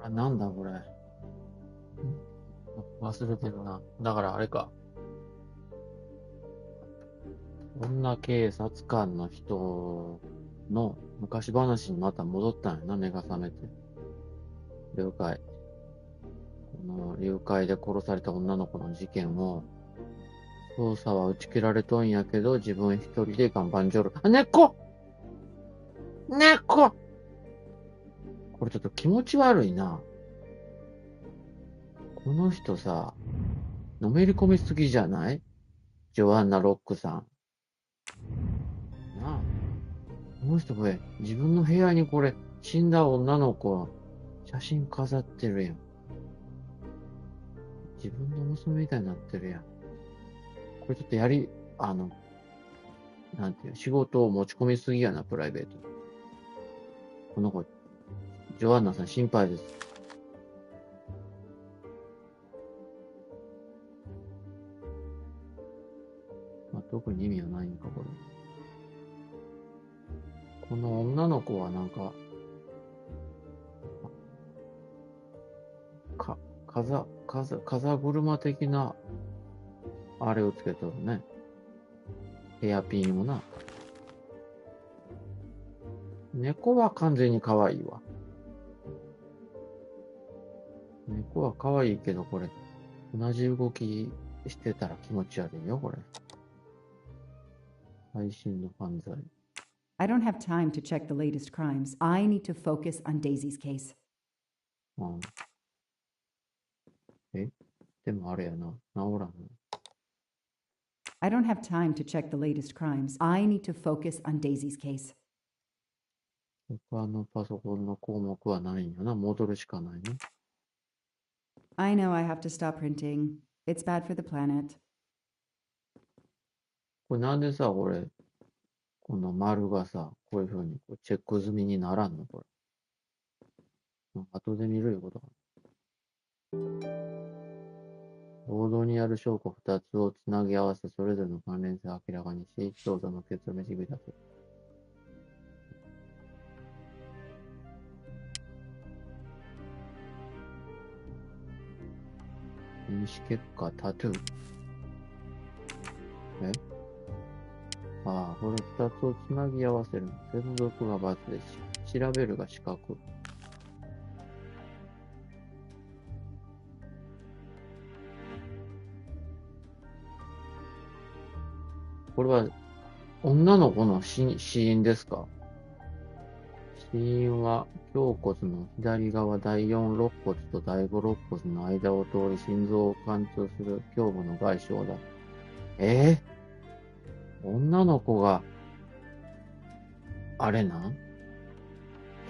なんだこれ。忘れてるな。だからあれか。女警察官の人の昔話にまた戻ったんやな、目が覚めて。了解。この誘拐で殺された女の子の事件を、捜査は打ち切られとんやけど、自分一人で頑張んじょる。あ、猫これちょっと気持ち悪いな。この人さ、のめり込みすぎじゃない？ジョアンナ・ロックさん。なあ。この人これ、自分の部屋にこれ、死んだ女の子、写真飾ってるやん。自分の娘みたいになってるやん。これちょっとなんていう、仕事を持ち込みすぎやな、プライベート。この子、ジョアンナさん心配です。まあ、特に意味はないんか、これ。この女の子はなんか、風車的な、あれをつけとるね。ヘアピンをな。猫は完全に可愛いわ。猫は可愛いけど、これ、同じ動きしてたら気持ち悪いよ、これ。配信の犯罪。I don't have time to check the latest crimes. I need to focus on Daisy's case. うん。でもあれやな。治らんの。I don't have time to check the latest crimes. I need to focus on Daisy's case. 他のパソコンの項目はないんやな。戻るしかないね。I know I have to stop printing. It's bad for the planet. これなんでさ、この丸がさ、こういう風にチェック済みにならんのこれ。後で見るいうことか。ボードにある証拠2つをつなぎ合わせ、それぞれの関連性を明らかにし、調査の結論を導き出す。認識結果、タトゥー。これ2つをつなぎ合わせる。接続が×でし、調べるが四角。これは、女の子の死因ですか？死因は、胸骨の左側第4肋骨と第5肋骨の間を通り心臓を貫通する胸部の外傷だ。女の子が、あれなん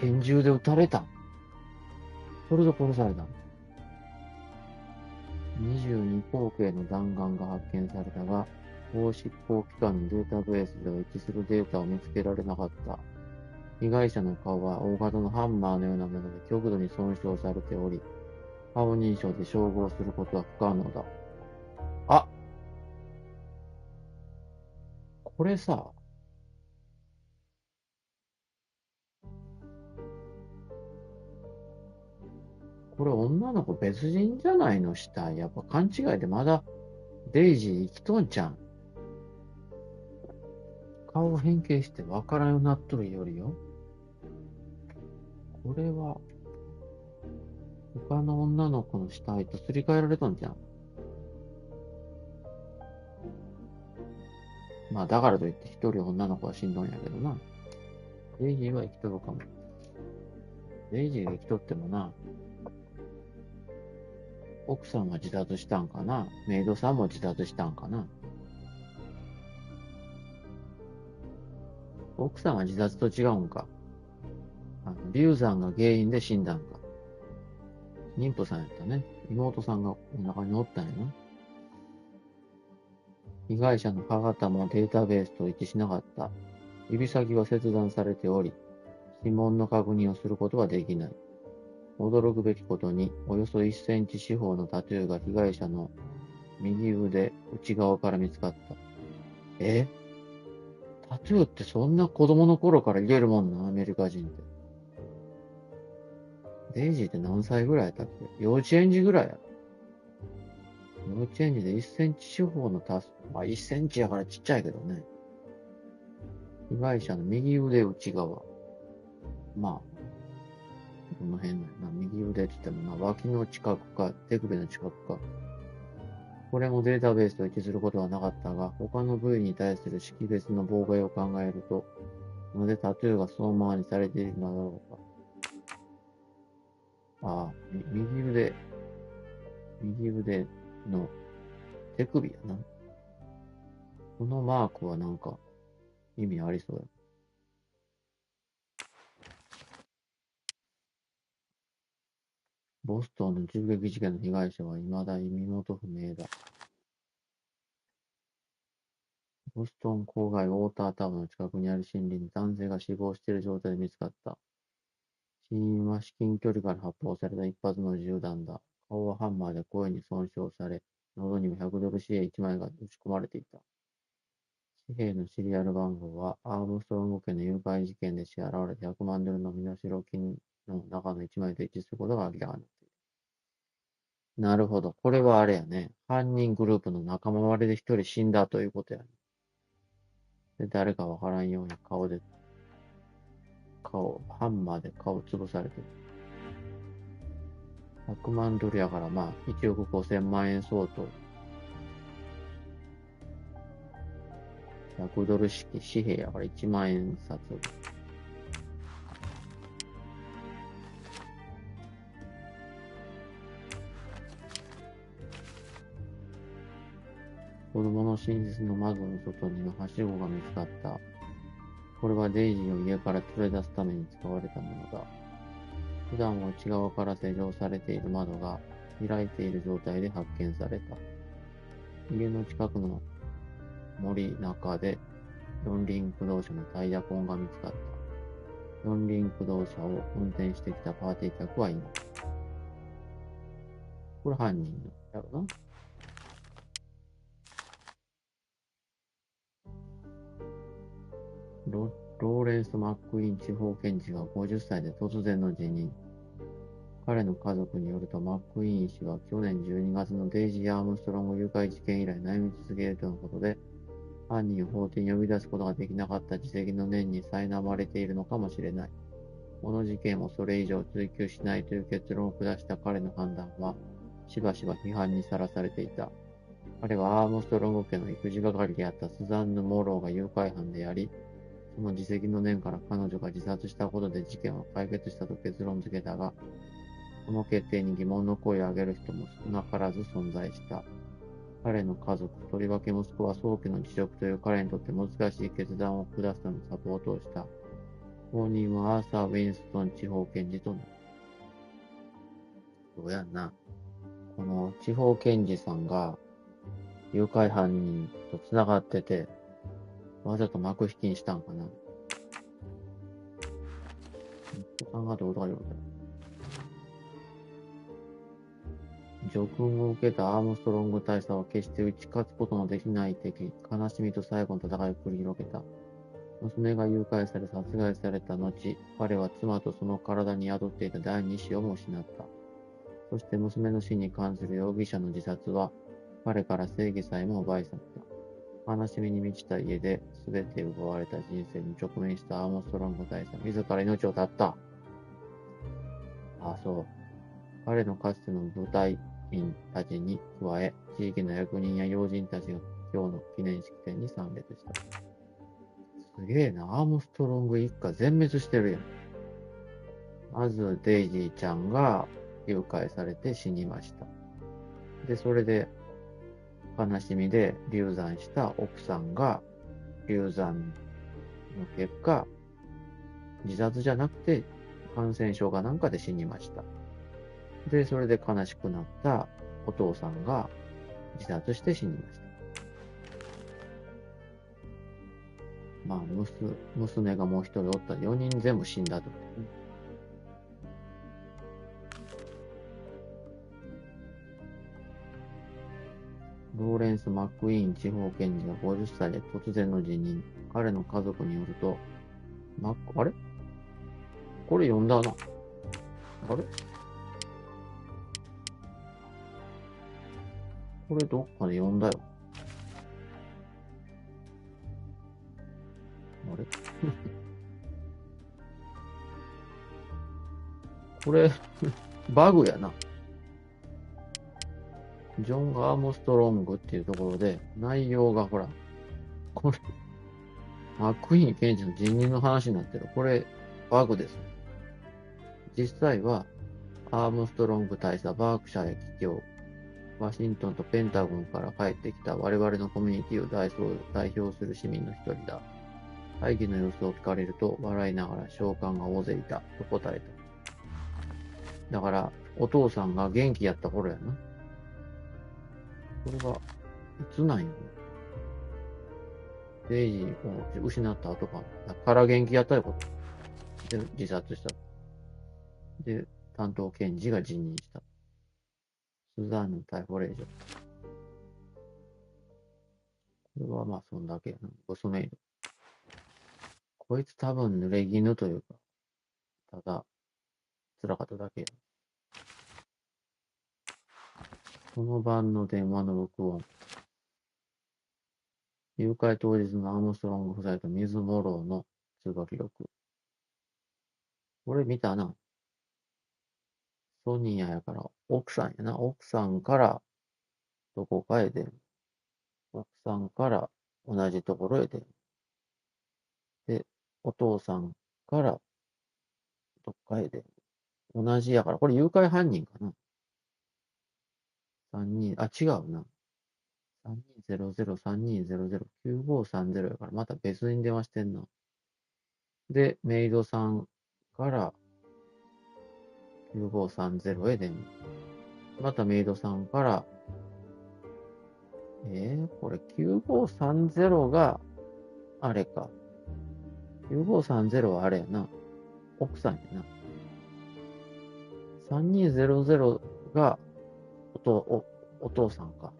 拳銃で撃たれた。それで殺された。22口径の弾丸が発見されたが、法執行機関のデータベースでは一致するデータを見つけられなかった。被害者の顔は大型のハンマーのようなもので極度に損傷されており、顔認証で照合することは不可能だ。あ、これさ、これ女の子別人じゃないの死体。やっぱ勘違いでまだデイジー生きとんちゃん。顔を変形してわからんようになっとるよりよ。これは、他の女の子の死体とすり替えられとんじゃん。まあだからといって一人女の子は死んどんやけどな。デイジーは生きとるかも。デイジーが生きとってもな、奥さんが自殺したんかな、メイドさんも自殺したんかな。奥さんは自殺と違うんか。流産が原因で死んだんか。妊婦さんやったね。妹さんがお腹におったんやな。被害者の歯型もデータベースと一致しなかった。指先は切断されており、指紋の確認をすることはできない。驚くべきことに、およそ1センチ四方のタトゥーが被害者の右腕内側から見つかった。タトゥーってそんな子供の頃から入れるもんな、アメリカ人って。デイジーって何歳ぐらいやったっけ？幼稚園児ぐらいやろ。幼稚園児で1センチ四方のまあ1センチやからちっちゃいけどね。被害者の右腕内側。まあ、この辺だよな。右腕って言ってもな、脇の近くか、手首の近くか。これもデータベースと一致することはなかったが、他の部位に対する識別の妨害を考えると、なぜタトゥーがそのままにされているのだろうか。ああ、右腕の手首やな。このマークはなんか意味ありそうや。ボストンの銃撃事件の被害者は未だ身元不明だ。ボストン郊外ウォータータウンの近くにある森林に男性が死亡している状態で見つかった。死因は至近距離から発砲された一発の銃弾だ。顔はハンマーで声に損傷され、喉にも100ドル紙幣1枚が打ち込まれていた。紙幣のシリアル番号はアームストロング家の誘拐事件で支払われた100万ドルの身代金の中の1枚と一致することが明らかになっている。なるほど。これはあれやね。犯人グループの仲間割れで一人死んだということやね。で、誰かわからんようにハンマーで顔潰されてる。100万ドルやからまあ、1億5000万円相当。100ドル式紙幣やから1万円札。子供の寝室の窓の外にははしごが見つかった。これはデイジーを家から連れ出すために使われたものだ。普段は内側から施錠されている窓が開いている状態で発見された。家の近くの森中で四輪駆動車のタイヤ痕が見つかった。四輪駆動車を運転してきたパーティー客はいない。これ犯人だろうな。ローレンス・マックイーン地方検事が50歳で突然の辞任。彼の家族によると、マックイーン氏は去年12月のデイジー・アームストロング誘拐事件以来悩み続けるとのことで、犯人を法廷に呼び出すことができなかった自責の念に苛まれているのかもしれない。この事件をそれ以上追及しないという結論を下した彼の判断は、しばしば批判にさらされていた。彼はアームストロング家の育児係であったスザンヌ・モローが誘拐犯であり、その自責の念から彼女が自殺したことで事件を解決したと結論付けたが、この決定に疑問の声を上げる人も少なからず存在した。彼の家族、とりわけ息子は早期の辞職という彼にとって難しい決断を下すためのサポートをした。後任はアーサー・ウィンストン地方検事となる。そうやんな。この地方検事さんが誘拐犯人と繋がってて、わざと幕引きにしたんかな。息子さんがどうとか言うんだよ。叙勲を受けたアームストロング大佐は決して打ち勝つことのできない敵、悲しみと最後の戦いを繰り広げた。娘が誘拐され殺害された後、彼は妻とその体に宿っていた第二子をも失った。そして娘の死に関する容疑者の自殺は、彼から正義さえも奪い去った。悲しみに満ちた家で全て奪われた人生に直面したアームストロング大佐、自ら命を絶った。あ、そう。彼のかつての部隊員たちに加え、地域の役人や要人たちが今日の記念式典に参列した。すげえな、アームストロング一家全滅してるやん。まず、デイジーちゃんが誘拐されて死にました。で、それで、悲しみで流産した奥さんが、流産の結果、自殺じゃなくて感染症かなんかで死にました。で、それで悲しくなったお父さんが自殺して死にました。まあ、娘がもう一人おったら4人全部死んだってことね。ローレンス・マックイーン地方検事が50歳で突然の辞任。彼の家族によると、あれこれ読んだな。あれこれどっかで読んだよ。あれこれ、バグやな。ジョン・アームストロングっていうところで、内容がほら、これ、マックイーン検事の辞任の話になってる。これ、バグです。実際は、アームストロング大佐バークシャーへ帰郷。ワシントンとペンタゴンから帰ってきた我々のコミュニティを代表する市民の一人だ。会議の様子を聞かれると、笑いながら召喚が大勢いた、と答えた。だから、お父さんが元気やった頃やな。これが、いつなんやね。デイジーを失った後かな。だから元気やったいうこと。で、自殺した。で、担当検事が辞任した。スザンヌ逮捕令状。これはまあ、そんだけやな。ボスメイド。こいつ多分濡れ衣というか、ただ、辛かっただけや。その晩の電話の録音。誘拐当日のアームストロング夫妻とミズ・モローの通話記録。これ見たな。ソニアやから、奥さんやな。奥さんからどこかへ電話。奥さんから同じところへ電話。で、お父さんからどっかへ電話。同じやから、これ誘拐犯人かな。3人、あ、違うな。3200-3200-9530やから、また別に電話してんな。で、メイドさんから9530へ電話。またメイドさんから、これ9530が、あれか。9530はあれやな。奥さんやな。3200がお父さんか。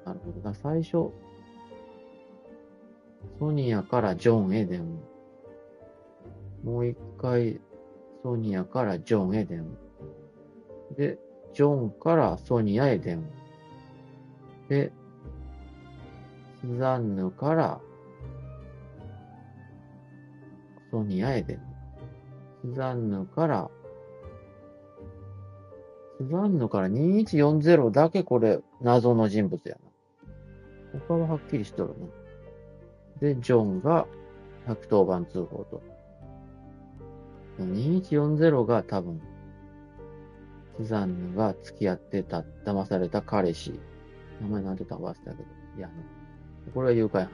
なるほど。最初、ソニアからジョンへ電話。もう一回、ソニアからジョンへ電話。で、ジョンからソニアへ電話。で、スザンヌからソニアへ電話。スザンヌから2140だけこれ謎の人物やな。他ははっきりしとるな。で、ジョンが110番通報と。2140が多分、スザンヌが付き合ってた、騙された彼氏。名前なんて言ったか忘れたけど。いや、これは誘拐犯。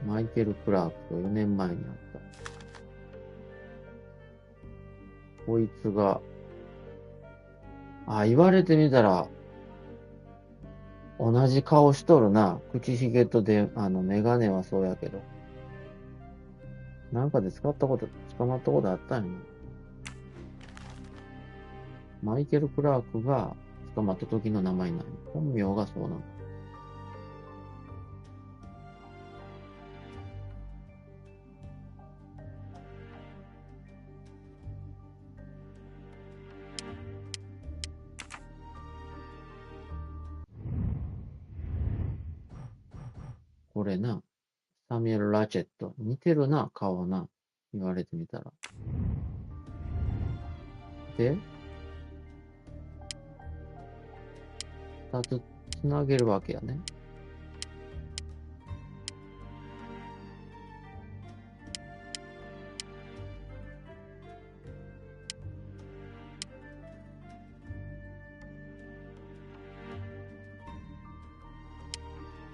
マイケル・クラークと4年前に会った。こいつが、言われてみたら、同じ顔しとるな。口ひげとで、メガネはそうやけど。なんかで捕まったことあったんやな。マイケル・クラークが捕まった時の名前なんや。本名がそうなの。これな、サミュエル・ラチェット。似てるな、顔な。言われてみたら。で、二つつなげるわけやね。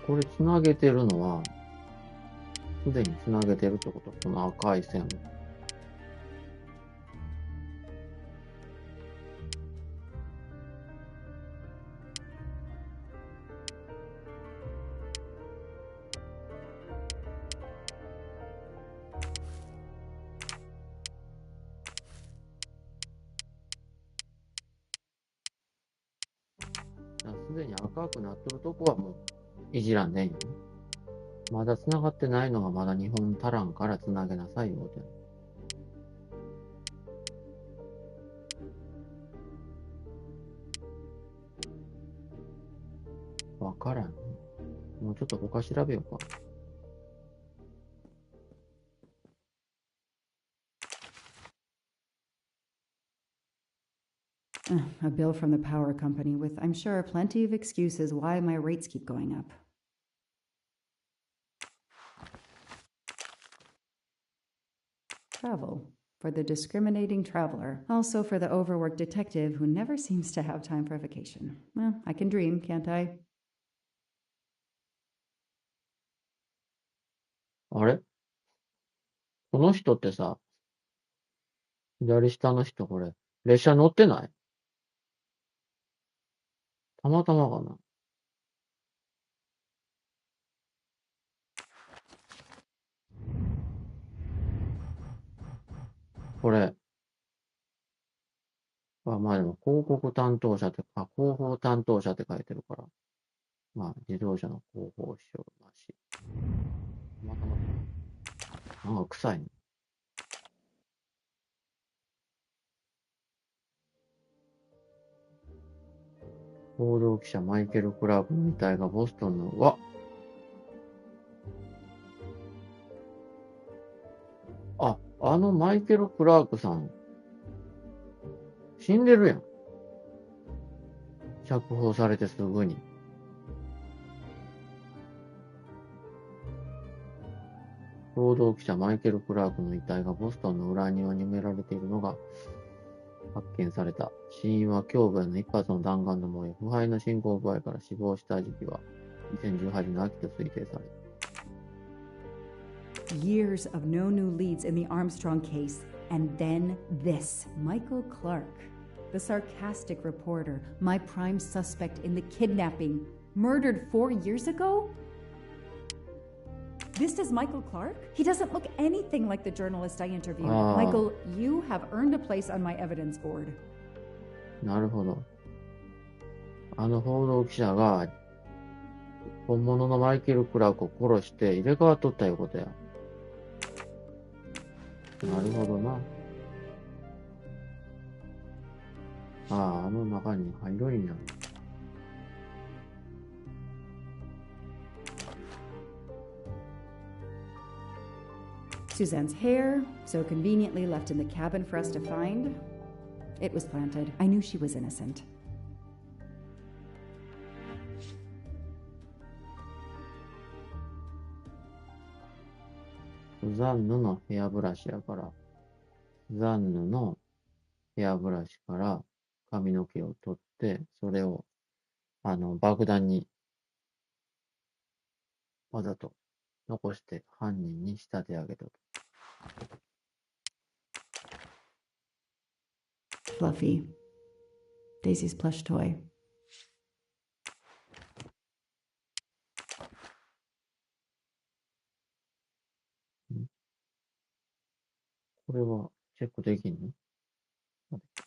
これつなげてるのは、すでにつなげてるってこと。この赤い線を。すでに赤くなっとるとこはもういじらんでんよね。まだ繋がってないのがまだ2本足らんから繋げなさいよって。わからん。もうちょっと他調べようか。A bill from the power company with, I'm sure, plenty of excuses why my rates keep going up. Travel. For the discriminating traveler. Also for the overworked detective who never seems to have time for vacation. Well, I can dream, can't I? あれこの人ってさ、左下の人これ、列車乗ってない？たまたまかな？これ。まあでも広告担当者って、広報担当者って書いてるから。まあ自動車の広報省だし。たまたま。なんか臭いね。報道記者マイケル・クラークの遺体がボストンの、あのマイケル・クラークさん、死んでるやん。釈放されてすぐに。報道記者マイケル・クラークの遺体がボストンの裏庭に埋められているのが発見された。死因は胸部への一発の弾丸の燃え、腐敗の進行具合から死亡した時期は2018年の秋と推定される。Years of no new leads in the Armstrong case, and then this. Michael Clark, the sarcastic reporter, my prime suspect in the kidnapping, murdered 4 years ago? This is Michael Clark? He doesn't look anything like the journalist I interviewed. Michael, you have earned a place on my evidence board. なるほど。あの報道記者が本物のマイケル・クラークを殺して入れ替わっとったいうことや。なるほどな。あの中に入るんや。Suzanne's hair, so conveniently left in the cabin for us to find. It was planted. I knew she was innocent. スザンヌのヘアブラシやから、スザンヌのヘアブラシから髪の毛を取って、それを、爆弾にわざと残して犯人に仕立て上げたと。Fluffy. Daisy's plush toy. これはチェックできんの？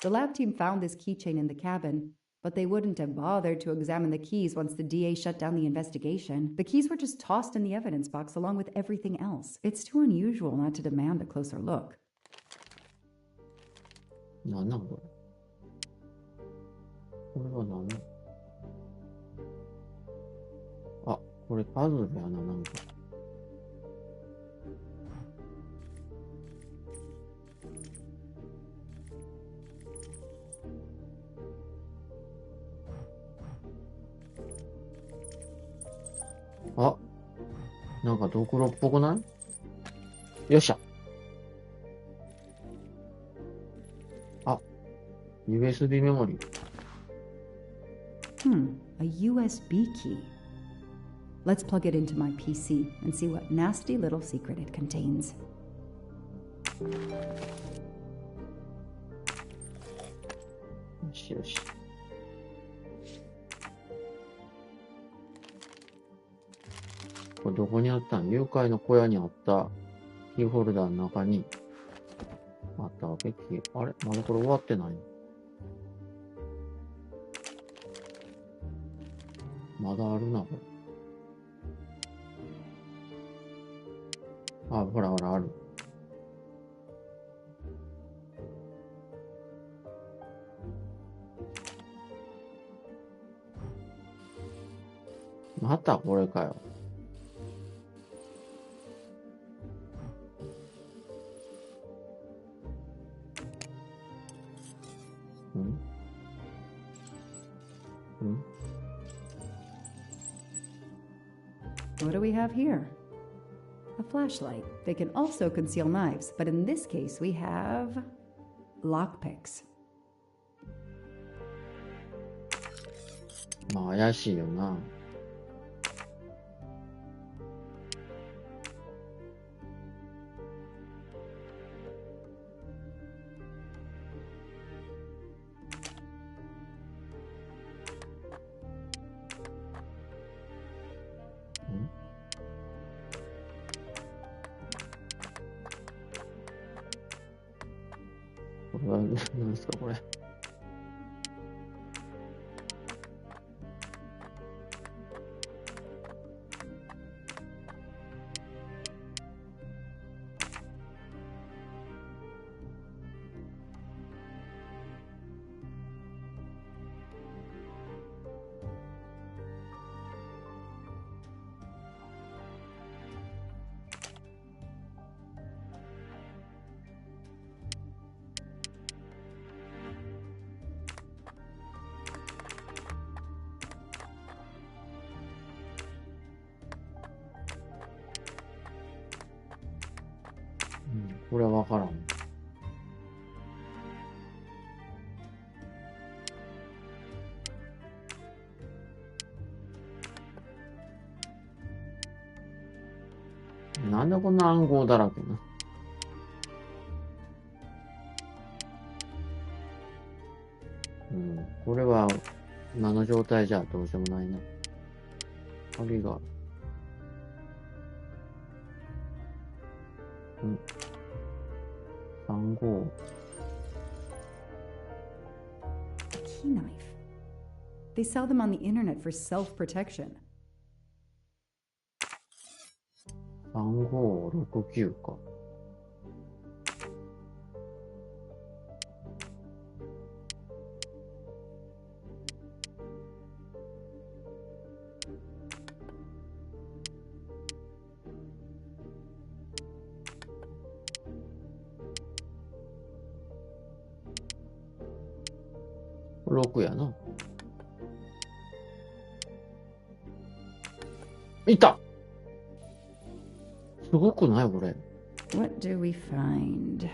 The lab team found this keychain in the cabin, but they wouldn't have bothered to examine the keys once the DA shut down the investigation. The keys were just tossed in the evidence box along with everything else. It's too unusual not to demand a closer look. なんなんこれ。これは何？これパズルやな、なんか。なんかドクロっぽくない？よっしゃ。USB メモリ。A USB key. Let's plug it into my PC and see what nasty little secret it contains. よしよし。これどこにあったん？誘拐の小屋にあったキーホルダーの中にあったわけ？あれまだこれ終わってないの？まだあるな、これ。あ、ほらほら、ある。またこれかよ。What do we have here? A flashlight. They can also conceal knives, but in this case we have lockpicks. まあ怪しいよな。これは何ですかこれ。これはわからん。なんでこんな暗号だらけな。これは今の状態じゃどうしようもないな。鍵が。35。Key knife. They sell them on the internet for self-protection. 3569か。6やな。いた！すごくないこれ。What do we find?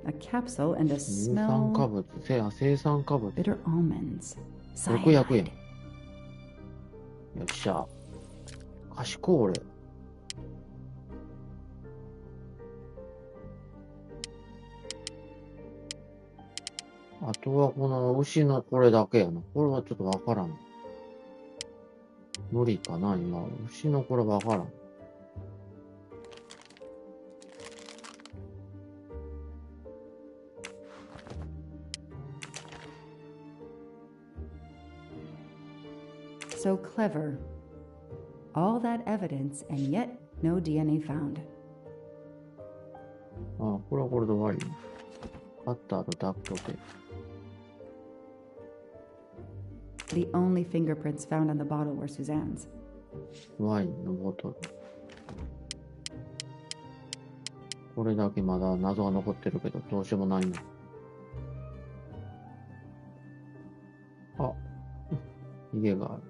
A capsule and a 乳酸化 smell. 物、生酸化物。 Bitter almonds. 600円。 Cyanide. よっしゃ。賢い俺。あとはこの牛のこれだけやな。これはちょっとわからん。無理かな今。牛のこれわからん。So clever. All that evidence, and yet no DNA found. ああ、これはこれで終わり。カッターとダクトテープ。The only fingerprints found on the bottle were Suzanne's. ワインのボトル。これだけまだ謎が残ってるけど、どうしようもないな。あ、ヒゲがある。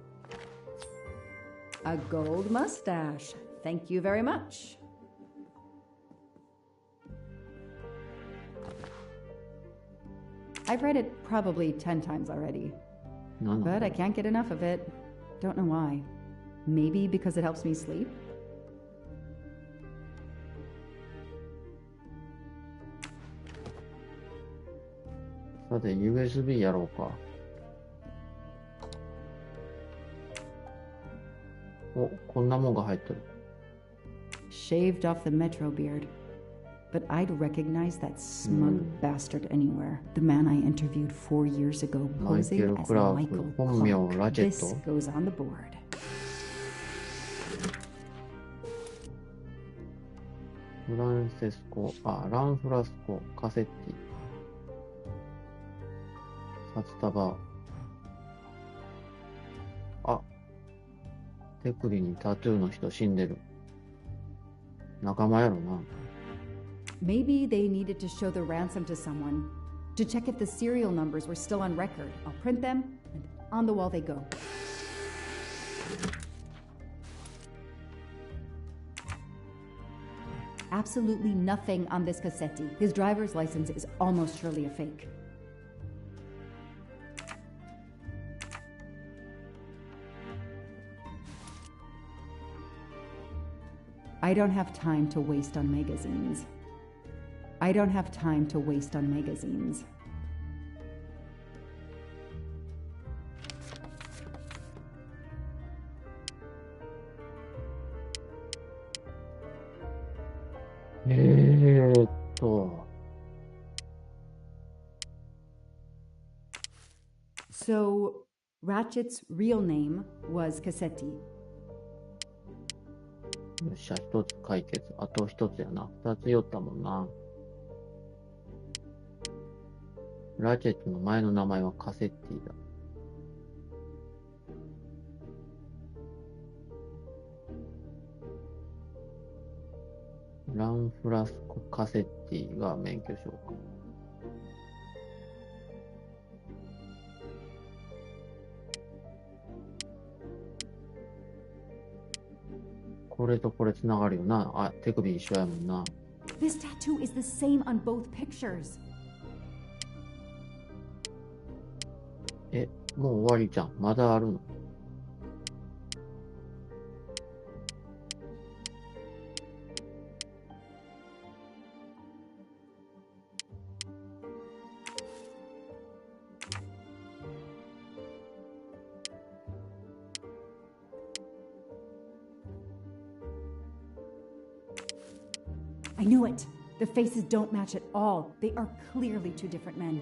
A gold mustache. Thank you very much. I've read it probably 10 times already, なんだ but I can't get enough of it. Don't know why. Maybe because it helps me sleep? さて、USB やろうか。お、こんなもんが入ってる。Shaved off the metro beard. But I'd recognize that smug bastard anywhere. The man I interviewed 4 years ago posing Michael as Clark, Michael Ponmyo Clark. This Ratchet. goes on the board. ランフラスコ・カセッティ。札束。手首にタトゥーの人死んでる。仲間やろな。Maybe they needed to show the ransom to someone, to check if the serial numbers were still on record. I'll print them, and on the wall they go. Absolutely nothing on this Cassetti. His driver's license is almost surely a fake. I don't have time to waste on magazines. I don't have time to waste on magazines. So, Ratchet's real name was Cassetti. よっしゃ、一つ解決。あと一つやな。二つ酔ったもんな。ラチェットの前の名前はカセッティだ。ランフラスコ・カセッティが免許証か。これとこれつながるよな。手首一緒やもんな。This tattoo is the same on both pictures. もう終わりじゃん。まだあるの。I knew it. The faces don't match at all. They are clearly two different men.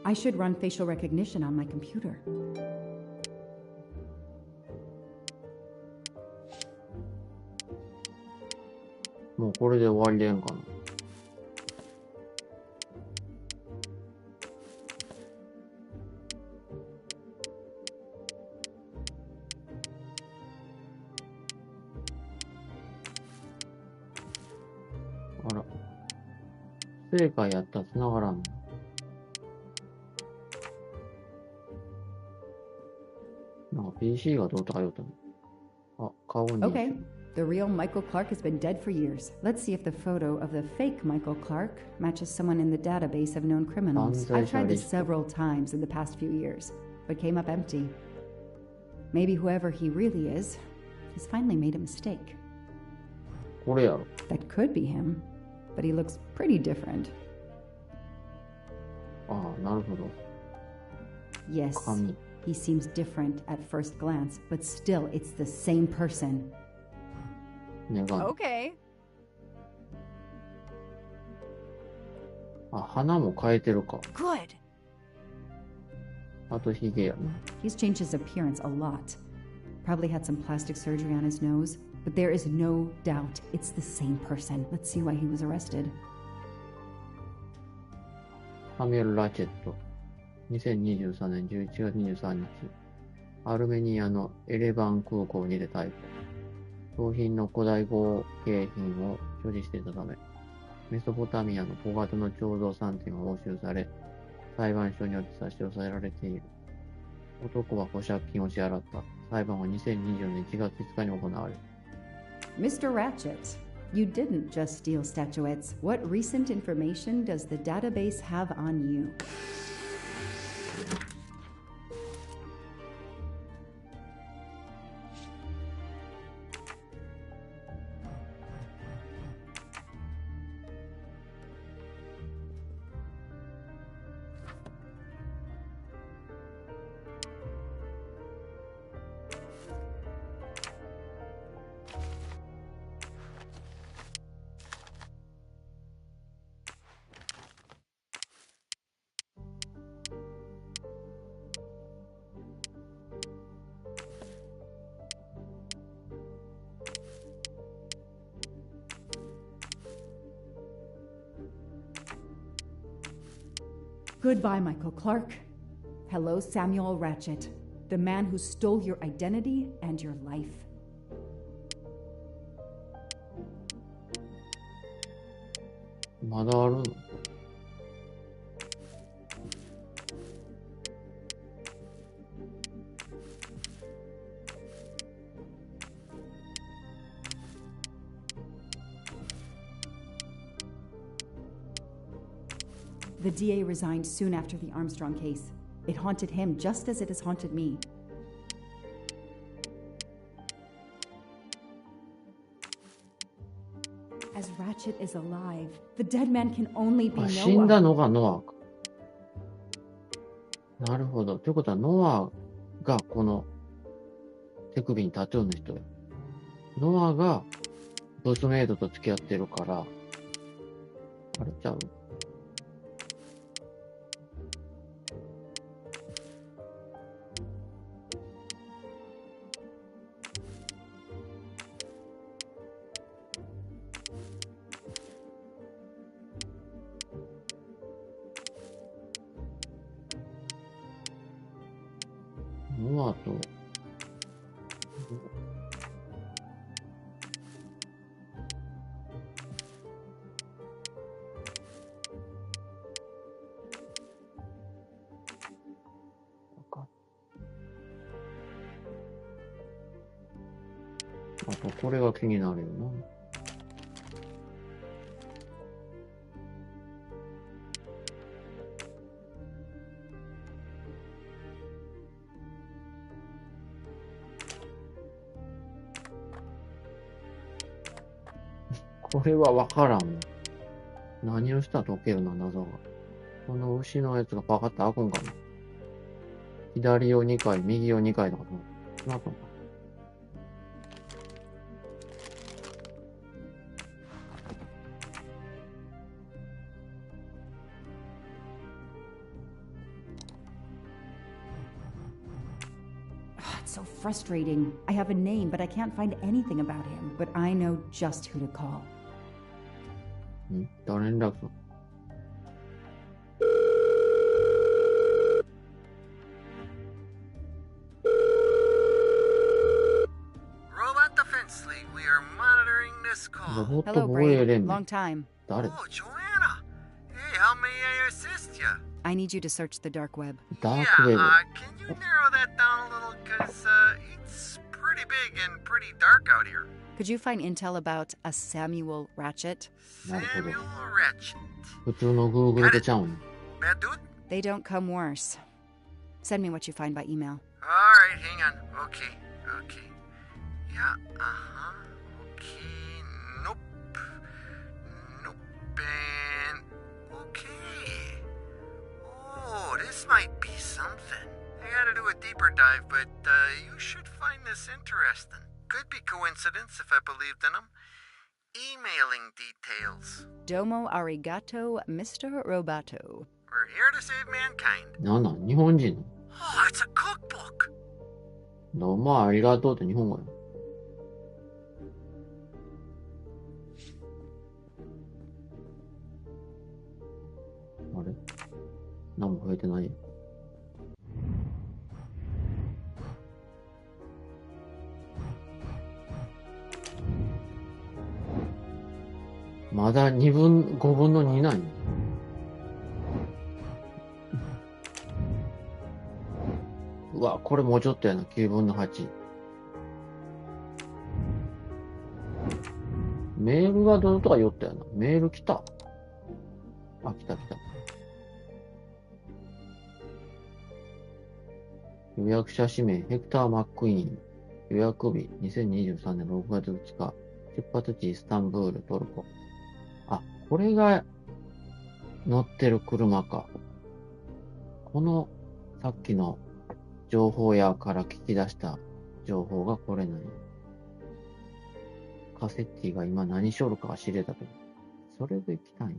I should run facial recognition on my computer.もうこれで終わりでんかな。あら。不正解やったら繋がらんの。なんか PC がどうとか言うとの。顔に。Okay. The real Michael Clark has been dead for years. Let's see if the photo of the fake Michael Clark matches someone in the database of known criminals. I've tried this several times in the past few years, but came up empty. Maybe whoever he really is has finally made a mistake. これやろ。 That could be him, but he looks pretty different. なるほど。 Yes, he seems different at first glance, but still it's the same person. Okay. 鼻も変えてるか。 Good. あとヒゲやな。 He's changed his appearance a lot. Probably had some plastic surgery on his nose, but there is no doubt it's the same person. Let's see why he was arrested. サミュエル・ラチェット。2023年11月23日。アルメニアのエレバン空港にて逮捕。商品の古代合計品を所持していたため、メソポタミアの小型の彫像3点が押収され、裁判所によって差し押さえられている。男は保釈金を支払った。裁判は2020年1月5日に行われる。Mr. Ratchet, you didn't just steal statuettes. What recent information does the database have on you? Goodbye, Michael Clark. Hello, Samuel Ratchet, the man who stole your identity and your life. まだあるのThe DA resigned soon after the Armstrong case. It haunted him just as it has haunted me. As Ratchet is alive, the dead man can only be 死んだ Noah. のがノアか。なるほど。ということは、ノアがこの手首にタトゥーの人や。ノアがブースメイドと付き合ってるから、あれちゃうノアと、あと、これが気になるよな。これはわからんわ。何をしたら解けるの謎が。この牛のやつがパカッと開くんかな。左を2回、右を2回とかそうなったのか。It's so frustrating. I have a name, but I can't find anything about him. But I know just who to call. 誰に連絡するRobot Defense League, we are monitoring this ロ call. ボット Hello, 防衛 Brain. 連盟 Long。time. 誰 Oh, Joanna. Hey, how may I assist you? I need you to search the dark web. ダ Yeah, ークウェブ。 can you narrow that down a little? Cause, it's pretty big and pretty dark out here. Could you find intel about a Samuel Ratchet? なるほど。 Samuel Ratchet. 普通の Google でちゃうん。 Bad dude? They don't come worse. Send me what you find by email. Alright, hang on. Okay. Yeah, uh-huh. Okay, nope. And... okay. Oh, this might be something. I gotta do a deeper dive, but, you should find this interesting. Could be coincidence if I believed in them. Emailing details. Domo arigato, Mr. Roboto. We're here to save mankind. なんなん日本人 Oh, it's a cookbook. のどうもありがとうって日本語よ。あれ何も増えてないよ。まだ5分の2なんよ。うわ、これもうちょっとやな。9分の8。メールがどうとか言ったよな。メール来た。あ、来た。予約者氏名、ヘクター・マックイーン。予約日、2023年6月2日。出発地、イスタンブール、トルコ。あ、これが乗ってる車か。この、さっきの情報屋から聞き出した情報がこれなんや。カセッティが今何しょるかは知れたけど、それで行きたいんや。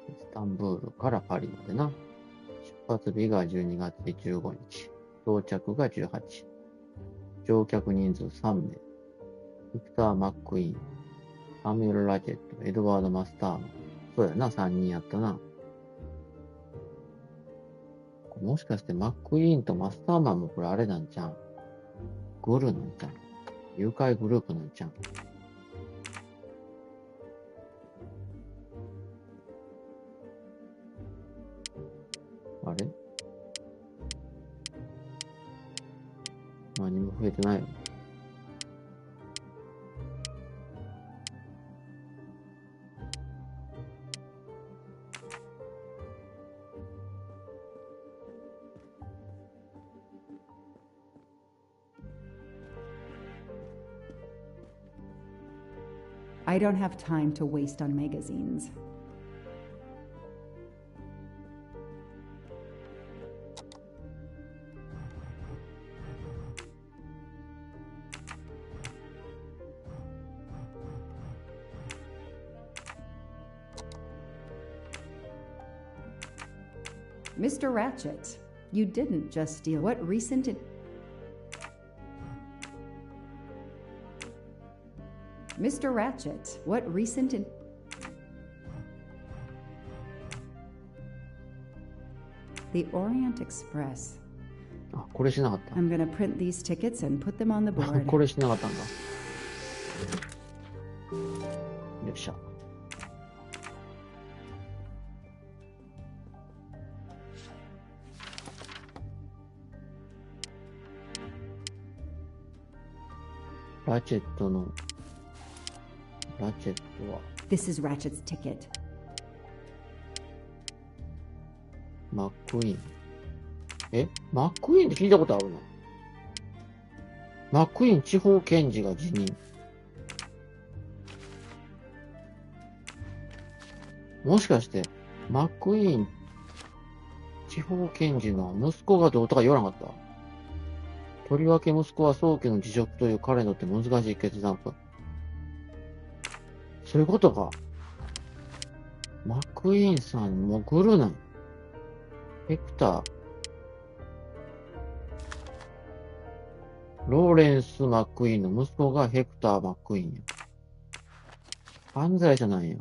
イスタンブールからパリまでな。出発日が12月15日。到着が18。乗客人数3名。ビクター・マックイーン、サミュエル・ラチェット、エドワード・マスターマン。そうやな、3人やったな。もしかしてマックイーンとマスターマンもこれあれなんちゃうん？グルなんちゃう？誘拐グループなんちゃう？あれ？何も増えてないよ。I don't have time to waste on magazines. Mr. Ratchet, you didn't just steal. What recent... Mr. Ratchet, what recent... The Orient Express. あ、これしなかった。I'm gonna print these tickets and put them on the board. これしなかったんだ。よっしゃ。ラチェットは This is Ratchet's ticket. マックイーン。マックイーンって聞いたことあるの？マックイーン地方検事が辞任。もしかして、マックイーン地方検事の息子がどうとか言わなかった？とりわけ息子は早期の辞職という彼にとって難しい決断か。そういうことか。マックイーンさんもグルなん。ヘクター。ローレンス・マックイーンの息子がヘクター・マックイーンや。犯罪者なんや。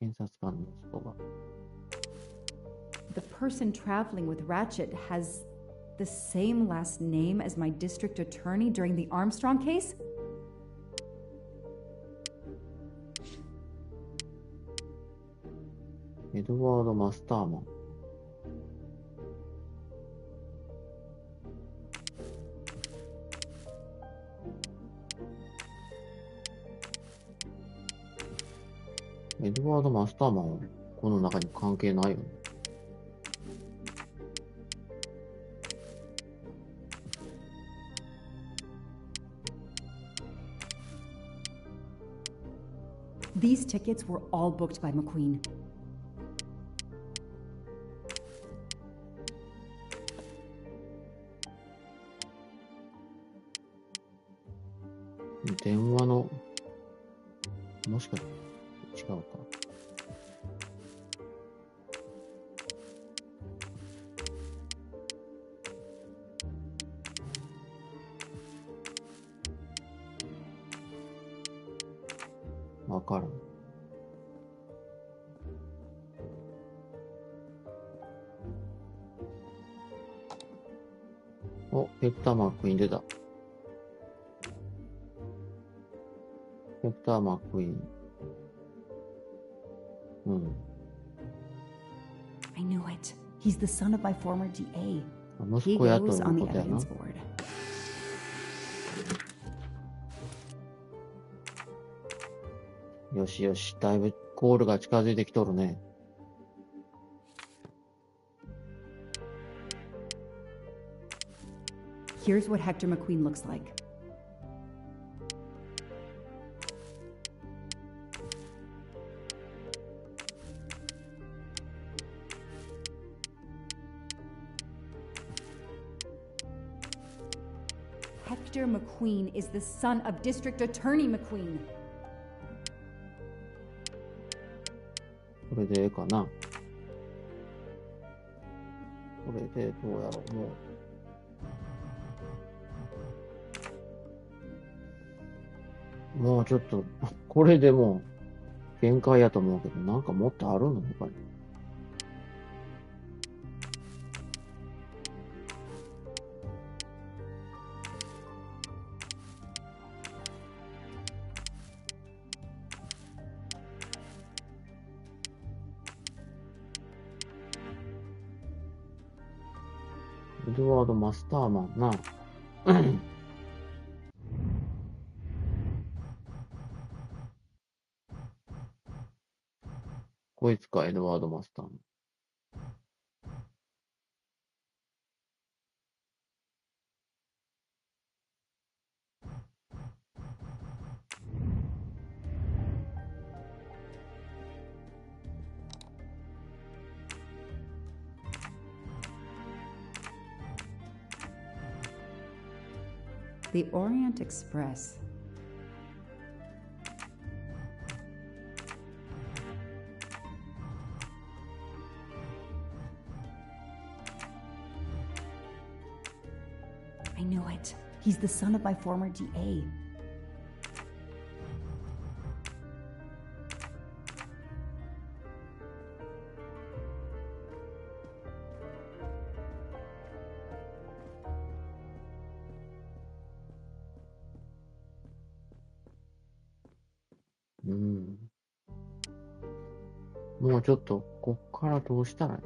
検察官の息子が。The person traveling with Ratchet has the same last name as my district attorney during the Armstrong case? エドワード・マスターマン。エドワード・マスターマンはこの中に関係ないよね。These tickets were all booked by McQueen. .電話の、もしかして違うか。わからん。お、ヘクター・マックイーン出た。ヘクター・マックイーン。うん。I knew it. He's the son of my former DA. 息 He 子やと goes on の the ことやな。 evidence board. よしよし、だいぶゴールが近づいてきとるね。Here's what Hector McQueen looks like. Hector McQueen is the son of District Attorney McQueen. これでええかな。これでどうやろう。もうちょっと、これでもう限界やと思うけど、なんかもっとあるの他に。エドワード・マスターマンな。こいつか、エドワード・マスターマン。The Orient Express. I knew it. He's the son of my former DA.うん。もうちょっと、こっからどうしたらいい？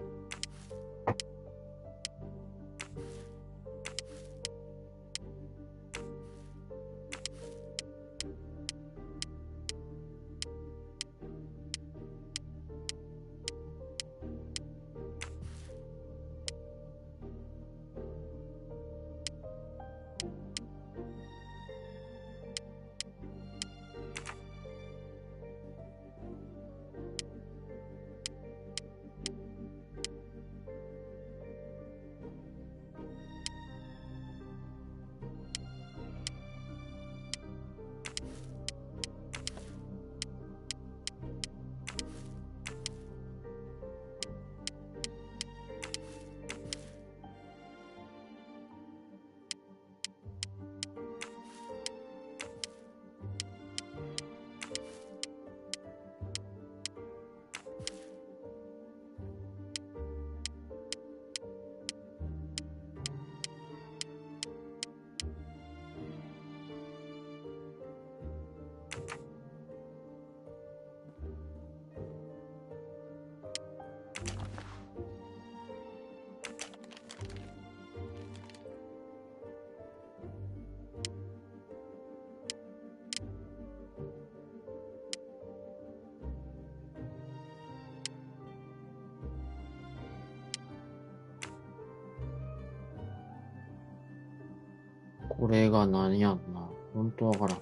これが何やんな。ほんとわからん。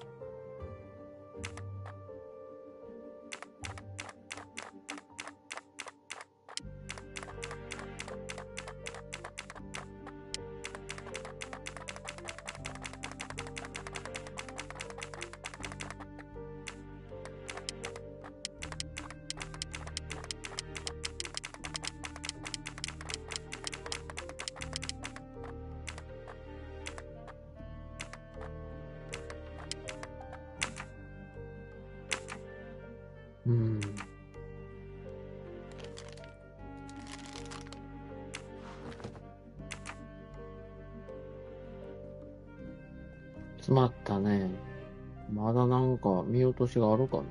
詰まったね。まだなんか見落としがあるかな。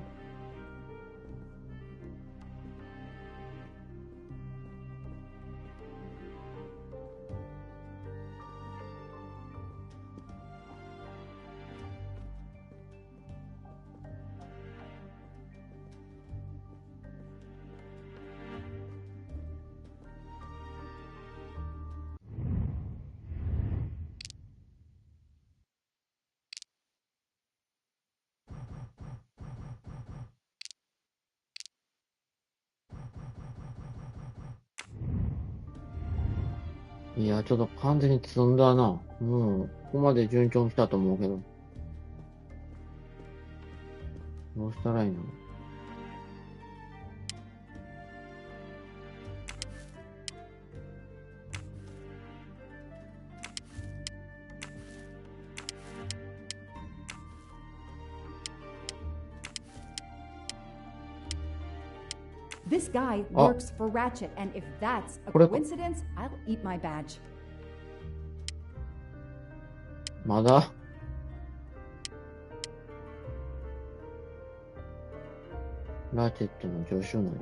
いや、ちょっと完全に積んだな。ここまで順調に来たと思うけど。どうしたらいいの？This guy works for Ratchet, and if that's a coincidence, I'll eat my badge. まだラチェットの助手なんやね。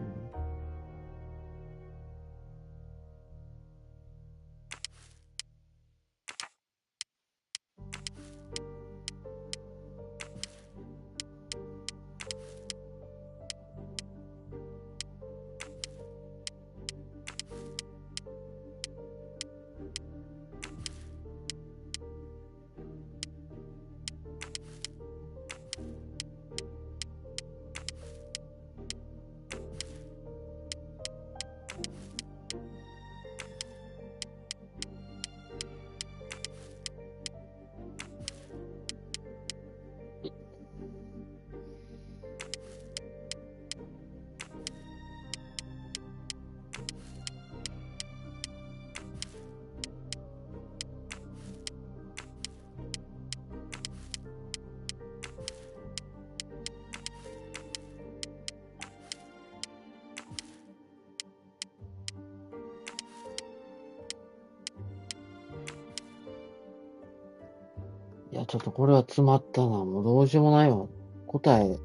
や、ちょっとこれは詰まったな。もうどうしようもないわ。答え、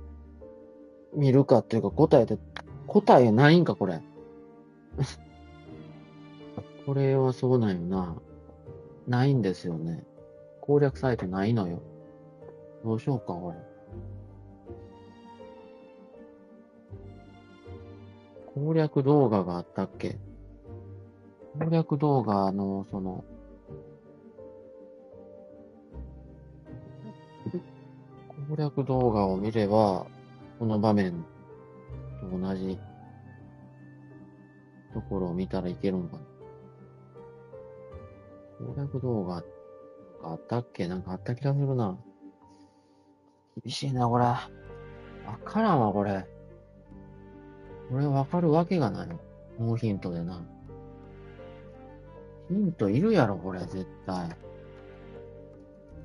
見るかっていうか、答えないんか、これ。これはそうなんよな。ないんですよね。攻略サイトないのよ。どうしようか、これ。攻略動画があったっけ？攻略動画の、攻略動画を見れば、この場面と同じところを見たらいけるんかな。攻略動画があったっけ？なんかあった気がするな。厳しいな、これ。わからんわ、これ。これわかるわけがない。ノーヒントでな。ヒントいるやろ、これ、絶対。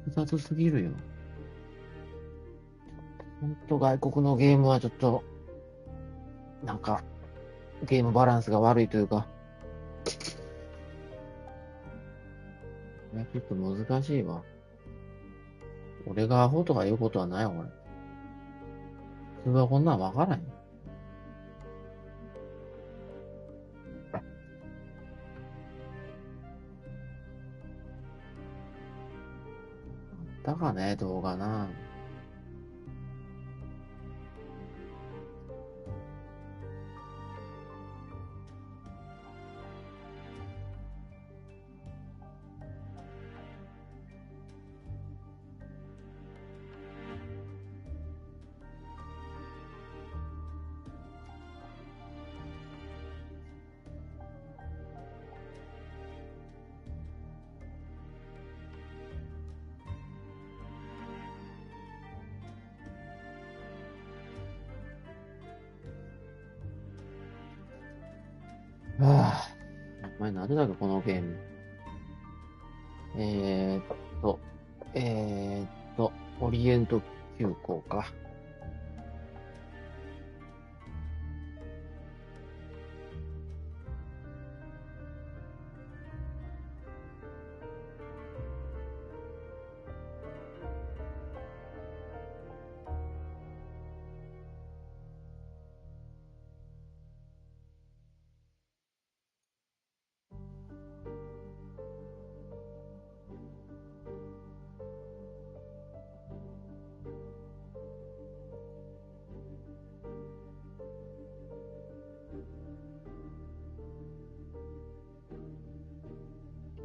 複雑すぎるよ。ほんと外国のゲームはちょっと、なんか、ゲームバランスが悪いというか、これちょっと難しいわ。俺がアホとか言うことはないわ、俺。普通はこんなんわからんよ。あったかね、動画な。はぁ。お前なんでだっけ、このゲーム。えーっと、えーっオリエント急行か。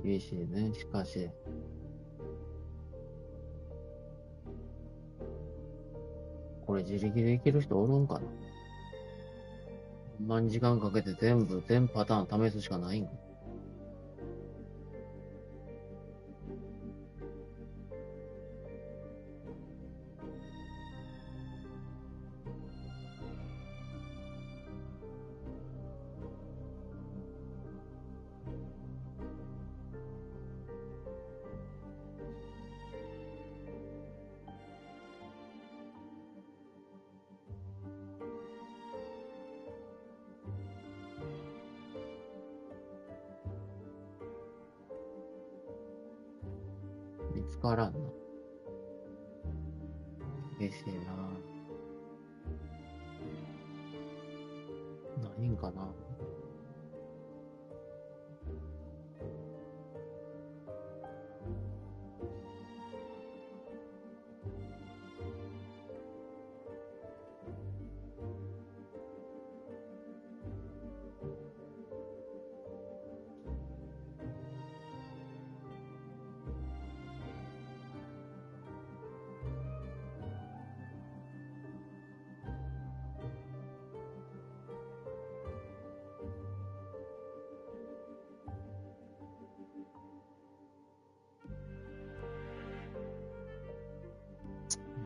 厳しいね、しかし。これ自力でいける人おるんかな？ほんまに時間かけて全パターン試すしかないんか？見つからんな。厳しいな。ないんかな。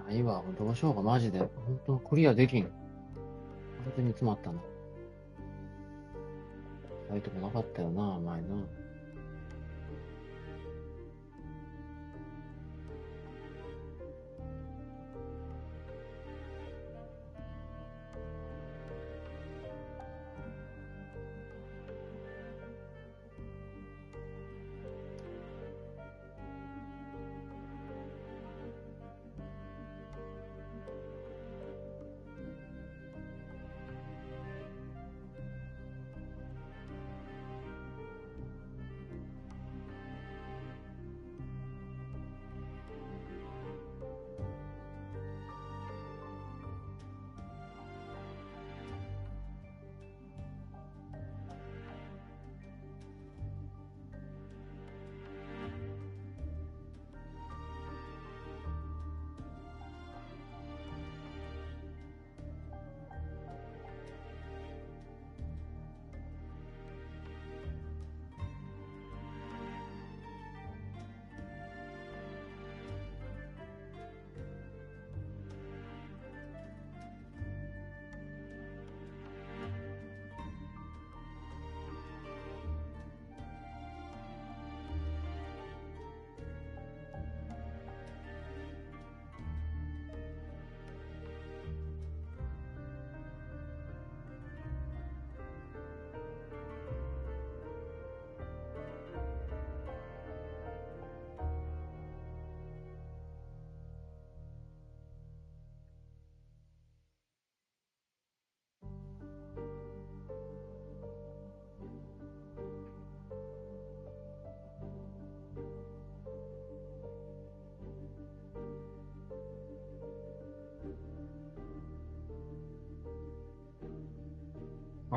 ないわ。どうしようか、マジで。ほんとクリアできん。完全に詰まったな。サイトもなかったよな、前な。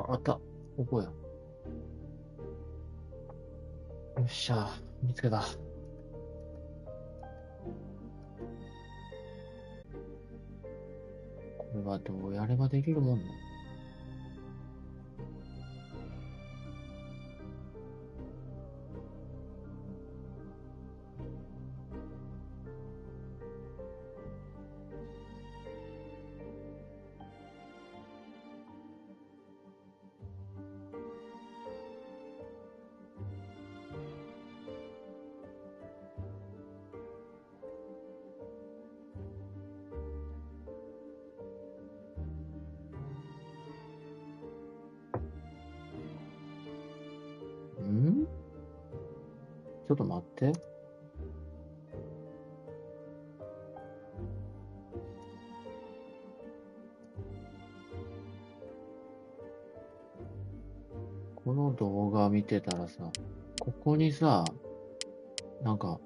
あった。ここや。よっしゃ、見つけた。これはどうやればできるもんなの？ちょっと待って。この動画見てたらさ、ここにさ、なんか、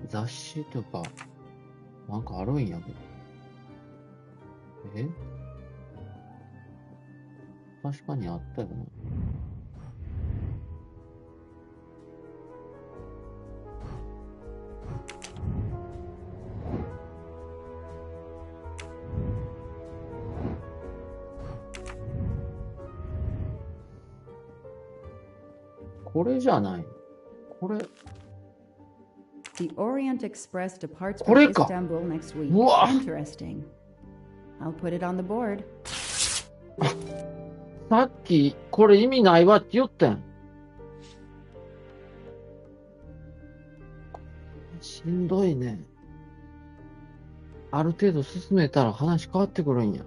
雑誌とか、なんかあるんやけど。え？確かにあったよな。これじゃない。これ。The Orient Express departs こ from れか。 Istanbul next week. うわ。 Interesting. I'll put it on the board. さっき、これ意味ないわって言ったやん。しんどいね。ある程度進めたら話変わってくるんや。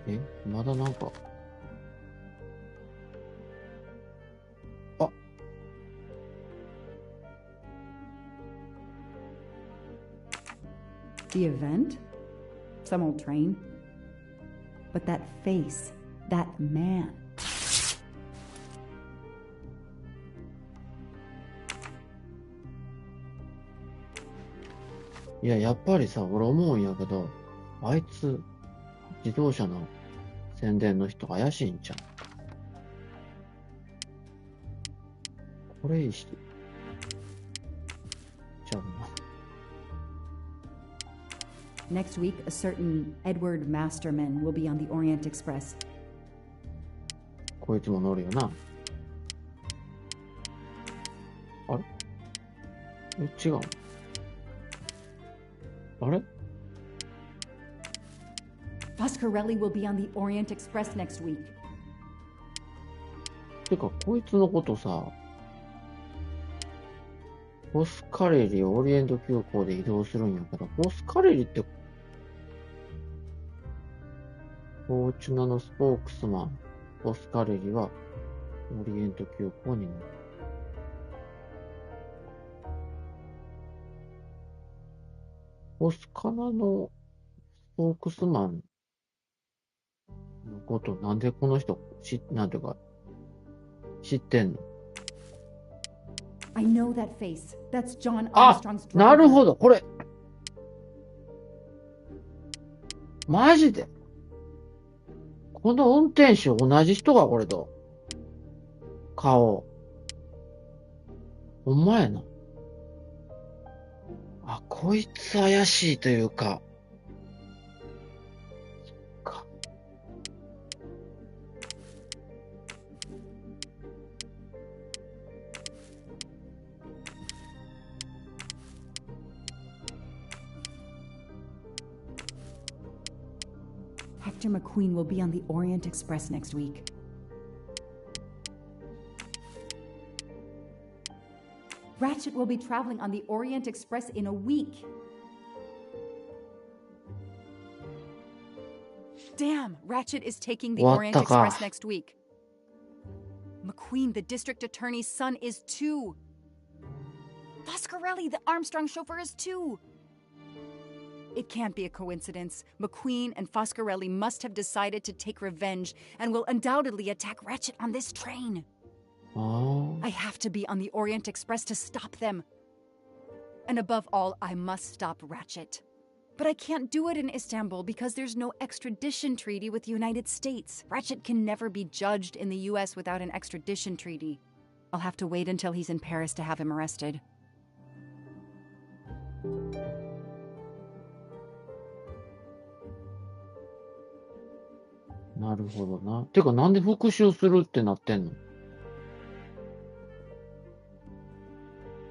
え、まだなんか。あ。The event? Some old train. But that face, that man. いや、やっぱりさ、俺思うんやけど、あいつ、自動車の宣伝の人怪しいんちゃう？これいいし。ちゃうな。 Next week, a certain Edward Masterman will be on the Orient Express. こいつも乗るよな。あれ？違う。あれ？ Foscarelli will be on the Orient Express next week. てか、こいつのことさ、フォスカレリオリエント急行で移動するんやけど、フォスカレリって、フォーチュナのスポークスマン、フォスカレリはオリエント急行に乗る。フォスカナのスポークスマンのこと、なんでこの人、なんていうか、知ってんの？ I know that face. That's John あ、 Armstrong's driver. なるほど、これ。マジで。この運転手同じ人がこれと。顔。ほんまやな。あ、こいつ怪しいというか。そっか。Hector McQueen will be on the Orient Express next week. Ratchet will be traveling on the Orient Express in a week. Damn, Ratchet is taking the What Orient the Express gosh. next week. McQueen, the district attorney's son, is too. Foscarelli, the Armstrong chauffeur, is too. It can't be a coincidence. McQueen and Foscarelli must have decided to take revenge and will undoubtedly attack Ratchet on this train. I have to be on the Orient Express to stop them. And above all, I must stop Ratchet. But I can't do it in Istanbul because there's no extradition treaty with the United States. Ratchet can never be judged in the US without an extradition treaty. I'll have to wait until he's in Paris to have him arrested. なるほどな。てか、なんで復讐するってなってんの？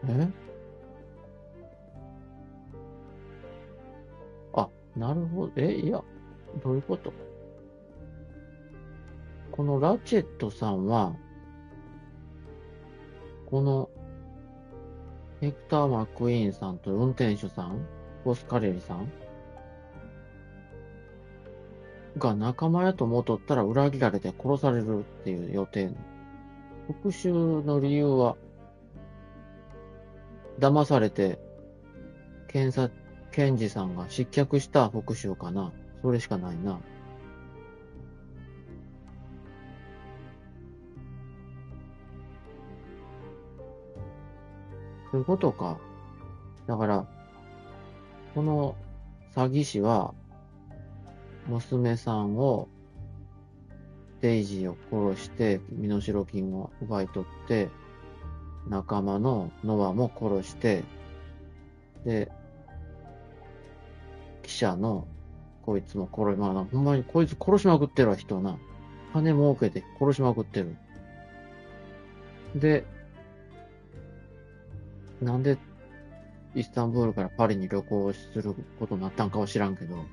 え？あ、なるほど。いや、どういうこと？このラチェットさんは、このヘクター・マックイーンさんと運転手さん、ボス・カレリさんが仲間やと思っとったら裏切られて殺されるっていう予定。復讐の理由は、騙されて検事さんが失脚した復讐かな。それしかないな。そういうことか。だから、この詐欺師は、娘さんを、デイジーを殺して、身代金を奪い取って、仲間のノアも殺して、で、記者のこいつもほんまにこいつ殺しまくってるわ、人な。金儲けて殺しまくってる。で、なんでイスタンブールからパリに旅行することになったんかは知らんけど、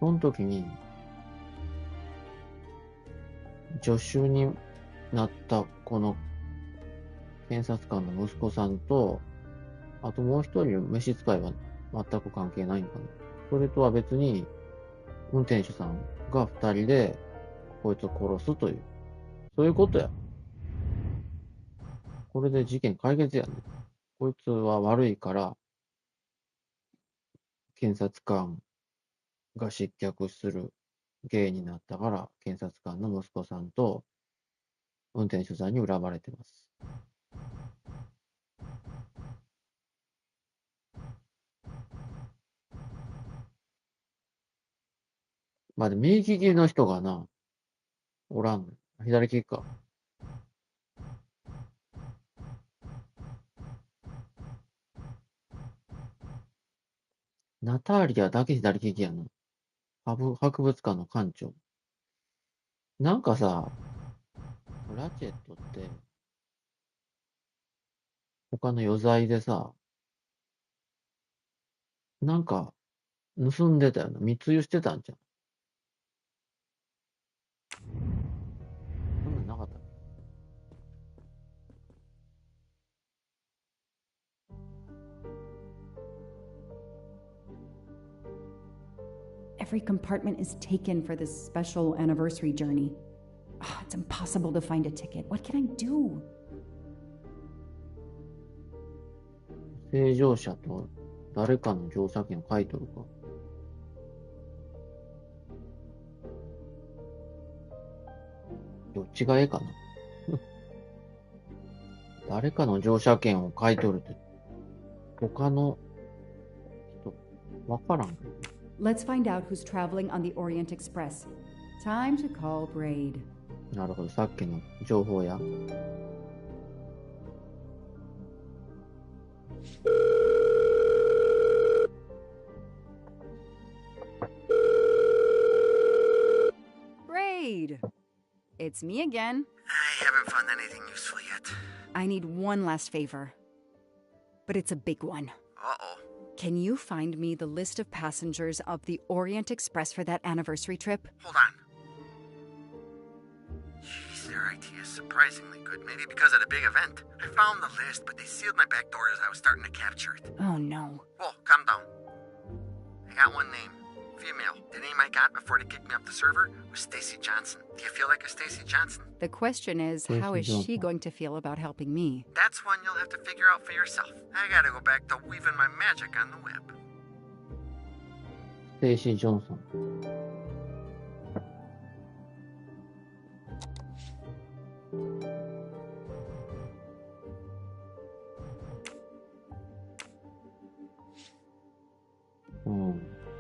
その時に、助手になったこの検察官の息子さんと、あともう一人召使いは全く関係ないんかな。それとは別に、運転手さんが二人で、こいつを殺すという、そういうことや。これで事件解決やね。こいつは悪いから、検察官が失脚する原因になったから、検察官の息子さんと運転手さんに恨まれてます。まあ、で右利きの人がな、おらんの。左利きか。ナターリアだけ左利きやな。博物館の館長。なんかさ、ラチェットって、他の余罪でさ、なんか、盗んでたよな。密輸してたんじゃん。そんなんなかったっけ？ Every compartment is taken for this special anniversary journey. It's impossible to find a ticket. What can I do? 正常者と誰かの乗車券を買い取るか。どっちがええかな。誰かの乗車券を買い取るって、他の人、わからんけど。Let's find out who's traveling on the Orient Express. Time to call Braid. なるほど、さっきの情報や。Braid! It's me again. I haven't found anything useful yet. I need one last favor. But it's a big one. Uh-oh. Can you find me the list of passengers of the Orient Express for that anniversary trip? Hold on. Jeez, their IT is surprisingly good. Maybe because of the big event. I found the list, but they sealed my back door as I was starting to capture it. Oh no. Whoa, calm down. I got one name. Female. The name I got before they kicked me off the server was Stacy Johnson. Do you feel like a Stacy Johnson? The question is, how is she going to feel about helping me? That's one you'll have to figure out for yourself. I gotta go back to weaving my magic on the web. ステイシー・ジョンソン。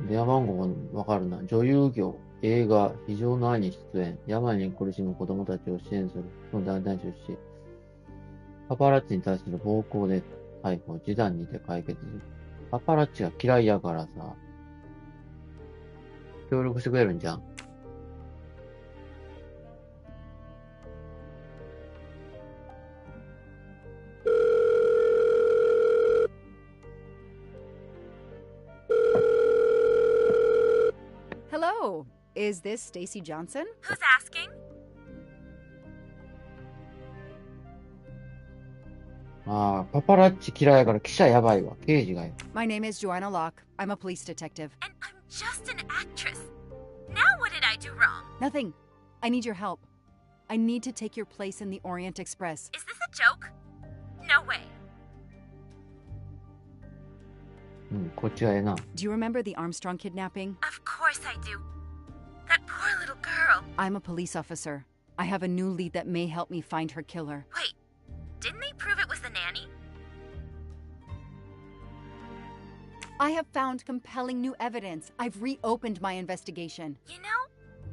電話番号わかるな。女優業、映画、非常の愛に出演、病に苦しむ子供たちを支援する、その団体に出資。パパラッチに対する暴行で逮捕、示談にて解決する。パパラッチが嫌いやからさ、協力してくれるんじゃん。Hello, is this Stacy Johnson? Who's asking? ああ、パパラッチ嫌いやから記者やばいわ。刑事がよ。My name is Joanna Locke. I'm a police detective. And I'm just an actress. Now what did I do wrong? Nothing. I need your help. I need to take your place in the Orient Express. Is this a joke? No way. うん、こっちはええな。Do you remember the Armstrong kidnapping? Of course I do. That poor little girl. I'm a police officer. I have a new lead that may help me find her killer. Wait, didn't they prove it was the nanny? I have found compelling new evidence. I've reopened my investigation. You know,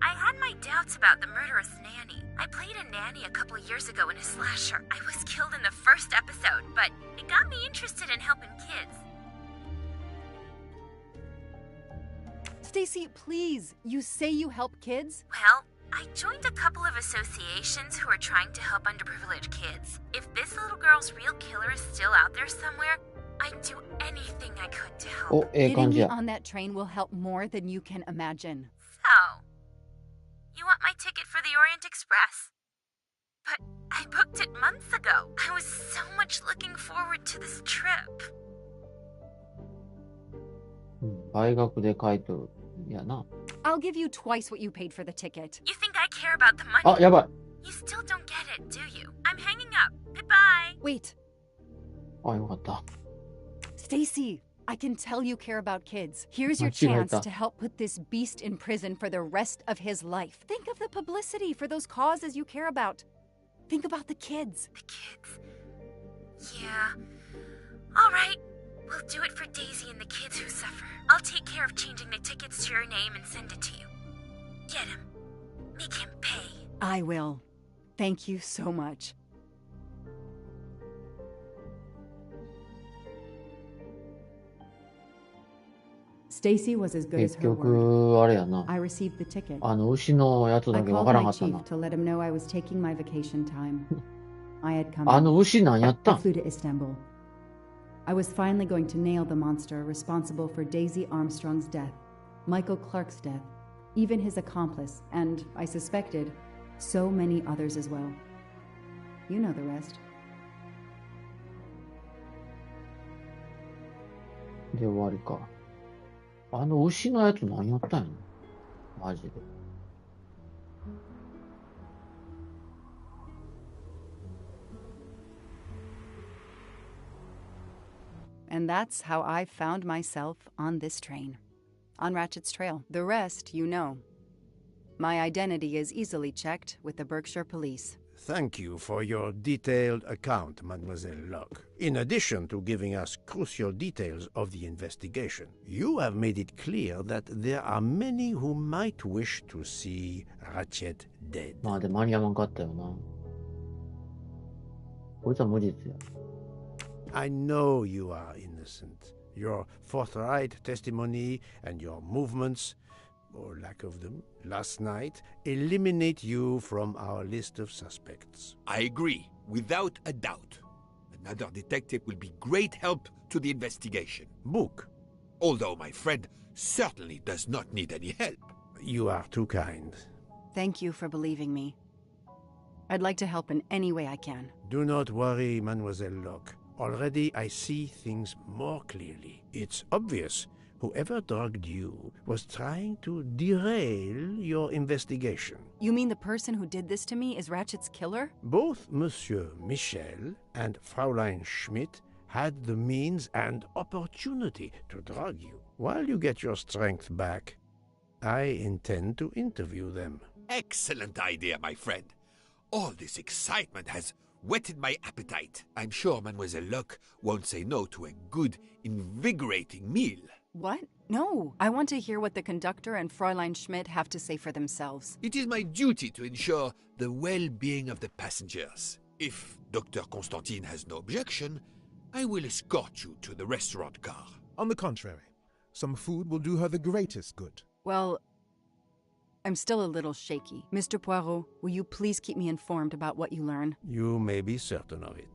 I had my doubts about the murderous nanny. I played a nanny a couple years ago in a slasher. I was killed in the first episode, but it got me interested in helping kids. Stacy, please. You say you help kids? Well, I joined a couple of associations who are trying to help underprivileged kids. If this little girl's real killer is still out there somewhere, I'd do anything I could to help. お、ええ Getting 感じ me や。 on that train will help more than you can imagine. So, you want my ticket for the Orient Express? But I booked it months ago. I was so much looking forward to this trip. うん、倍額で買い取る。やな。I'll give you twice what you paid for the ticket. You think I care about the money? あ、やばい。You still don't get it, do you? I'm hanging up. Goodbye. Wait, あ、よかった。Stacy, I can tell you care about kids. Here's your 間違え chance た。 to help put this beast in prison for the rest of his life. Think of the publicity for those causes you care about. Think about the kids. The kids. Yeah. All right. We'll do it for Daisy and the kids who suffer. I'll take care of changing the tickets to your name and send it to you. Get him. Make him pay. I will. Thank you so much. Stacy was as good as 結 her word. 局、あれやな。 I received the ticket. 牛のやつ I だけわ called からん my かった chief な。 to let him know I was taking my vacation time. I had come. 牛なんやった I ん flew to Istanbul. I was finally going to nail the monster responsible for Daisy Armstrong's death, Michael Clark's death, even his accomplice, and, I suspected, so many others as well. You know the rest. で終わりか。牛のやつ何やったんやのマジで。And that's how I found myself on this train. On Ratchet's trail. The rest, you know. My identity is easily checked with the Berkshire Police. Thank you for your detailed account, Mademoiselle Locke. In addition to giving us crucial details of the investigation, you have made it clear that there are many who might wish to see Ratchet dead. まあで間に合わんかったよな。こいつは無実や。I know you are innocent. Your forthright testimony and your movements, or lack of them, last night eliminate you from our list of suspects. I agree, without a doubt. Another detective will be great help to the investigation. Book, Although my friend certainly does not need any help. you are too kind. Thank you for believing me. I'd like to help in any way I can. Do not worry, Mademoiselle Locke. Already I see things more clearly. It's obvious whoever drugged you was trying to derail your investigation. You mean the person who did this to me is Ratchet's killer? Both Monsieur Michel and Fraulein Schmidt had the means and opportunity to drug you. While you get your strength back, I intend to interview them. Excellent idea, my friend. All this excitement has whetted my appetite. I'm sure Mademoiselle Locke won't say no to a good, invigorating meal. What? No, I want to hear what the conductor and Fräulein Schmidt have to say for themselves. It is my duty to ensure the well-being of the passengers. If Dr. Constantine has no objection, I will escort you to the restaurant car. On the contrary, some food will do her the greatest good. Well, I'm still a little shaky. Mr. Poirot, will you please keep me informed about what you learn? You may be certain of it.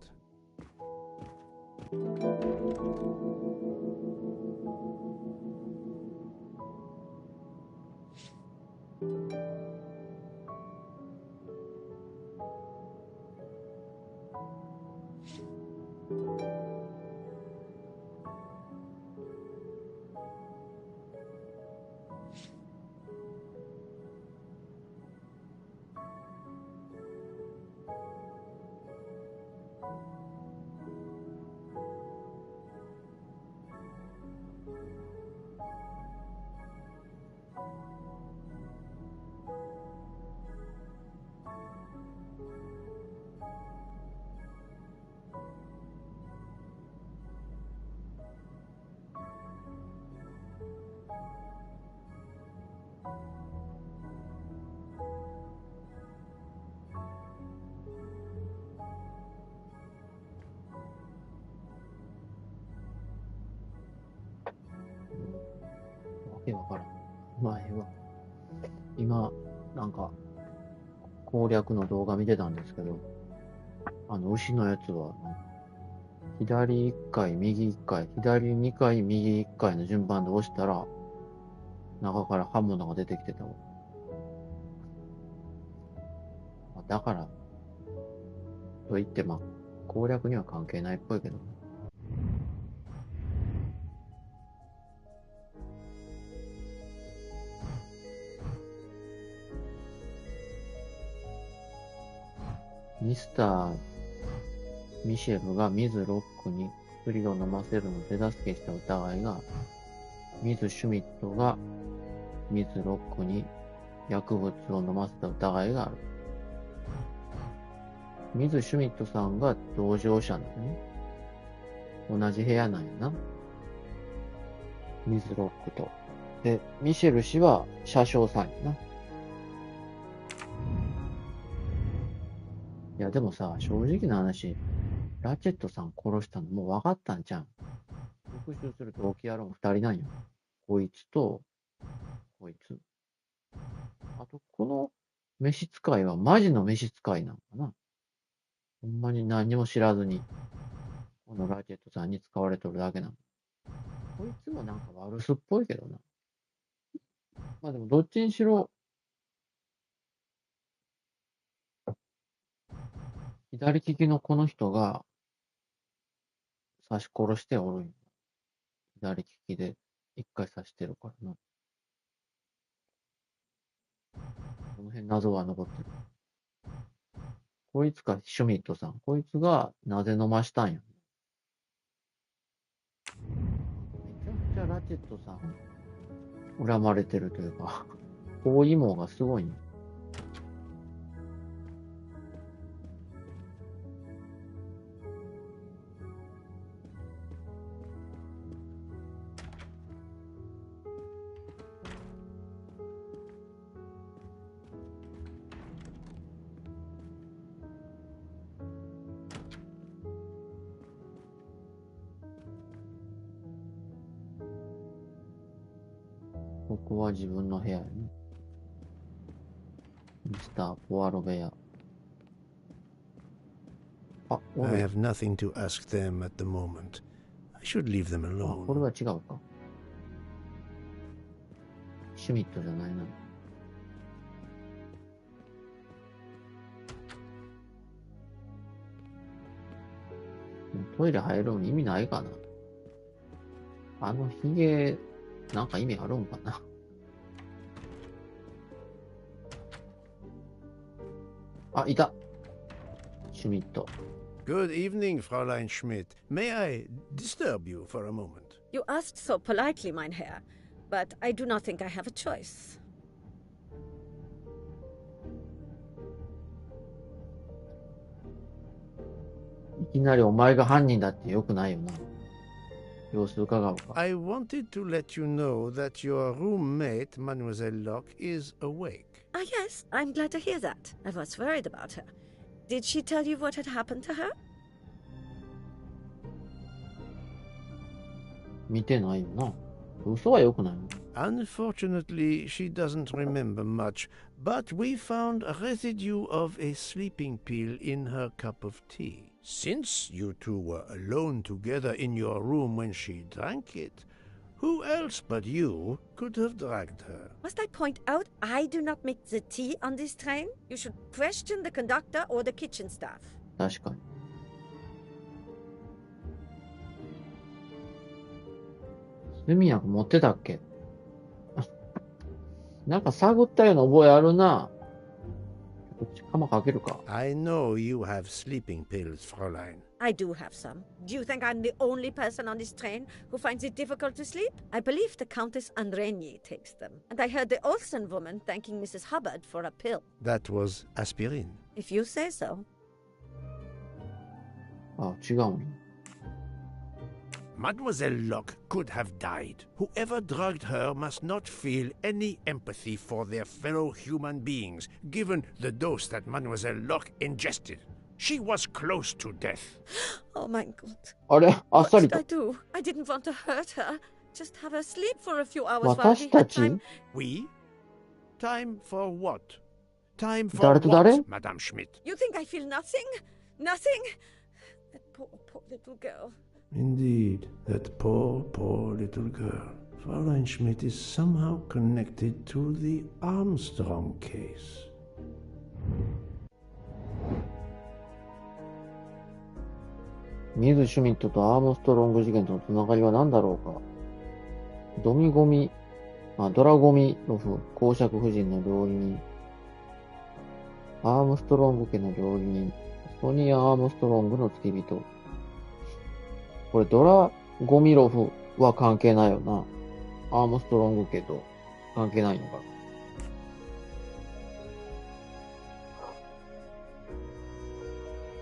わけわからん。まあ、ええわ。今、なんか、攻略の動画見てたんですけど、牛のやつは、左1回、右1回、左2回、右1回の順番で押したら、中から刃物が出てきてたわ。だから、と言って、まあ、攻略には関係ないっぽいけどね。ミスター・ミシェルがミズ・ロックに薬を飲ませるのを手助けした疑いがある。ミズ・シュミットがミズ・ロックに薬物を飲ませた疑いがある。ミズ・シュミットさんが同乗者なのね。同じ部屋なんやな。ミズ・ロックと。で、ミシェル氏は車掌さんやな。いや、でもさ、正直な話、ラチェットさん殺したのもう分かったんじゃん。復讐する動機野郎二人なんよ。こいつと、こいつ。あと、この召使いはマジの召使いなのかな。ほんまに何にも知らずに、このラチェットさんに使われとるだけなの。こいつもなんか悪すっぽいけどな。まあでもどっちにしろ、左利きのこの人が刺し殺しておるんよ。左利きで一回刺してるからな。この辺謎は残ってる。こいつか、シュミットさん。こいつがなぜ飲ましたんや。めちゃくちゃラチェットさん、恨まれてるというか、包囲網がすごいね。ここは自分の部屋やね。ミスター・ポワロ部屋。あ、お I る。 have nothing to ask them at the moment. I should leave them あ、これ alone. は違うか。シュミットじゃないな。トイレ入るのに意味ないかな。あのヒゲ、なんか意味あるんかな。あ、いた。シュミット。Good evening, Fräulein Schmidt. May I disturb you for a moment? You asked so politely, mein Herr, but I do not think I have a choice. いきなりお前が犯人だってよくないよな。様子伺おうか。I wanted to let you know that your roommate, Mademoiselle Locke, is awake. Ah, yes, I'm glad to hear that. I was worried about her. Did she tell you what had happened to her? 見てないよな。嘘は良くないの。Unfortunately, she doesn't remember much, but we found a residue of a sleeping pill in her cup of tea. Since you two were alone together in your room when she drank it, who else but you could have dragged her? Must I point out I do not make the tea on this train? You should question the conductor or the kitchen staff. 確かに。睡眠薬持ってたっけ？なんか探ったような覚えあるな。こっち釜かけるか。I know you have sleeping pills, Fräulein. I do have some. Do you think I'm the only person on this train who finds it difficult to sleep? I believe the Countess Andrenier takes them. And I heard the Olsen woman thanking Mrs. Hubbard for a pill. That was aspirin. If you say so. あ、違うんや。Mademoiselle Locke could have died. Whoever drugged her must not feel any empathy for their fellow human beings, given the dose that Mademoiselle Locke ingested. She was close to death. Oh my God. あれ、あっ What さり did と I。do? I didn't want to hurt her. Just have her sleep for a few hours while 私 we た had ち time. We? Time for what? Time for 誰と誰？ what, Madame Schmidt? You think I feel nothing? Nothing? That poor little girl. Indeed, that poor little girl. Fräulein Schmidt is somehow connected to the Armstrong case. ミズ・シュミットとアームストロング事件とのつながりは何だろうか。ドラゴミロフ公爵夫人の料理人、アームストロング家の料理人、ソニア・アームストロングの付き人。これドラゴミロフは関係ないよな。アームストロング家と関係ないのか。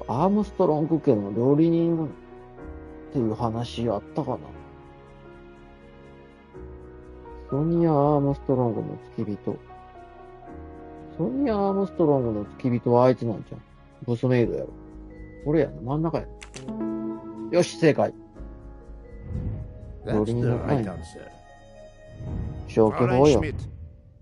アームストロング家の料理人っていう話あったかな。ソニア・アームストロングの付き人。ソニア・アームストロングの付き人はあいつなんじゃん。ブスメイドやろ。これやな、真ん中や。よし、正解。 That's the right answer. 消去法 Fräulein よ。 Schmidt,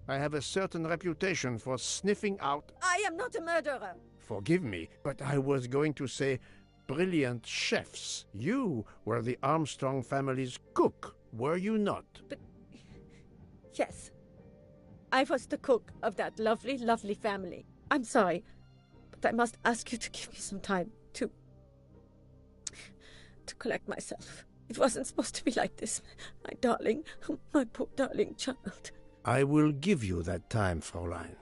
I have a certain reputation for sniffing out. I am not a murderer. Forgive me, but I was going to say brilliant chefs. You were the Armstrong family's cook, were you not? Yes. I was the cook of that lovely, lovely family. I'm sorry, but I must ask you to give me some time to collect myself. It wasn't supposed to be like this. My darling, my poor darling child. I will give you that time, Fräulein.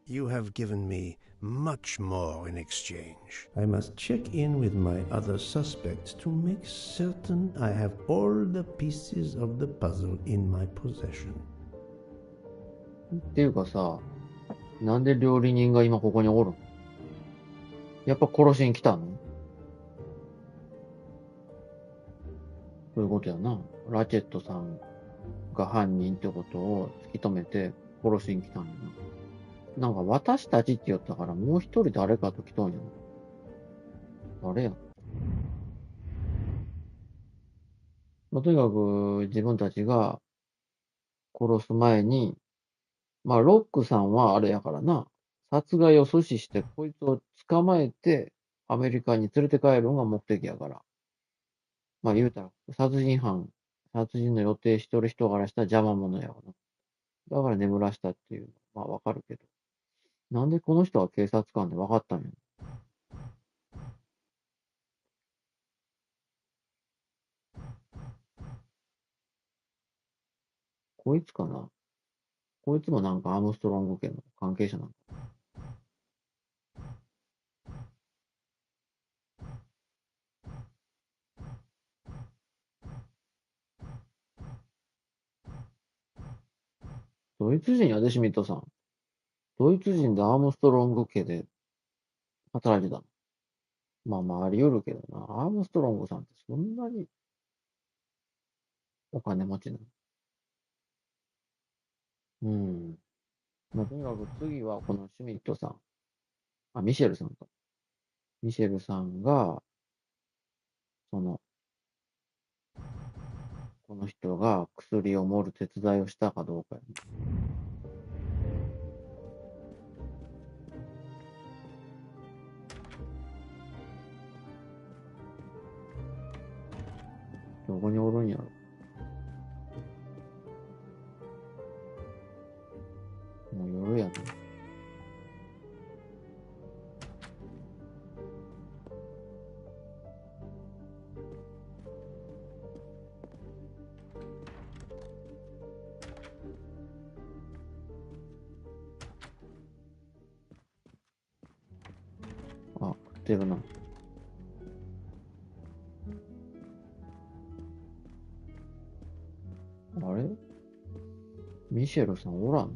You have given me much more in exchange. I must check in with my other suspects to make certain I have all the pieces of the puzzle in my possession. っていうかさ、なんで料理人が今ここにおるの？やっぱ殺しに来たの？そういうことやな。ラチェットさんが犯人ってことを突き止めて殺しに来たんやな。なんか私たちって言ったからもう一人誰かと来とんやな。誰や。まあ、とにかく自分たちが殺す前に、まあロックさんはあれやからな。殺害を阻止してこいつを捕まえてアメリカに連れて帰るのが目的やから。まあ言うたら、殺人の予定しとる人からしたら邪魔者やわな。だから眠らしたっていう、まあわかるけど。なんでこの人は警察官でわかったんや。こいつかな。こいつもなんかアームストロング家の関係者なの。ドイツ人やで、シュミットさん。ドイツ人でアームストロング家で働いてたの。まあまああり得るけどな。アームストロングさんってそんなにお金持ちなの。まあ、とにかく次はこのシュミットさん。ミシェルさんか。ミシェルさんが、この人が薬を盛る手伝いをしたかどうかやね。どこにおるんやろ。もう夜やね。食ってるな。あれミシェルさんおらんの？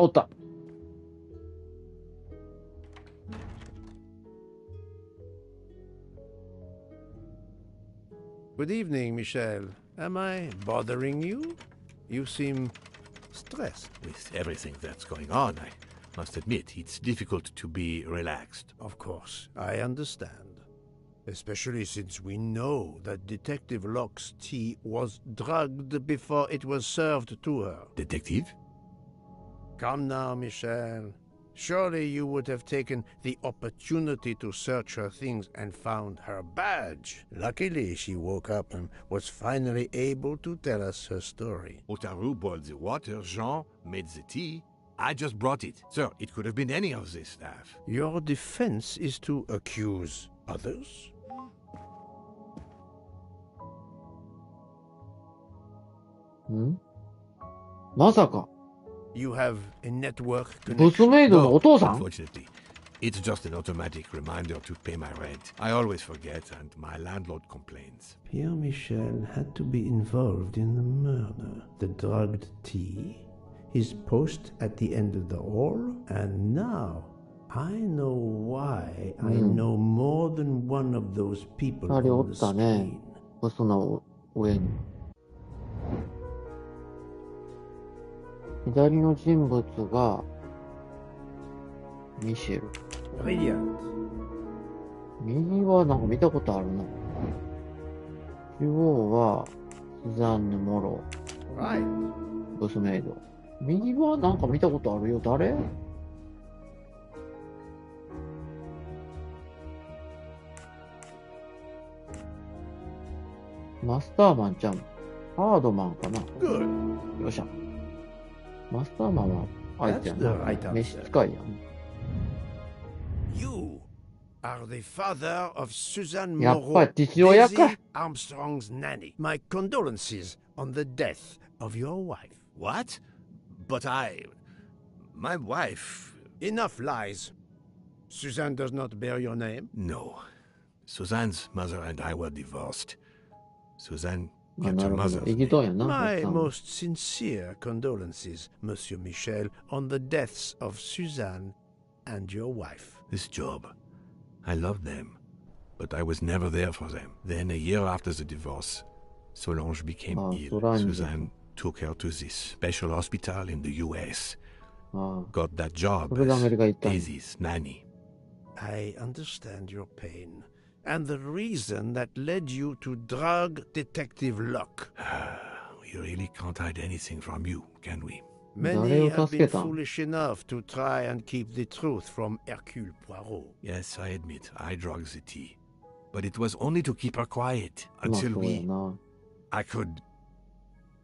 おった。Good evening, Michel. Am I bothering you? You seem stressed. With everything that's going on, I must admit it's difficult to be relaxed. Of course, I understand. Especially since we know that Detective Locke's tea was drugged before it was served to her. Detective? Come now, Michel. Surely you would have taken the opportunity to search her things and found her badge. Luckily, she woke up and was finally able to tell us her story. Otaru boiled the water, Jean made the tea. I just brought it. Sir, it could have been any of the staff. Your defense is to accuse others? You have a network connection? No, unfortunately. It's just an automatic reminder to pay my rent. I always forget, and my landlord complains. Pierre Michel had to be involved in the murder. The drugged tea, his post at the end of the hall, and now I know why I know more than one of those people on the screen. その上に。左の人物がミシェル。Brilliant. 右はなんか見たことあるな。中央はスザンヌ・モロー。Right. ブスメイド。右はなんか見たことあるよ。誰？マスターマンちゃん。ハードマンかな。Good. よっしゃ。マスターマンはあいつやな。召使いやん。You are the father of Suzanne やっぱ Moreau, り父親か。 Daisy Armstrong's nanny. My condolences on the death of your wife. What? But my wife... Enough lies. Suzanne does not bear your name? No. Suzanne's mother and I were divorced. Suzanne kept her mother's name. My most sincere condolences, Monsieur Michel, on the deaths of Suzanne and your wife. This job, I loved them, but I was never there for them. Then a year after the divorce, Solange became ill. Suzanne took her to this special hospital in the US. Got that job as Daisy's nanny. I understand your pain, and the reason that led you to drug Detective Locke. We really can't hide anything from you, can we? Many have been foolish enough to try and keep the truth from Hercule Poirot. Yes, I admit, I drugged the tea. But it was only to keep her quiet, until I could...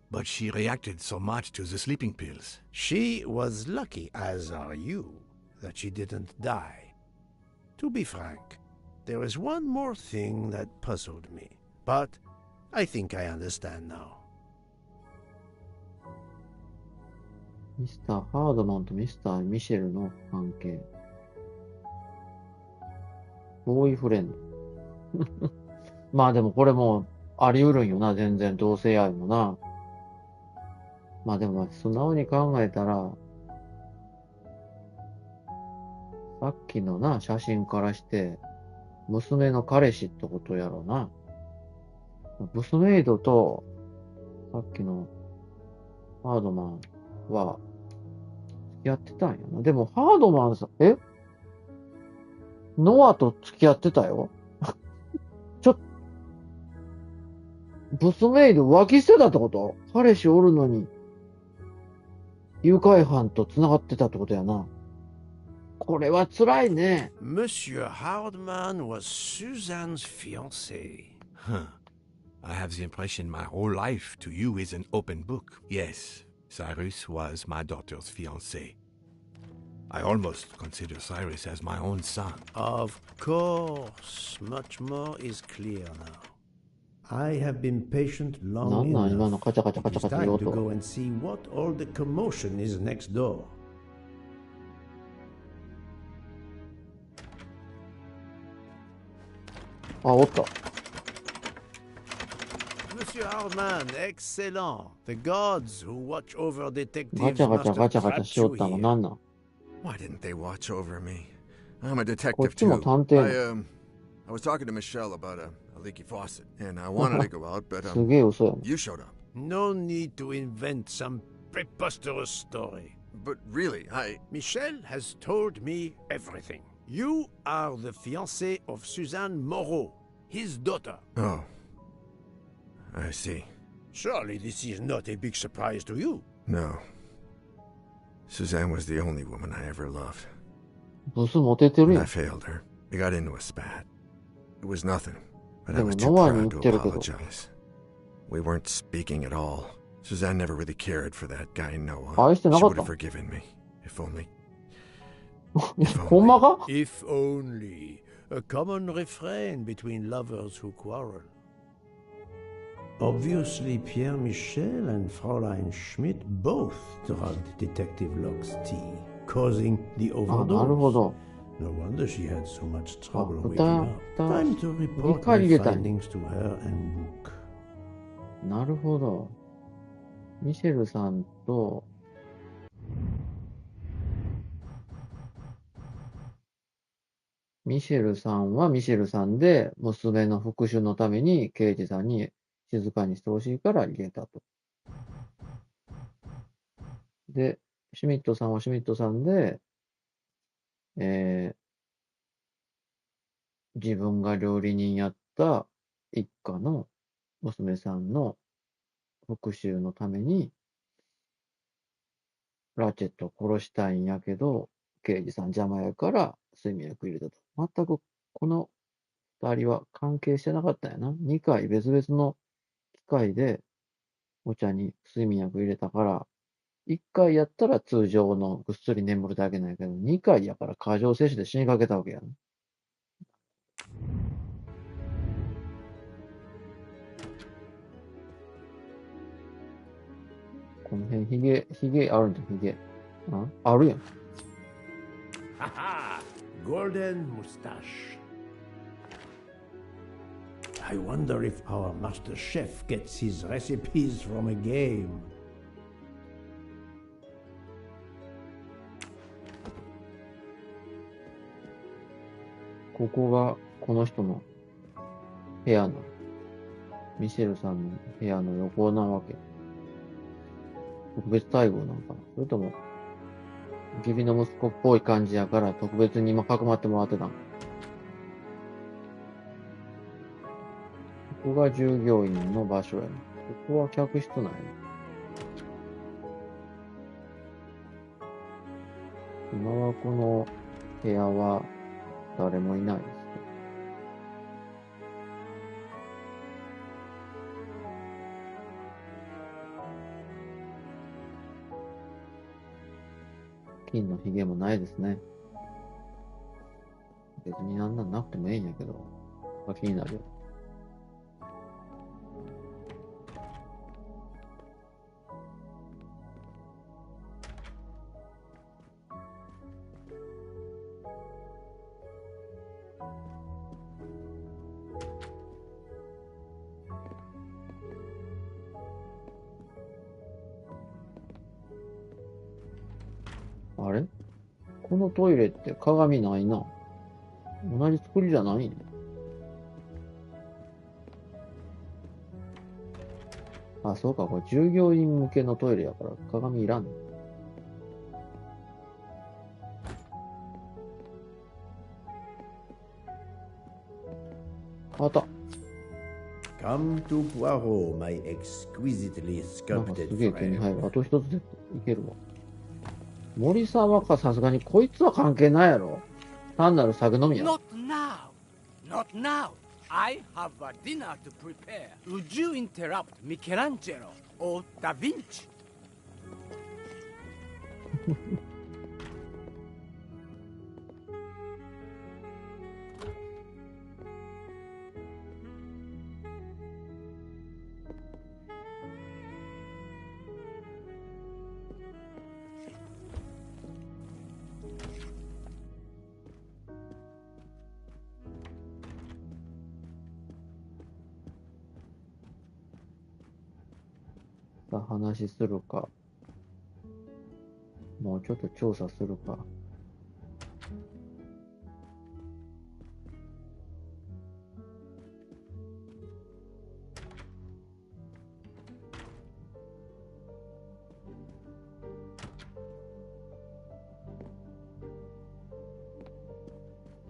But she reacted so much to the sleeping pills. She was lucky, as are you, that she didn't die. To be frank, there is one more thing that puzzled me, but I think I understand now. ミスター・ハードマンとミスター・ミシェルの関係。ボーイフレンド。まあでもこれもあり得るんよな、全然同性愛もな。まあでも素直に考えたら、さっきのな、写真からして、娘の彼氏ってことやろうな。娘メイドと、さっきのハードマンは、付き合ってたんやな。でも、ハードマンさ、ノアと付き合ってたよ。娘メイド浮気してたってこと？彼氏おるのに、誘拐犯と繋がってたってことやな。これは辛いね。Monsieur Hardman was Suzanne's fiancé. Huh. I have the impression my whole life to you is an open book. Yes, Cyrus was my daughter's fiancé. I almost consider Cyrus as my own son. Of course, much more is clear now. I have been patient long enough. It is time to go and see what all the commotion is next door. Monsieur Hardman, excellent. The gods who watch over detectives must have trapped you here. Why didn't they watch over me? I'm a detective too. I was talking to Michelle about a leaky faucet, and I wanted to go out, but you showed up. No need to invent some preposterous story. But really, Michelle has told me everything. You are the fiancé of Suzanne Moreau, his daughter. Oh. I see. Surely this is not a big surprise to you. No. Suzanne was the only woman I ever loved. And I failed her. We got into a spat. It was nothing, but I was too proud to apologize. We weren't speaking at all. Suzanne never really cared for that guy Noah. She would have forgiven me. If only. If only. A common refrain between lovers who quarrel. Obviously, Pierre Michel and Fräulein Schmidt both drugged Detective Locke's tea, causing the overdose. No wonder she had so much trouble waking up. Time to report my findings to her and book. なるほど。ミシェルさんと、ミシェルさんはミシェルさんで、娘の復讐のために刑事さんに静かにしてほしいから入れたと。で、シュミットさんはシュミットさんで、自分が料理人やった一家の娘さんの復讐のために、ラチェットを殺したいんやけど、刑事さん邪魔やから睡眠薬入れたと。全くこの二人は関係してなかったんやな。2回別々の機械でお茶に睡眠薬入れたから、1回やったら通常のぐっすり眠るだけなんやけど、2回やから過剰摂取で死にかけたわけやな。この辺、ヒゲあるんじゃん、ヒゲ。あるやん。Ha ha! Golden mustache. I wonder if our master chef gets his recipes from a game. ここがこの人の部屋の、ミシェルさんの部屋の横なわけ。特別待遇なのかな、それとも、義理の息子っぽい感じやから特別に今かくまってもらってたの。ここが従業員の場所やね。ここは客室なんやね。今はこの部屋は誰もいないです。金のヒゲもないですね。別になんなんなくてもいいんやけど、気になるよ。あれここのトイレって鏡ないな。同じ作りじゃないね。あ、そうか、これ従業員向けのトイレやから鏡いらんの。あった。Come to Poirot, my exquisitely なんか sculpted すげえ手に friend. 入る。あと一つでいけるわ。森沢かさすがにこいつは関係ないやろ。単なる酒飲みや。 Not now. Not now. I have a dinner to prepare. Would you interrupt Michelangelo or Da Vinci? さあ話するか。もうちょっと調査するか。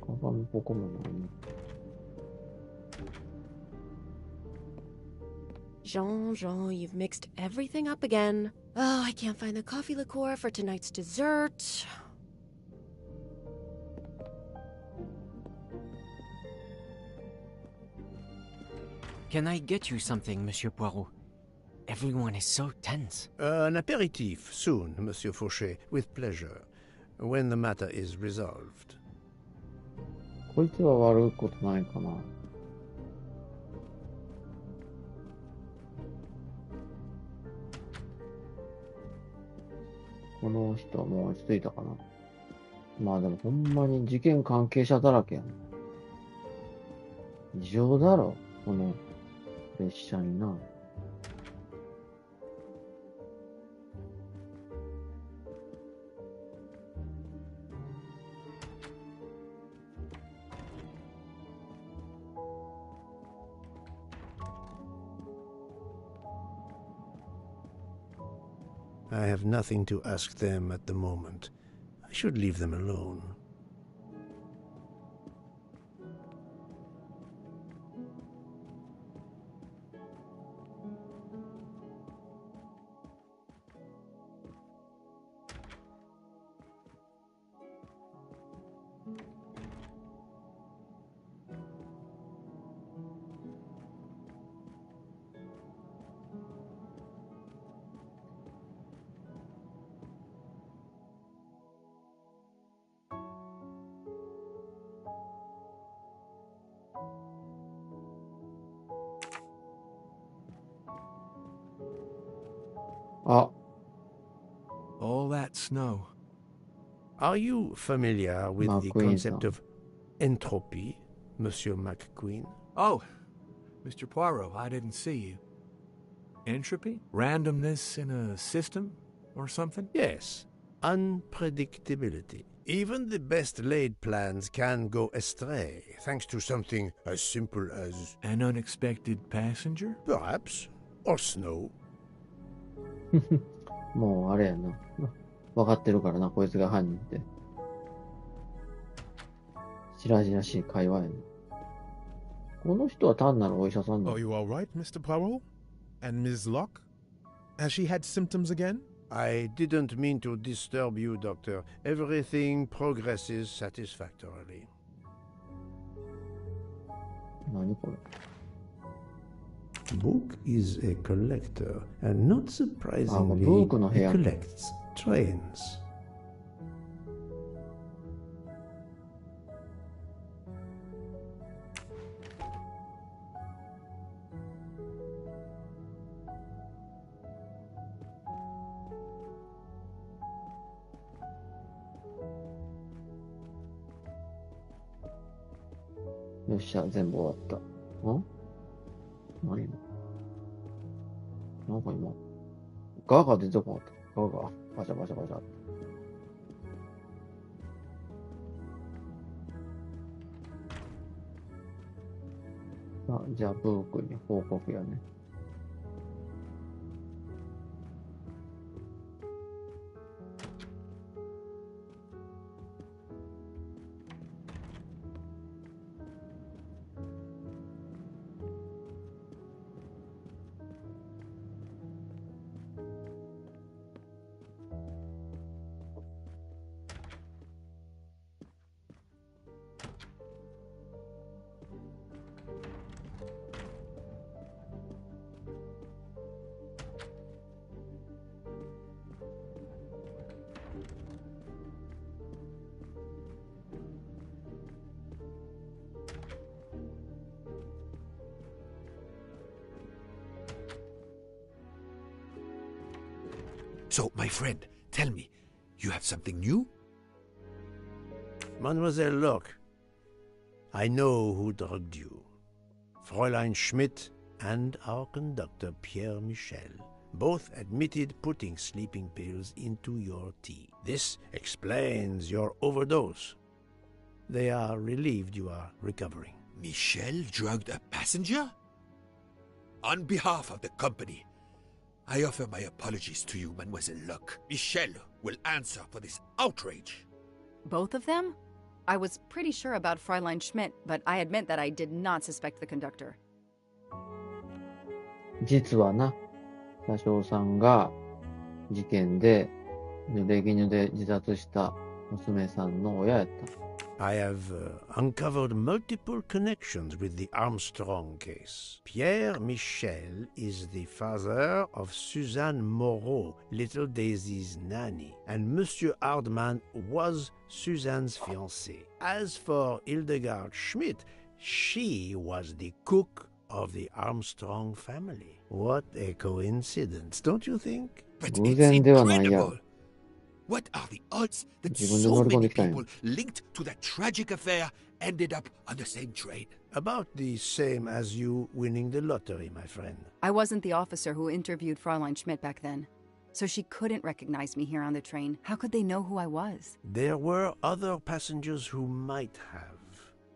鏡ここもないね。Jean, you've mixed everything up again. Oh, I can't find the coffee liqueur for tonight's dessert. Can I get you something, Monsieur Poirot? Everyone is so tense. An aperitif soon, Monsieur Fauchet, with pleasure, when the matter is resolved. こいつは悪いことないかな。この人はもう落ち着いたかな。まあでもほんまに事件関係者だらけやん。異常だろ、この列車にな。I have nothing to ask them at the moment. I should leave them alone. All that snow. Are you familiar with the McQueen, concept of entropy, Monsieur McQueen? Oh, Mr. Poirot, I didn't see you. Entropy? Randomness in a system or something? Yes, unpredictability. Even the best laid plans can go astray, thanks to something as simple as... An unexpected passenger? Perhaps. Or snow. もうあれやな。分かってるからな、こいつが犯人って。白々しい会話やな。この人は単なるお医者さんだ。Are you all right, Mr. Poirot? And Ms. Locke? Has she had symptoms again? I didn't mean to disturb you, Doctor. Everything progresses satisfactorily. 何これ。Book is a collector, and not surprisingly, bookの部屋。 he collects trains. よっしゃ、全部終わった。ん何なんか今、ガーが出てこなかった。ガーが、バチャバチャバチャ。が、じゃあ、ブークに報告やね。So, my friend, tell me, you have something new? Mademoiselle Locke, I know who drugged you. Fräulein Schmidt and our conductor Pierre Michel both admitted putting sleeping pills into your tea. This explains your overdose. They are relieved you are recovering. Michel drugged a passenger? On behalf of the company, I offer my apologies to you, Mademoiselle Locke. Michel will answer for this outrage. Both of them? I was pretty sure about Fräulein Schmidt, but I admit that I did not suspect the conductor. 実はな、車掌さんが事件で濡れ衣で自殺した娘さんの親やった。I have uncovered multiple connections with the Armstrong case. Pierre Michel is the father of Suzanne Moreau, little Daisy's nanny, and Monsieur Hardman was Suzanne's fiancé. As for Hildegard Schmidt, she was the cook of the Armstrong family. What a coincidence, don't you think? But it's incredible! What are the odds that so many people linked to that tragic affair ended up on the same train? About the same as you winning the lottery, my friend. I wasn't the officer who interviewed Fräulein Schmidt back then, so she couldn't recognize me here on the train. How could they know who I was? There were other passengers who might have.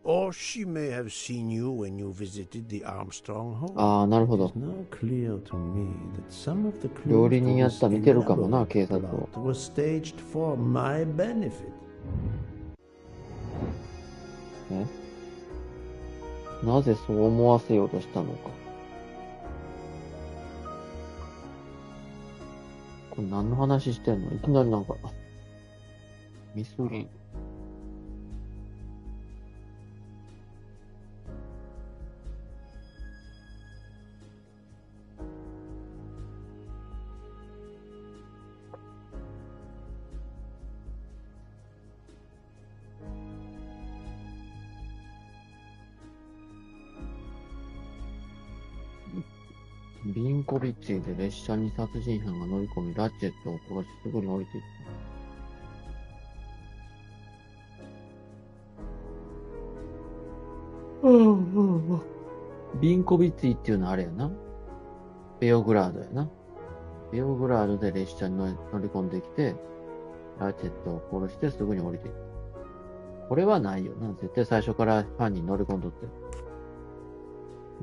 Or she may have seen you when you visited the Armstrong home. ああ、なるほど。料理人やったら見てるかもな、警察を。was staged for my benefit. なぜそう思わせようとしたのか。これ何の話してんの？いきなりなんか、ミスリー。ビンコビッチで列車に殺人犯が乗り込み、ラチェットを殺しすぐに降りていった。ビンコビッチっていうのはあれやな。ベオグラードやな。ベオグラードで列車に乗り込んできて、ラチェットを殺してすぐに降りていった。これはないよな。絶対最初から犯人乗り込んどって。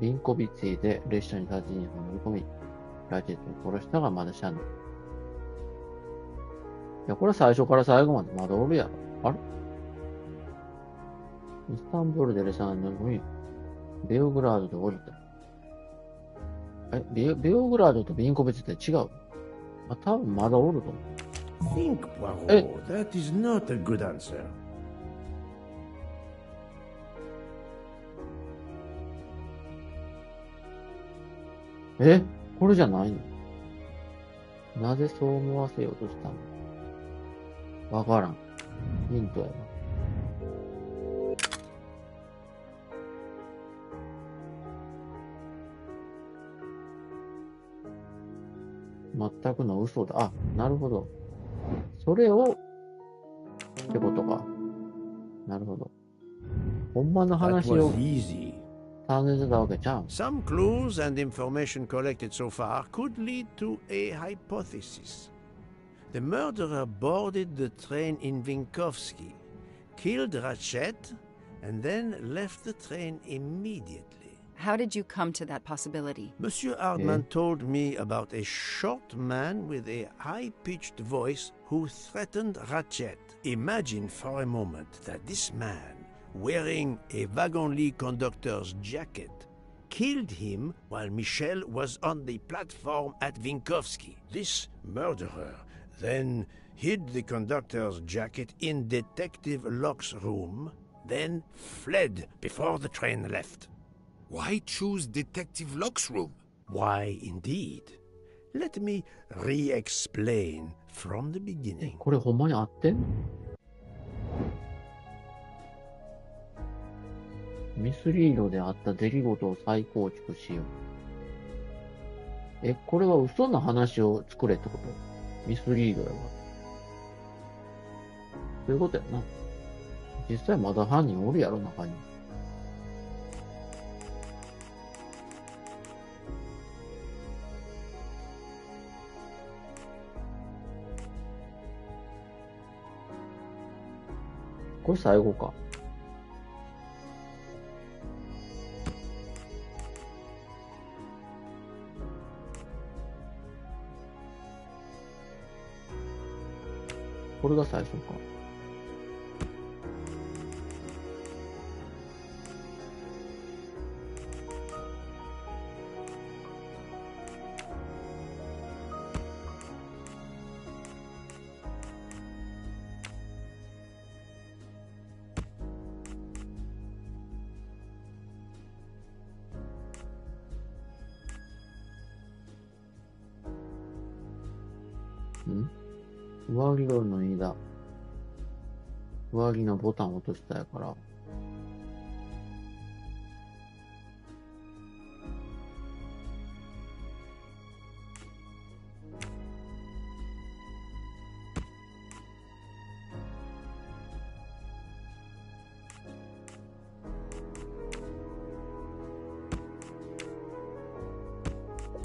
リンコビッチで列車に殺人犯を乗り込み、ラチェットを殺したがまだシャンネル。いや、これ最初から最後までまだおるやろ。あれイスタンブールで列車に乗り込み、ベオグラードで降りた。ベオグラードとビンコビッチって違う？多分まだおると思う。Think, Poirot. That is not a good answer. これじゃないの？なぜそう思わせようとしたの？わからん。ヒントやな。全くの嘘だ。あ、なるほど。それを、ってことか。なるほど。ほんまの話を。Some clues and information collected so far could lead to a hypothesis. The murderer boarded the train in Vinkovsky, killed Ratchet, and then left the train immediately. How did you come to that possibility? Monsieur Hardman told me about a short man with a high-pitched voice who threatened Ratchet. Imagine for a moment that this man, wearing a wagon-lit conductor's jacket, killed him while Michel was on the platform at Vinkovsky. This murderer then hid the conductor's jacket in Detective Locke's room, then fled before the train left. Why choose Detective Locke's room? Why, indeed. Let me re-explain from the beginning. これほんまにあってんの？ミスリードであった出来事を再構築しよう。これは嘘の話を作れってこと？ミスリードやわ。そういうことやな。実際まだ犯人おるやろ、中に。これ最後か。これが最初か。上着を脱いだ。上着のボタンを落としたやから。こ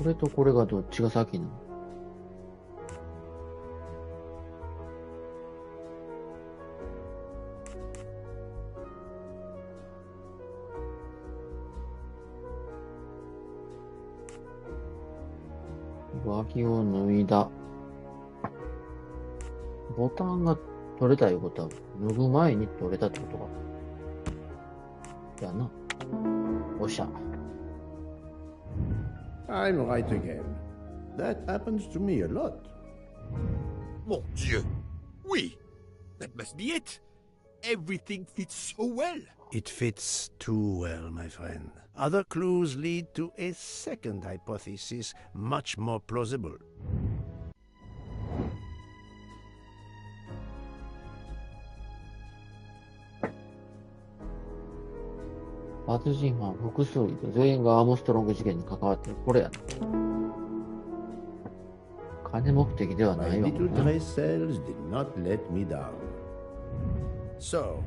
れとこれがどっちが先なの？上着を脱いだ。ボタンが取れたいうことは、脱ぐ前に取れたってことか。やな。おっしゃ。I'm right again. That happens to me a lot. Mon Dieu! Oui! That must be it! Everything fits so well! It fits too well, my friend. Other clues lead to a second hypothesis, much more plausible.「殺人犯複数いる。全員がアームストロング事件に関わってる。これやな。金目的ではな My いわ little な。 gray cells did not let me down. So,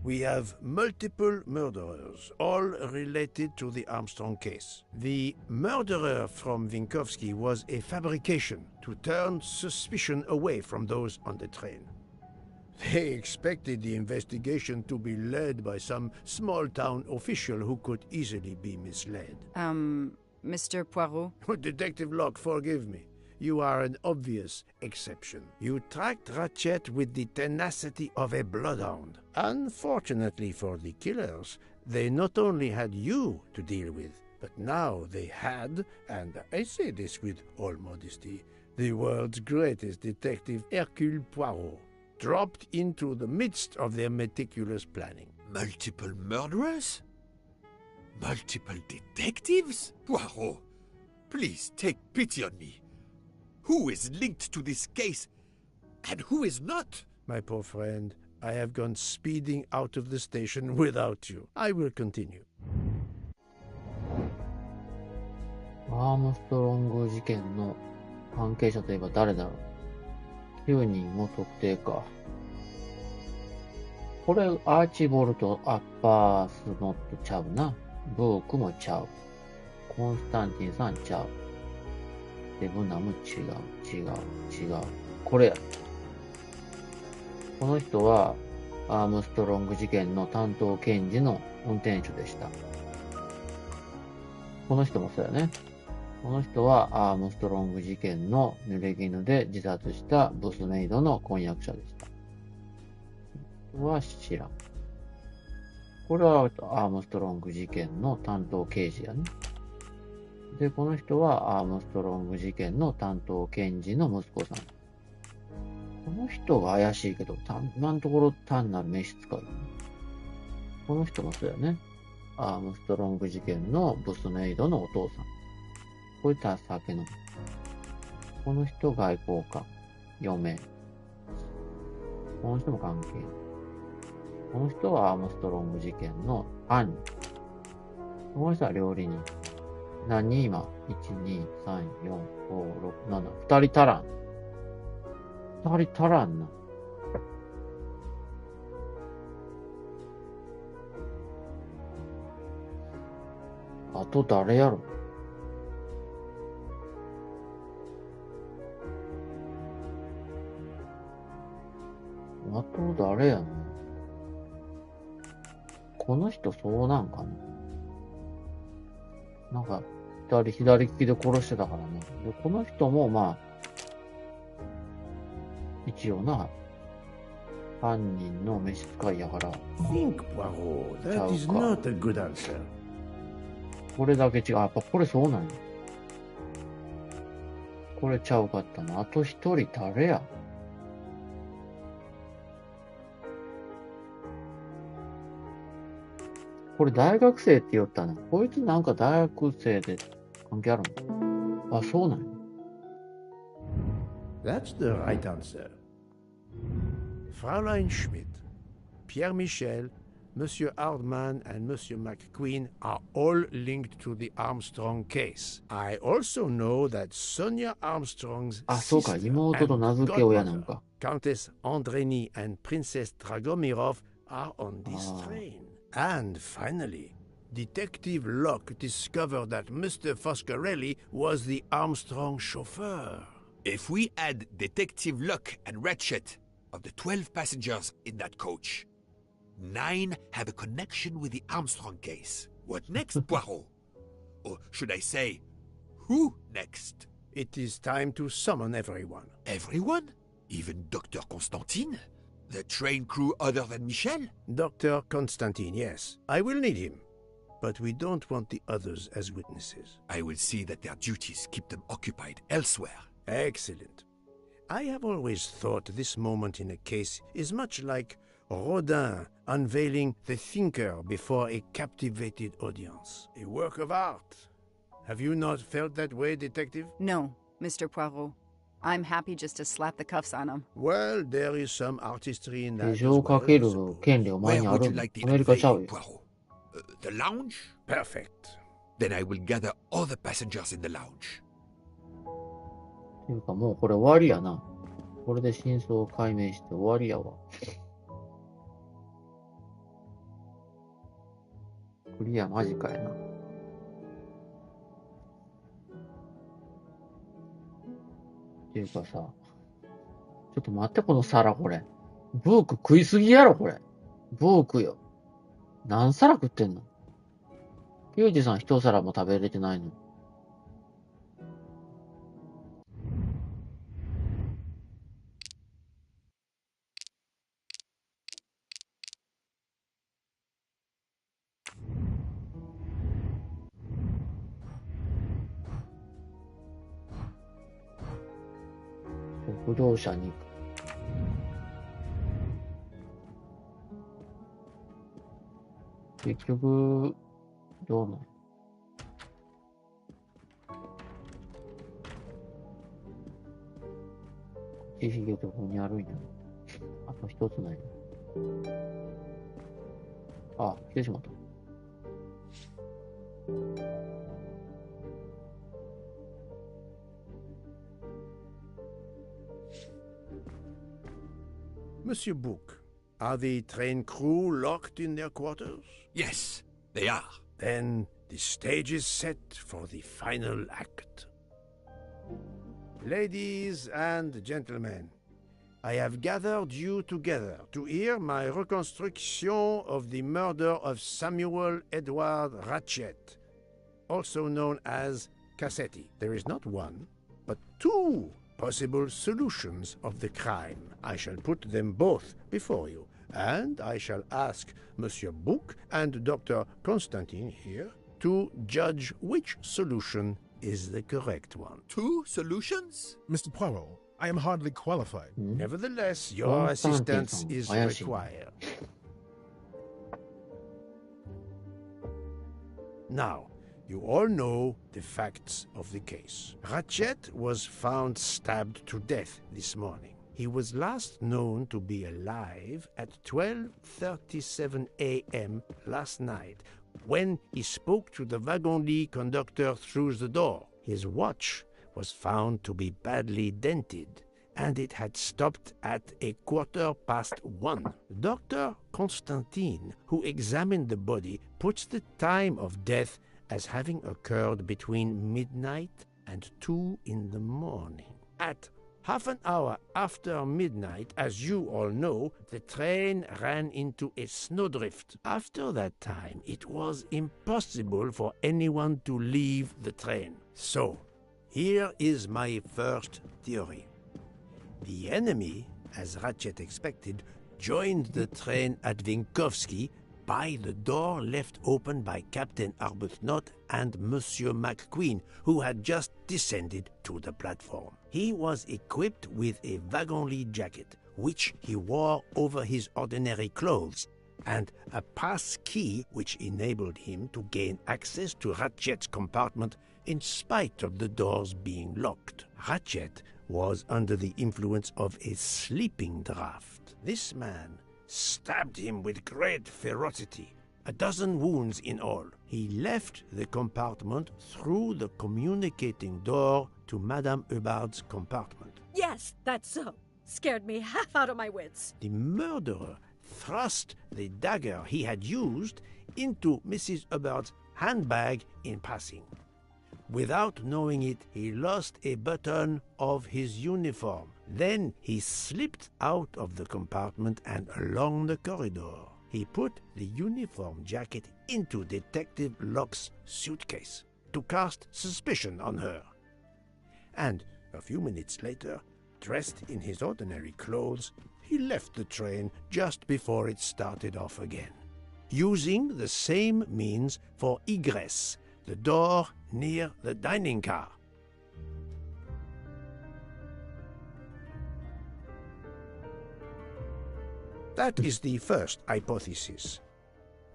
we have multiple murderers, all related to the Armstrong case. The murderer from Vinkovsky was a fabrication to turn suspicion away from those on the train. They expected the investigation to be led by some small-town official who could easily be misled. Mr. Poirot? Detective Locke, forgive me. You are an obvious exception. You tracked Ratchet with the tenacity of a bloodhound. Unfortunately for the killers, they not only had you to deal with, but now they had, and I say this with all modesty, the world's greatest detective, Hercule Poirot, dropped into the midst of their meticulous planning. Multiple murderers? Multiple detectives? Poirot, please take pity on me. Who is linked to this case, and who is not? My poor friend, I have gone speeding out of the station without you. I will continue. アームストロング事件の関係者といえば誰だろう。9人も特定か。これ、アーチボルト・アッパースノットちゃうな。ブークもちゃう。コンスタンティンさんちゃう。デブナも違う。これや。この人は、アームストロング事件の担当検事の運転手でした。この人もそうやね。この人はアームストロング事件の濡れ衣で自殺したブスメイドの婚約者でした。これは知らん。これはアームストロング事件の担当刑事やね。で、この人はアームストロング事件の担当検事の息子さん。この人が怪しいけど、今のところ単なる召使い。この人もそうやね。アームストロング事件のブスメイドのお父さん。こういった酒飲む。この人外交官、嫁。この人も関係。この人はアームストロング事件の犯人。この人は料理人。何人今 ?1、2、3、4、5、6、7。2人足らん。2人足らんな。あと誰やろ？あと誰やねん。この人そうなんかな。なんか、左利きで殺してたからね。で、この人もまあ、一応な、犯人の召使いやから。Think, Poirot. That is not a good answer. これだけ違う。やっぱこれそうなんや。これちゃうかったな。あと一人誰や？これ大学生って言ったな。こいつなんか大学生で関係あるの？あ、そうなんや。That's the right answer. Fräulein Schmidt, Pierre Michel, Monsieur Hardman, and Monsieur McQueen are all linked to the Armstrong case. I also know that Sonia Armstrong's sister and godmother, Countess Andreni and Princess Dragomirov, are on this train. And finally, Detective Locke discovered that Mr. Foscarelli was the Armstrong chauffeur. If we add Detective Locke and Ratchet, of the 12 passengers in that coach, 9 have a connection with the Armstrong case. What next, Poirot? Or should I say, who next? It is time to summon everyone. Everyone? Even Dr. Constantine? The train crew other than Michel? Dr. Constantine, yes. I will need him. But we don't want the others as witnesses. I will see that their duties keep them occupied elsewhere. Excellent. I have always thought this moment in a case is much like Rodin unveiling the thinker before a captivated audience. A work of art. Have you not felt that way, Detective? No, Mr. Poirot. I'm happy just to slap the cuffs on him. Well, there is some artistry in that as 手錠をかける権利お前にある。アメリカちゃうよ。The lounge? Perfect. Then I will gather all the passengers in the lounge. っていうかもうこれ終わりやな。これで真相を解明して終わりやわ。クリアマジかやな。っていうかさ、ちょっと待ってこの皿これ。ブーク食いすぎやろこれ。ブークよ。何皿食ってんの？ピュージさん一皿も食べれてないの。不動車に行く。結局、どうなん？口ひげどこにあるんや。あと一つない。あ、来てしまった。Monsieur Bouc, are the train crew locked in their quarters? Yes, they are. Then the stage is set for the final act. Ladies and gentlemen, I have gathered you together to hear my reconstruction of the murder of Samuel Edward Ratchet, also known as Cassetti. There is not one, but two possible solutions of the crime. I shall put them both before you, and I shall ask Monsieur Bouc and Dr. Constantine here to judge which solution is the correct one. Two solutions? Mr. Poirot, I am hardly qualified. Nevertheless, your assistance is required. Now, you all know the facts of the case. Ratchet was found stabbed to death this morning. He was last known to be alive at 12:37 a.m. last night, when he spoke to the wagon-lit conductor through the door. His watch was found to be badly dented, and it had stopped at 1:15. Dr. Constantine, who examined the body, puts the time of death as having occurred between midnight and 2 in the morning. At half an hour after midnight, as you all know, the train ran into a snowdrift. After that time, it was impossible for anyone to leave the train. So, here is my first theory. The enemy, as Ratchet expected, joined the train at Vinkovsky by the door left open by Captain Arbuthnot and Monsieur McQueen, who had just descended to the platform. He was equipped with a wagon-lit jacket, which he wore over his ordinary clothes, and a pass key which enabled him to gain access to Ratchet's compartment in spite of the doors being locked. Ratchet was under the influence of a sleeping draught. This man stabbed him with great ferocity, 12 wounds in all. He left the compartment through the communicating door to Madame Hubbard's compartment. Yes, that's so. Scared me half out of my wits. The murderer thrust the dagger he had used into Mrs. Hubbard's handbag in passing. Without knowing it, he lost a button of his uniform. Then he slipped out of the compartment and along the corridor. He put the uniform jacket into Detective Locke's suitcase to cast suspicion on her. And a few minutes later, dressed in his ordinary clothes, he left the train just before it started off again, using the same means for egress, the door near the dining car. That is the first hypothesis.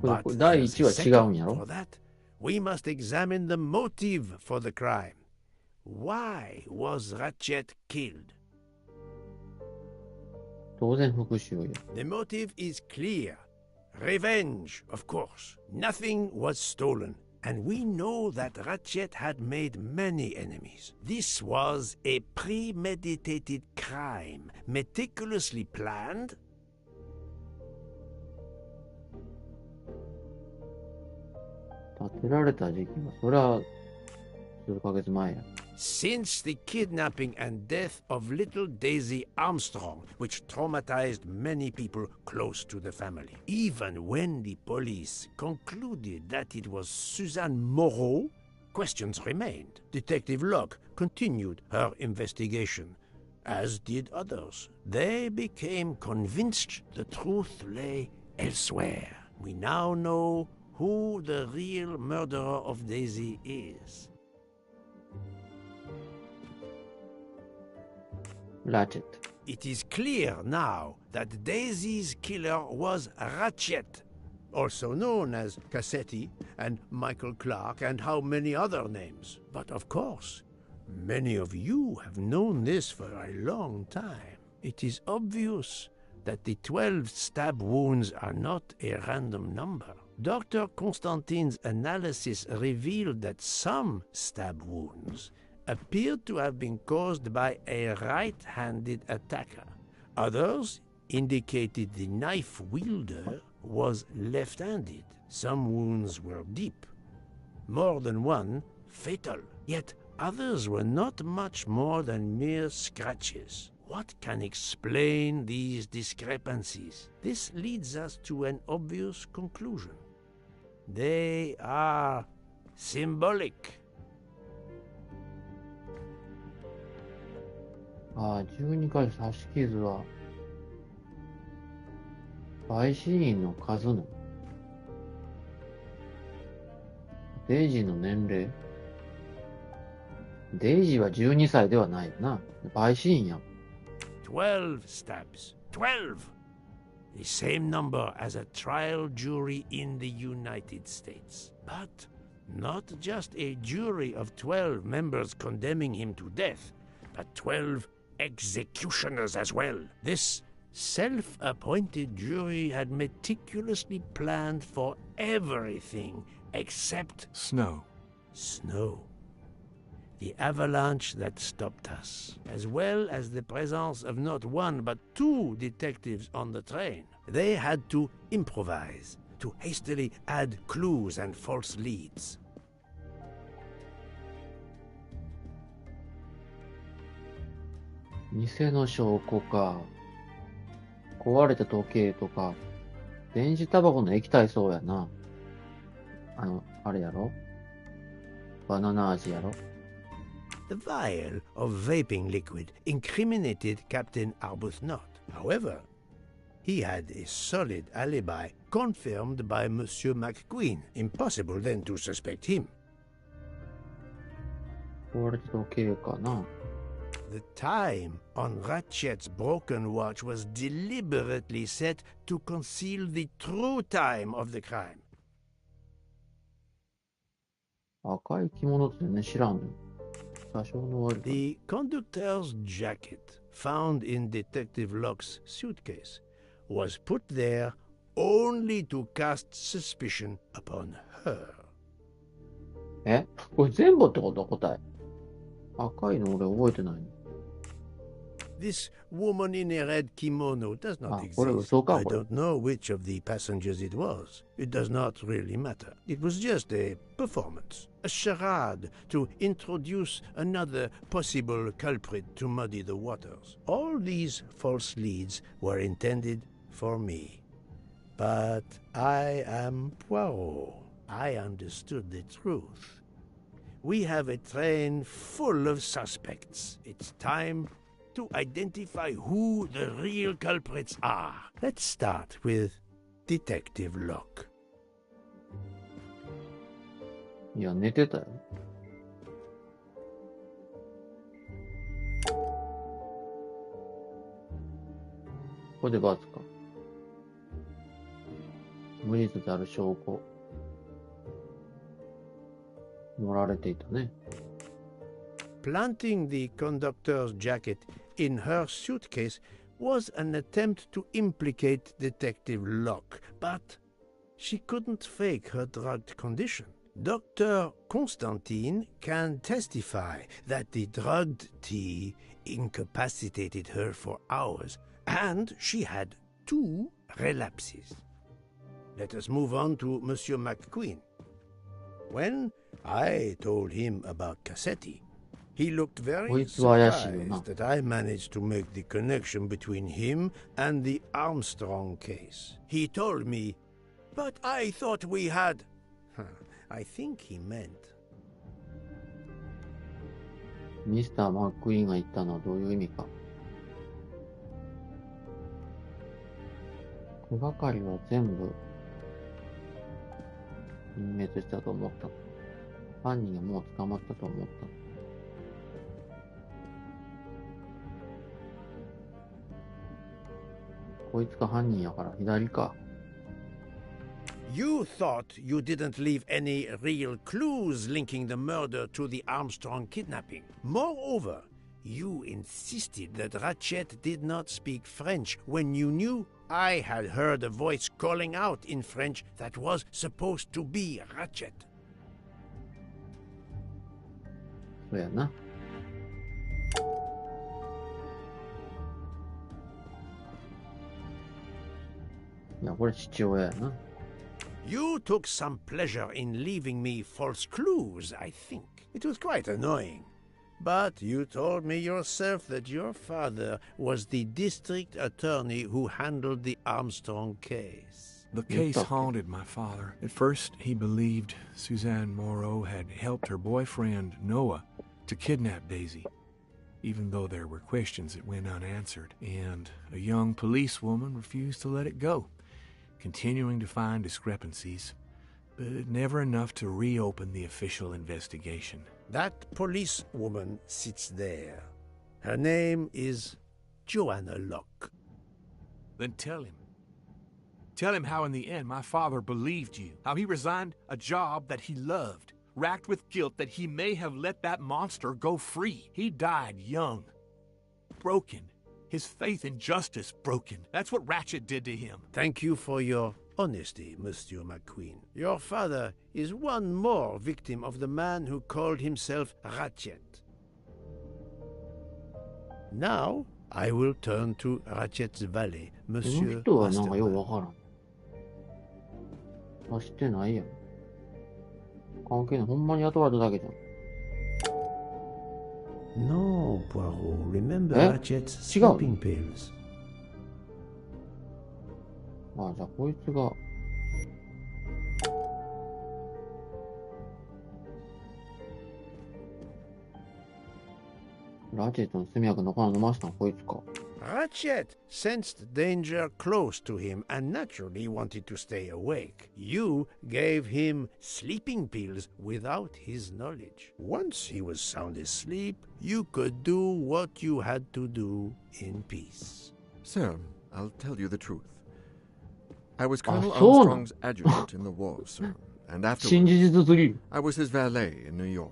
But第一は違うんやろ? for that, we must examine the motive for the crime. Why was Ratchet killed? 当然復讐よ。 The motive is clear. Revenge, of course. Nothing was stolen. And we know that Ratchet had made many enemies. This was a premeditated crime, meticulously planned. 立てられた時期は、それは数ヶ月前や。 Since the kidnapping and death of little Daisy Armstrong, which traumatized many people close to the family. Even when the police concluded that it was Suzanne Moreau, questions remained. Detective Locke continued her investigation, as did others. They became convinced the truth lay elsewhere. We now know who the real murderer of Daisy is. Ratchet. It is clear now that Daisy's killer was Ratchet, also known as Cassetti and Michael Clark and how many other names. But of course, many of you have known this for a long time. It is obvious that the 12 stab wounds are not a random number. Dr. Constantine's analysis revealed that some stab wounds appeared to have been caused by a right-handed attacker. Others indicated the knife wielder was left-handed. Some wounds were deep, more than one fatal, yet others were not much more than mere scratches. What can explain these discrepancies? This leads us to an obvious conclusion. They are symbolic. ああ、12箇所刺し傷は、陪審員の数の。デイジーの年齢。デイジーは12歳ではないよな。陪審員やん。12 stabs. 12! The same number as a trial jury in the United States. But not just a jury of 12 members condemning him to death, but 12 executioners as well. This self-appointed jury had meticulously planned for everything except snow. Snow. The avalanche that stopped us, as well as the presence of not one but two detectives on the train. They had to improvise, to hastily add clues and false leads. 偽の証拠か。壊れた時計とか。電子タバコの液体そうやな。あれやろ？バナナ味やろ？ The vial of vaping liquid incriminated Captain Arbuthnot. However, he had a solid alibi confirmed by Monsieur McQueen. Impossible then to suspect him. 壊れた時計かな。The time on Ratchet's broken watch was deliberately set to conceal the true time of the crime. 赤い着物ってね、知らんの。The conductor's jacket, found in Detective Locke's suitcase, was put there only to cast suspicion upon her. え？これ全部ってこと答え。赤いの俺覚えてないの。This woman in a red kimono does not exist. I don't know which of the passengers it was. It does not really matter. It was just a performance, a charade to introduce another possible culprit to muddy the waters. All these false leads were intended for me. But I am Poirot. I understood the truth. We have a train full of suspects. It's time to identify who the real culprits are. Let's start with Detective Locke. いや、寝てたよ。これで罰か。無実である証拠。盛られていたね。Planting the conductor's jacket in her suitcase was an attempt to implicate Detective Locke, but she couldn't fake her drugged condition. Dr. Constantine can testify that the drugged tea incapacitated her for hours, and she had 2 relapses. Let us move on to Monsieur McQueen. When I told him about Cassetti, he looked very surprised that I managed to make the connection between him and the Armstrong case. He told me, "But I thought we had..." I think he meant. ミスター・マックイーンが言ったのはどういう意味か。手がかりは全部隠滅したと思った。犯人がもう捕まったと思った。こいつが犯人やから左か。You thought you didn't leave any real clues linking the murder to the Armstrong kidnapping. Moreover, you insisted that Ratchet did not speak French when you knew I had heard a voice calling out in French that was supposed to be Ratchet. そうやな。いや、これ父親やな。You took some pleasure in leaving me false clues, I think. It was quite annoying. But you told me yourself that your father was the district attorney who handled the Armstrong case. The case haunted my father. At first, he believed Suzanne Moreau had helped her boyfriend, Noah, to kidnap Daisy, even though there were questions that went unanswered, and a young policewoman refused to let it go, continuing to find discrepancies, but never enough to reopen the official investigation. That policewoman sits there. Her name is Joanna Locke. Then tell him. Tell him how in the end my father believed you, how he resigned a job that he loved, racked with guilt that he may have let that monster go free. He died young, broken, his faith in justice broken. That's what Ratchet did to him. Thank you for your honesty, Monsieur McQueen. Your father is one more victim of the man who called himself Ratchet. Now, I will turn to Ratchet's valet, この Monsieur 人はなんかよう Masterman. わからん。あ、してないやん。関係ない。ほんまに雇われただけじゃん。No, Poirot. Remember え Ratchet's 違う。 sleeping pills. あ、じゃあこいつが。ラチェットの炭薬の粉飲ましたのこいつか。Ratchet sensed danger close to him and naturally wanted to stay awake. You gave him sleeping pills without his knowledge. Once he was sound asleep, you could do what you had to do in peace. Sir, I'll tell you the truth. I was Colonel そうなの Armstrong's adjutant in the war, sir, and 新 afterwards 事実すぎる。 I was his valet in New York.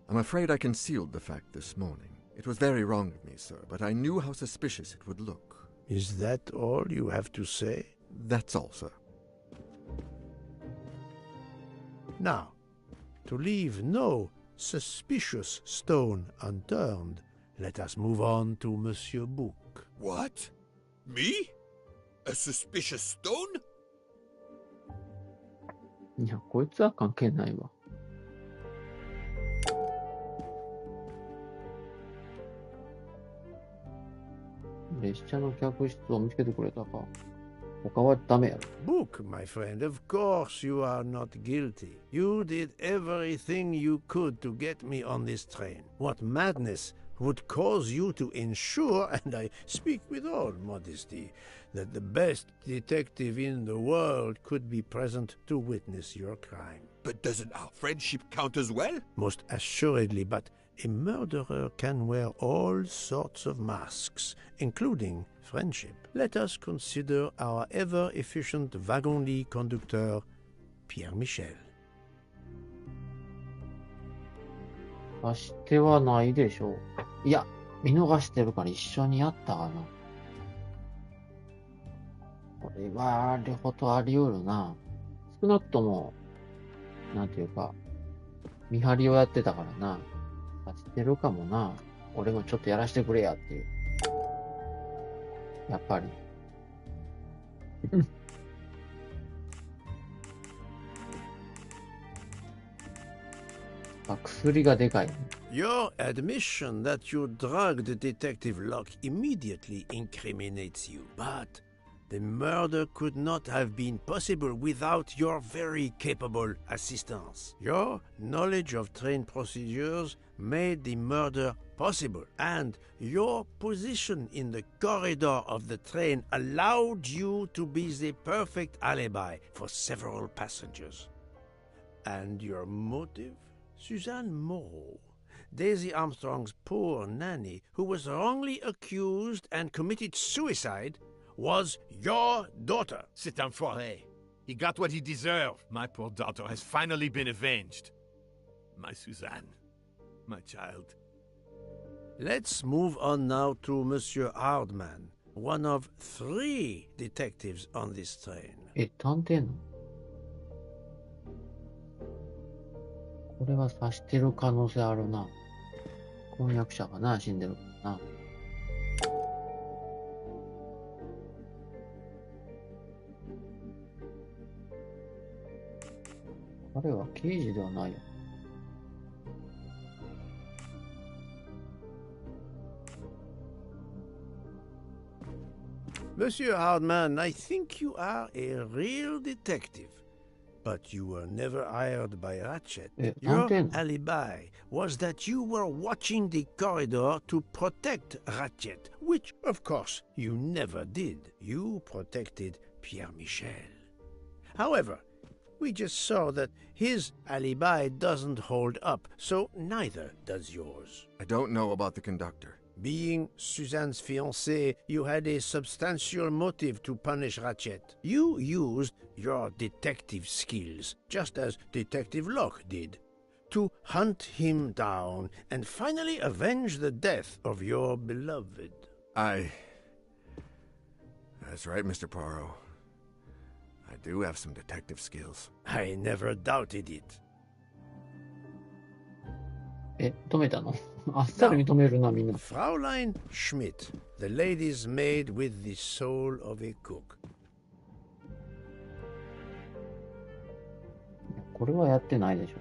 I'm afraid I concealed the fact this morning. It was very wrong of me, sir, but I knew how suspicious it would look. Is that all you have to say? That's all, sir. Now, to leave no suspicious stone unturned, let us move on to Monsieur Book. What? Me? A suspicious stone? いや、こいつは関係ないわ。列車の客室を見つけてくれたか。他はダメやろ。Book, my friend, of course you are not guilty. You did everything you could to get me on this train. What madness would cause you to ensure, and I speak with all modesty, that the best detective in the world could be present to witness your crime? But doesn't our friendship count as well? Most assuredly, but a murderer can wear all sorts of masks, including friendship. Let us consider our ever-efficient wagon-lit conductor, Pierre Michel. 察してはないでしょう。いや、見逃してるから一緒にやったかな。これは両方とあり得るな。少なくとも、なんていうか、見張りをやってたからな。察してるかもな。俺もちょっとやらせてくれやっていう。やっぱり。あ、薬がでかいね。Your admission that you drugged Detective Locke immediately incriminates you, but the murder could not have been possible without your very capable assistance. Your knowledge of train procedures made the murder possible, and your position in the corridor of the train allowed you to be the perfect alibi for several passengers. And your motive? Suzanne Moreau, Daisy Armstrong's poor nanny, who was wrongly accused and committed suicide, was your daughter. C'est un foiré. He got what he deserved. My poor daughter has finally been avenged. My Suzanne. My child. Let's move on now to Monsieur Hardman, one of 3 detectives on this train. え、探偵のこれは察してる可能性あるな。婚約者がな、死んでるからな。彼は刑事ではないよ。Monsieur Hardman, I think you are a real detective. But you were never hired by Ratchet. Your alibi was that you were watching the corridor to protect Ratchet, which, of course, you never did. You protected Pierre Michel. However, we just saw that his alibi doesn't hold up, so neither does yours. I don't know about the conductor. Being Suzanne's fiancé, you had a substantial motive to punish Ratchet. You used your detective skills, just as Detective Locke did, to hunt him down and finally avenge the death of your beloved. That's right, Mr. Poirot. I do have some detective skills. I never doubted it. 止めたのあっさり認めるな、みんな。Fraulein Schmidt, the lady's maid with the soul of a cook. これはやってないでし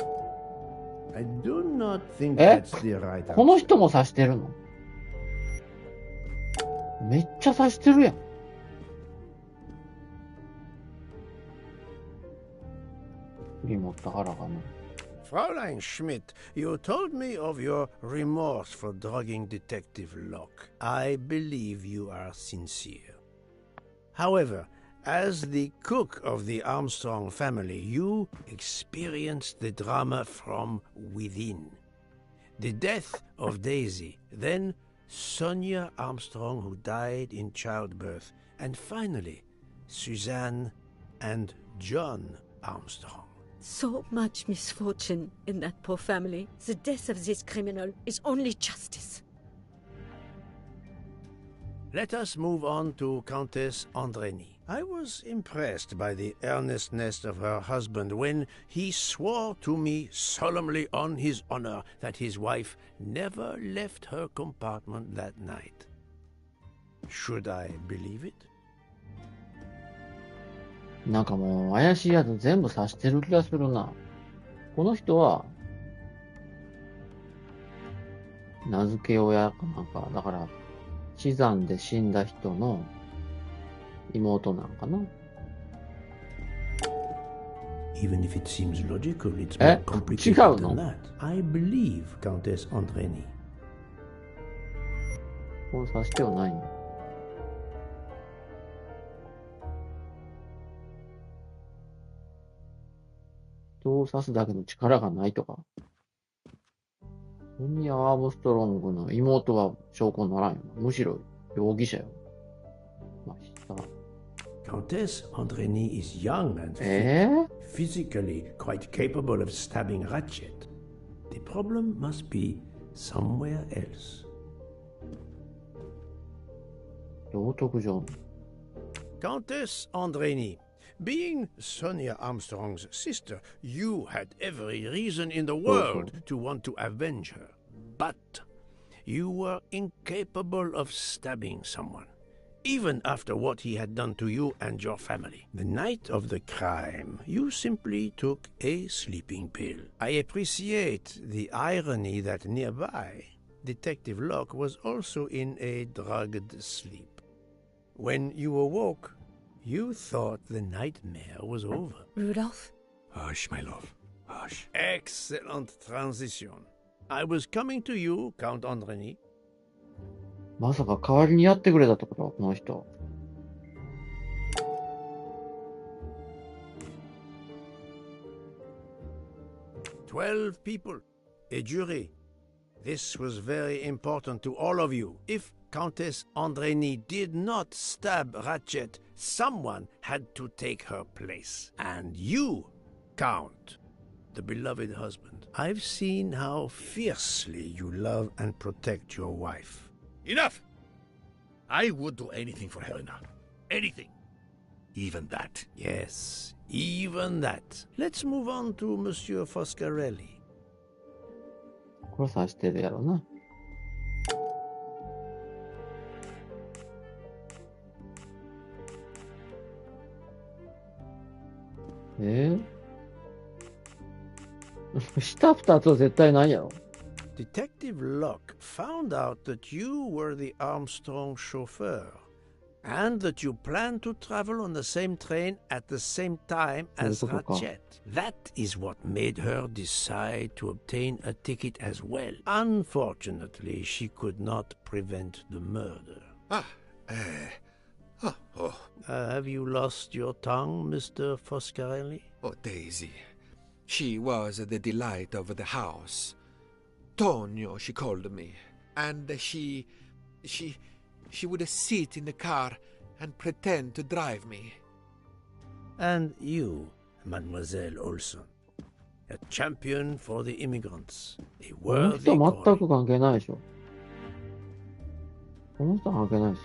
ょ。I do not think that's the right answer. この人も刺してるの？めっちゃ刺してるやん。振り持った腹がね。Fraulein Schmidt, you told me of your remorse for drugging Detective Locke. I believe you are sincere. However, as the cook of the Armstrong family, you experienced the drama from within. The death of Daisy, then Sonia Armstrong, who died in childbirth, and finally, Suzanne and John Armstrong. So much misfortune in that poor family. The death of this criminal is only justice. Let us move on to Countess Andreni. I was impressed by the earnestness of her husband when he swore to me solemnly on his honor that his wife never left her compartment that night. Should I believe it? なんかもう怪しいやつ全部刺してる気がするな。この人は名付け親かなんか、だから死産で死んだ人の妹なんかな。Even if it seems logical, it's more complicated than that. I believe Countess Andreni. これ刺してはないの。人を刺すだけの力がないとか。ソニア・アームストロングの妹は証拠にならんよな。むしろ容疑者よ。まあ、Countess Andreni is young and fit, physically quite capable of stabbing Ratchet. The problem must be somewhere else. 道徳上。Countess Andreni, being Sonia Armstrong's sister, you had every reason in the world to want to avenge her. But you were incapable of stabbing someone, even after what he had done to you and your family. The night of the crime, you simply took a sleeping pill. I appreciate the irony that nearby, Detective Locke was also in a drugged sleep. When you awoke, you thought the nightmare was over. Rudolph? Hush, my love. Hush. Excellent transition. I was coming to you, Count Andreni. まさか代わりにやってくれたってことこの人。12 people, a jury. This was very important to all of you. If Countess Andreni did not stab Ratchet, someone had to take her place. And you, Count, the beloved husband. I've seen how fiercely you love and protect your wife. Enough! I would do anything for Helena. Anything. Even that. Yes, even that. Let's move on to Monsieur Foscarelli. これ刺してるやろな。下二つは絶対ないやろ。Detective Locke found out that you were the Armstrong chauffeur, and that you plan to travel on the same train at the same time as Ratchet. That is what made her decide to obtain a ticket as well. Unfortunately, she could not prevent the murder. Have you lost your tongue, Mr. Foscarelli? Oh, Daisy. She was the delight of the house. Tonio, she called me. And she would sit in the car and pretend to drive me. And you, Mademoiselle Olson, a champion for the immigrants, a この worthy 人全 calling. く関係ないでしょ。この人関係ないし。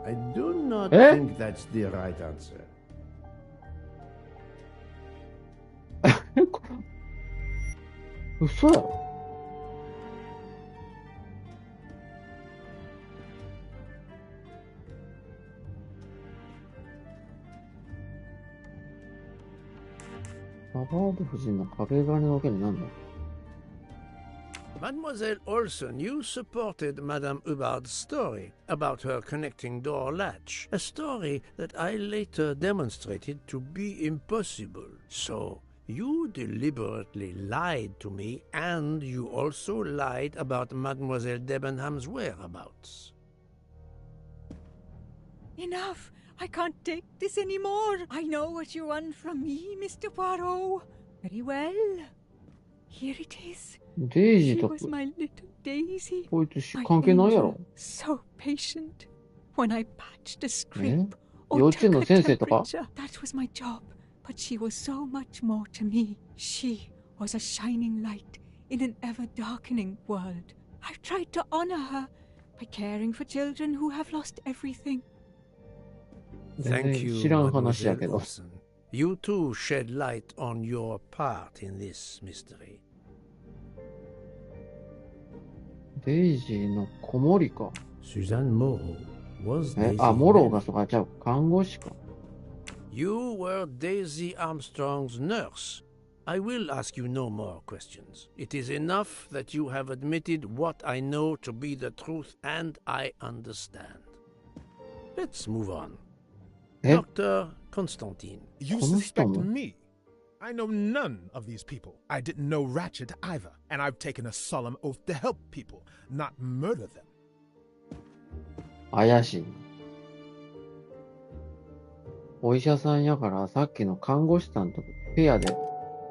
I do not え think that's the right answer. 嘘やろ。ババード夫人の壁紙の件なんだ。 Mademoiselle Olson, you supported Madame Hubbard's story about her connecting door latch, a story that I later demonstrated to be impossible. So, you deliberately lied to me, and you also lied about Mademoiselle Debenham's whereabouts. Enough! I can't take this anymore. I know what you want from me, Mr. Poirot. Very well. Here it is. デイジ She ーと was my little Daisy. こいつ My 関係ないやろ。 angel, so patient. When I patched a え script 幼 or 稚園 took の a 先生とか temperature, that was my job. But she was so much more to me. She was a shining light in an ever-darkening world. I've tried to honor her by caring for children who have lost everything. 全 Thank 然 you, 知らん話や Mademoiselle けど。 Olson. You too shed light on your part in this mystery. デイジーの子守か。 Suzanne Moreau was え、 Daisy あ、モローが Manning. そうか、じゃあ看護師か。 You were Daisy Armstrong's nurse. I will ask you no more questions. It is enough that you have admitted what I know to be the truth, and I understand. Let's move on. え Dr. Constantine. You この人 suspect も me? I know none of these people. I didn't know Ratchet either, and I've taken a solemn oath to help people, not murder them. 怪しいな。お医者さんやからさっきの看護師さんとペアで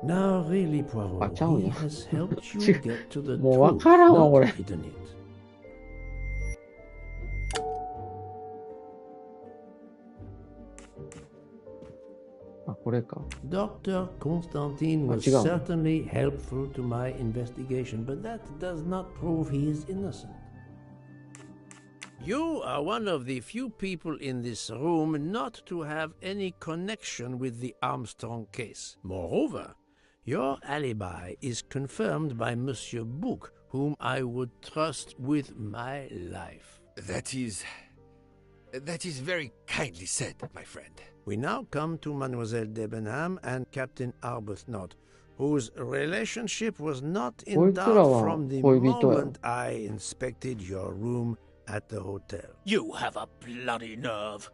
Now really, Poirot, あちゃうん he や。 has helped 違 you う get to the もうわ truth, からんわ、 not これ。 hidden it. あ、これか。 Dr. Constantine was 違うの。 certainly helpful to my investigation, but that does not prove he is innocent. You are one of the few people in this room not to have any connection with the Armstrong case. Moreover, your alibi is confirmed by Monsieur Bouc, whom I would trust with my life. That is very kindly said, my friend. We now come to Mademoiselle Debenham and Captain Arbuthnot, whose relationship was not in こいつら doubt は from the 恋人や。 moment I inspected your room at the hotel. You have a bloody nerve.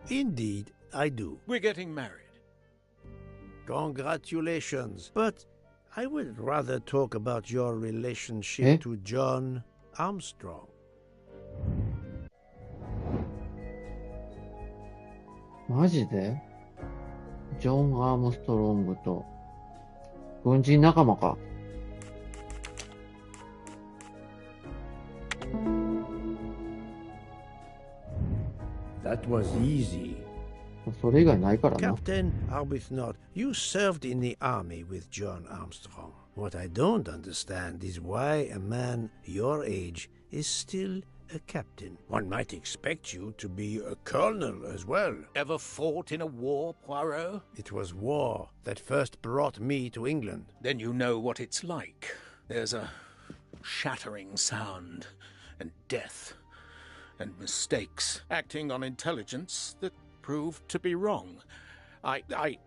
Indeed, I do. We're getting married. Congratulations. But I would rather talk about your relationship え to John Armstrong. マジでジョン・アームストロングと軍人仲間か。That was easy. それ以外ないからな。 Captain Arbuthnot, you served in the army with John Armstrong. What I don't understand is why a man your age is still a captain. One might expect you to be a colonel as well. Ever fought in a war, Poirot? It was war that first brought me to England. Then you know what it's like. There's a shattering sound, and death, and mistakes, acting on intelligence that proved to be wrong. I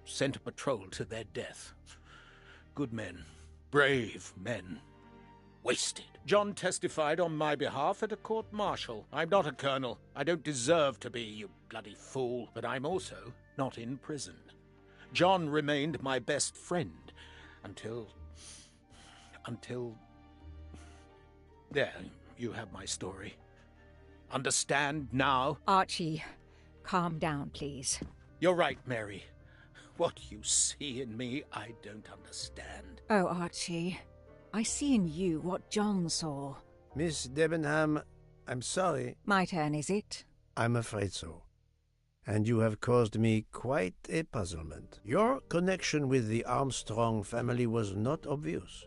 sent a patrol to their death. Good men, brave men, wasted. John testified on my behalf at a court-martial. I'm not a colonel. I don't deserve to be, you bloody fool. But I'm also not in prison. John remained my best friend until... There, you have my story. Understand now? Archie, calm down, please. You're right, Mary. What you see in me, I don't understand. Oh, Archie, I see in you what John saw. Miss Debenham, I'm sorry. My turn, is it? I'm afraid so. And you have caused me quite a puzzlement. Your connection with the Armstrong family was not obvious.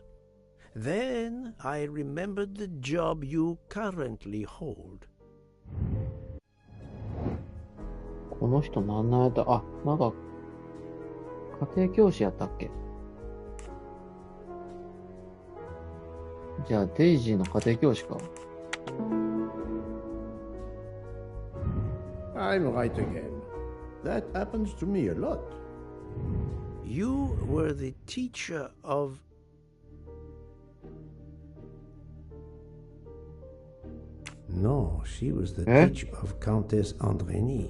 Then I remembered the job you currently hold. この人何なんやった？あ、なんか、家庭教師やったっけ？じゃあ、デイジーの家庭教師か。I'm right again. That happens to me a lot. You were the teacher of... No, she was the teacher of Countess Andrény.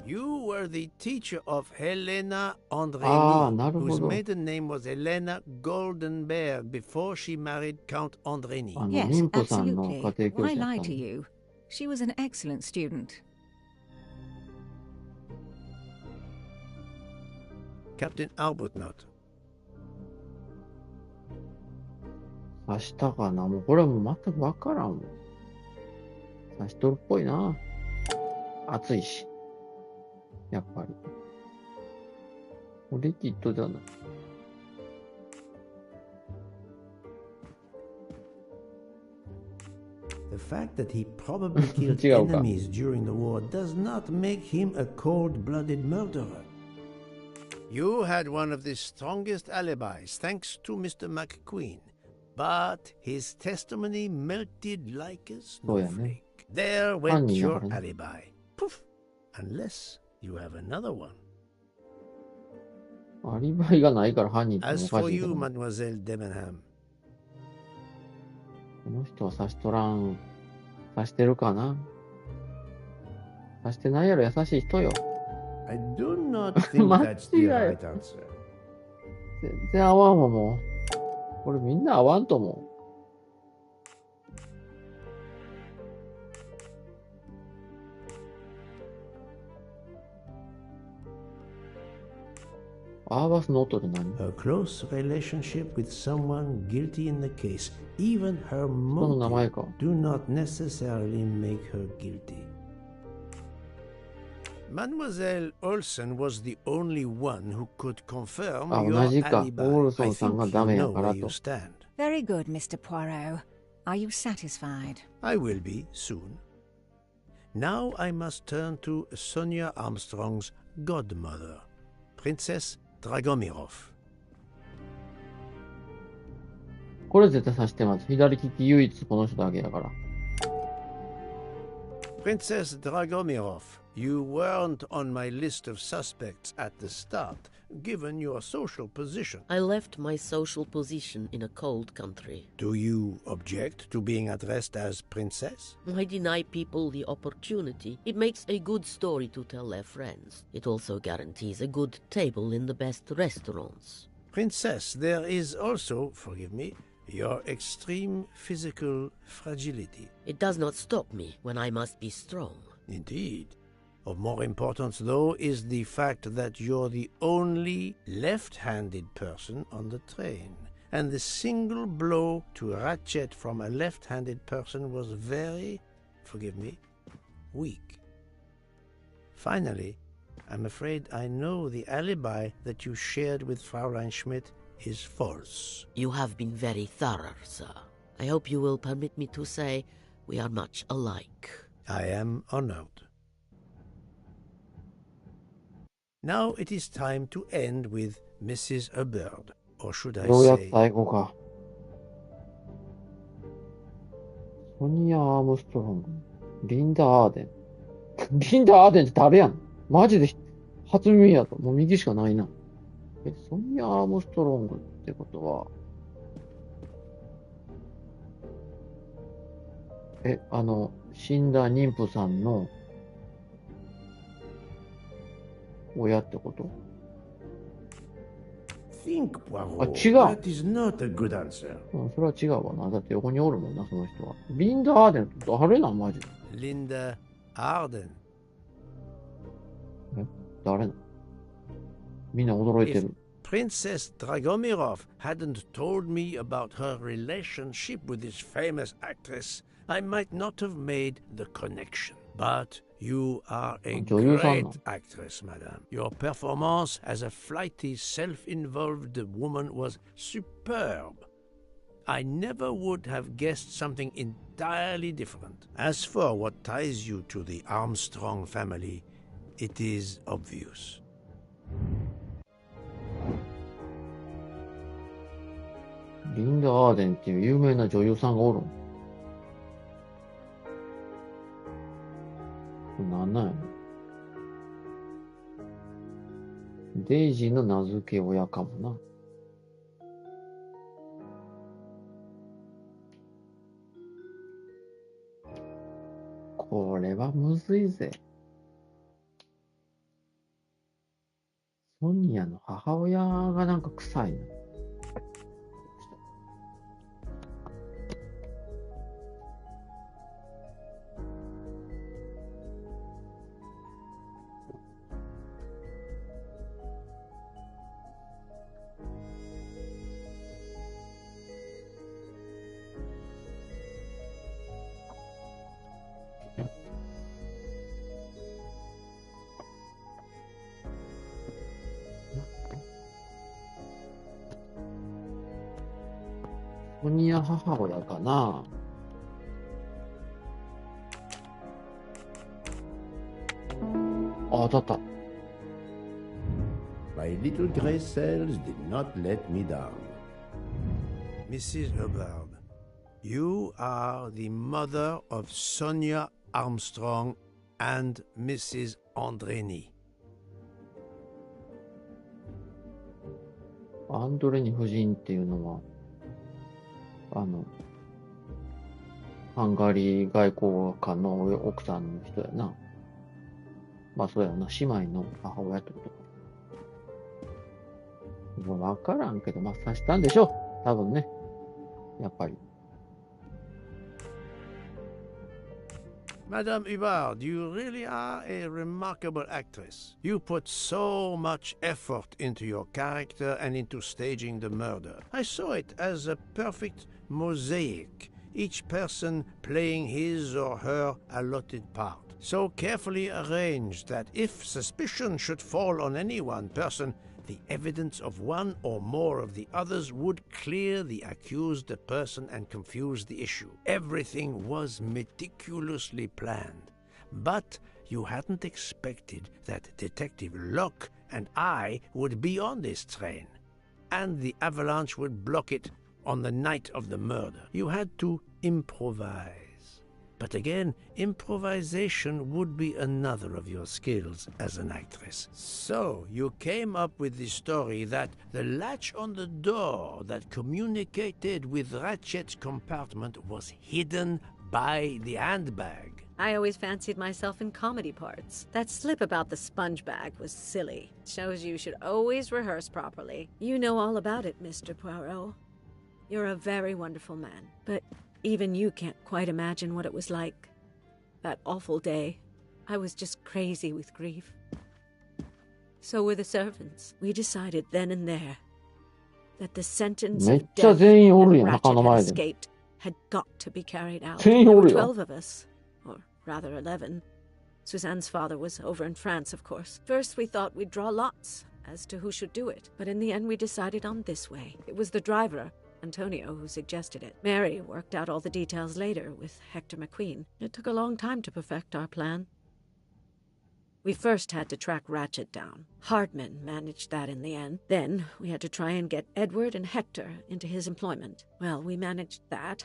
You were the teacher of Helena Andrény, whose maiden name was Helena Goldenberg before she married Count Andrény. Yes, absolutely. Why lie to you? She was an excellent student. Captain Arbuthnot. 刺したかな？もうこれはもう全くわからんもん。刺しとるっぽいな。熱いし。やっぱり。リキッドじゃない。The fact that he probably killed enemies during the war does not make him a cold-blooded murderer. You had one of the strongest alibis, thanks to Mr. McQueen. But his testimony melted like a snowflake. There went your alibi. Poof! Unless you have another one. アリバイがないから犯人っておかしいけど。As for you, Mademoiselle Debenham. この人は刺しとらん。刺してるかな？刺してないやろ、優しい人よ。I do not think that's the right answer. 全然合わんわ、もう。これみんな合わんと思う。アーバスノートで何？ A close relationship with someone guilty in the case, even her motive, do not necessarily make her guilty. Mademoiselle Olsen was the only one who could confirm your alibi. I think you know where you stand. Very good, Mr. Poirot. Are you satisfied? I will be soon. Now I must turn to Sonia Armstrong's godmother, Princess Dragomirov. これ絶対刺してます。左利き唯一この人だけだから。Princess Dragomirov, you weren't on my list of suspects at the start, given your social position. I left my social position in a cold country. Do you object to being addressed as Princess? I deny people the opportunity. It makes a good story to tell their friends. It also guarantees a good table in the best restaurants. Princess, there is also, forgive me, your extreme physical fragility. It does not stop me when I must be strong. Indeed. Of more importance, though, is the fact that you're the only left-handed person on the train. And the single blow to ratchet from a left-handed person was very, forgive me, weak. Finally, I'm afraid I know the alibi that you shared with Fraulein Schmidt is false. You have been very thorough, sir. I hope you will permit me to say we are much alike. I am honored. Now it is time to end with Mrs. Hubbard, or should I say... どうやって最後か。ソニア・アームストロング、リンダ・アーデン。リンダ・アーデンって誰やん？マジで初耳やと。もう右しかないな。ソニア・アームストロングってことは、死んだ妊婦さんの親ってこと？ Think, Poirot. 違う。That is not a good answer. それは違うわな。だって横におるもんな、その人は。リンダ・アーデンって誰なん、マジで。Linda Arden. 誰なん？みんな驚いてる。Princess Dragomirov hadn't told me about her relationship with this famous actress, I might not have made the connection. But you are a great actress, madame. Your performance as a flighty, self-involved woman was superb. I never would have guessed something entirely different. As for what ties you to the Armstrong family, it is obvious. リンダ・アーデンっていう有名な女優さんがおるん。なんなんやろ。デイジーの名付け親かもな。これはむずいぜ。ソニアの母親がなんか臭いな。ソニア母親かな。あ、当たった。My little gray cells did not let me down. Mrs. Hubbard, you are the mother of Sonia Armstrong and Mrs. Andreni. アンドレニ夫人っていうのは、ハンガリー外交官の奥さんの人やな。まあそうやな、姉妹の母親ってことか。もうわからんけど、まあ刺したんでしょう。多分ね。やっぱり。Madame Hubbard, you really are a remarkable actress. You put so much effort into your character and into staging the murder. I saw it as a perfect mosaic, each person playing his or her allotted part, so carefully arranged that if suspicion should fall on any one person, the evidence of one or more of the others would clear the accused person and confuse the issue. Everything was meticulously planned, but you hadn't expected that Detective Locke and I would be on this train, and the avalanche would block it on the night of the murder. You had to improvise. But again, improvisation would be another of your skills as an actress. So you came up with the story that the latch on the door that communicated with Ratchet's compartment was hidden by the handbag. I always fancied myself in comedy parts. That slip about the sponge bag was silly. Shows you should always rehearse properly. You know all about it, Mr. Poirot. You're a very wonderful man, but even you can't quite imagine what it was like. That awful day. I was just crazy with grief. So were the servants. We decided then and there that the sentence of death that Ratchet had escaped had got to be carried out. There were 12 of us, or rather 11. Suzanne's father was over in France, of course. First we thought we'd draw lots as to who should do it, but in the end we decided on this way. It was the driver, Antonio, who suggested it. Mary worked out all the details later with Hector McQueen. It took a long time to perfect our plan. We first had to track Ratchet down. Hardman managed that in the end. Then we had to try and get Edward and Hector into his employment. Well, we managed that.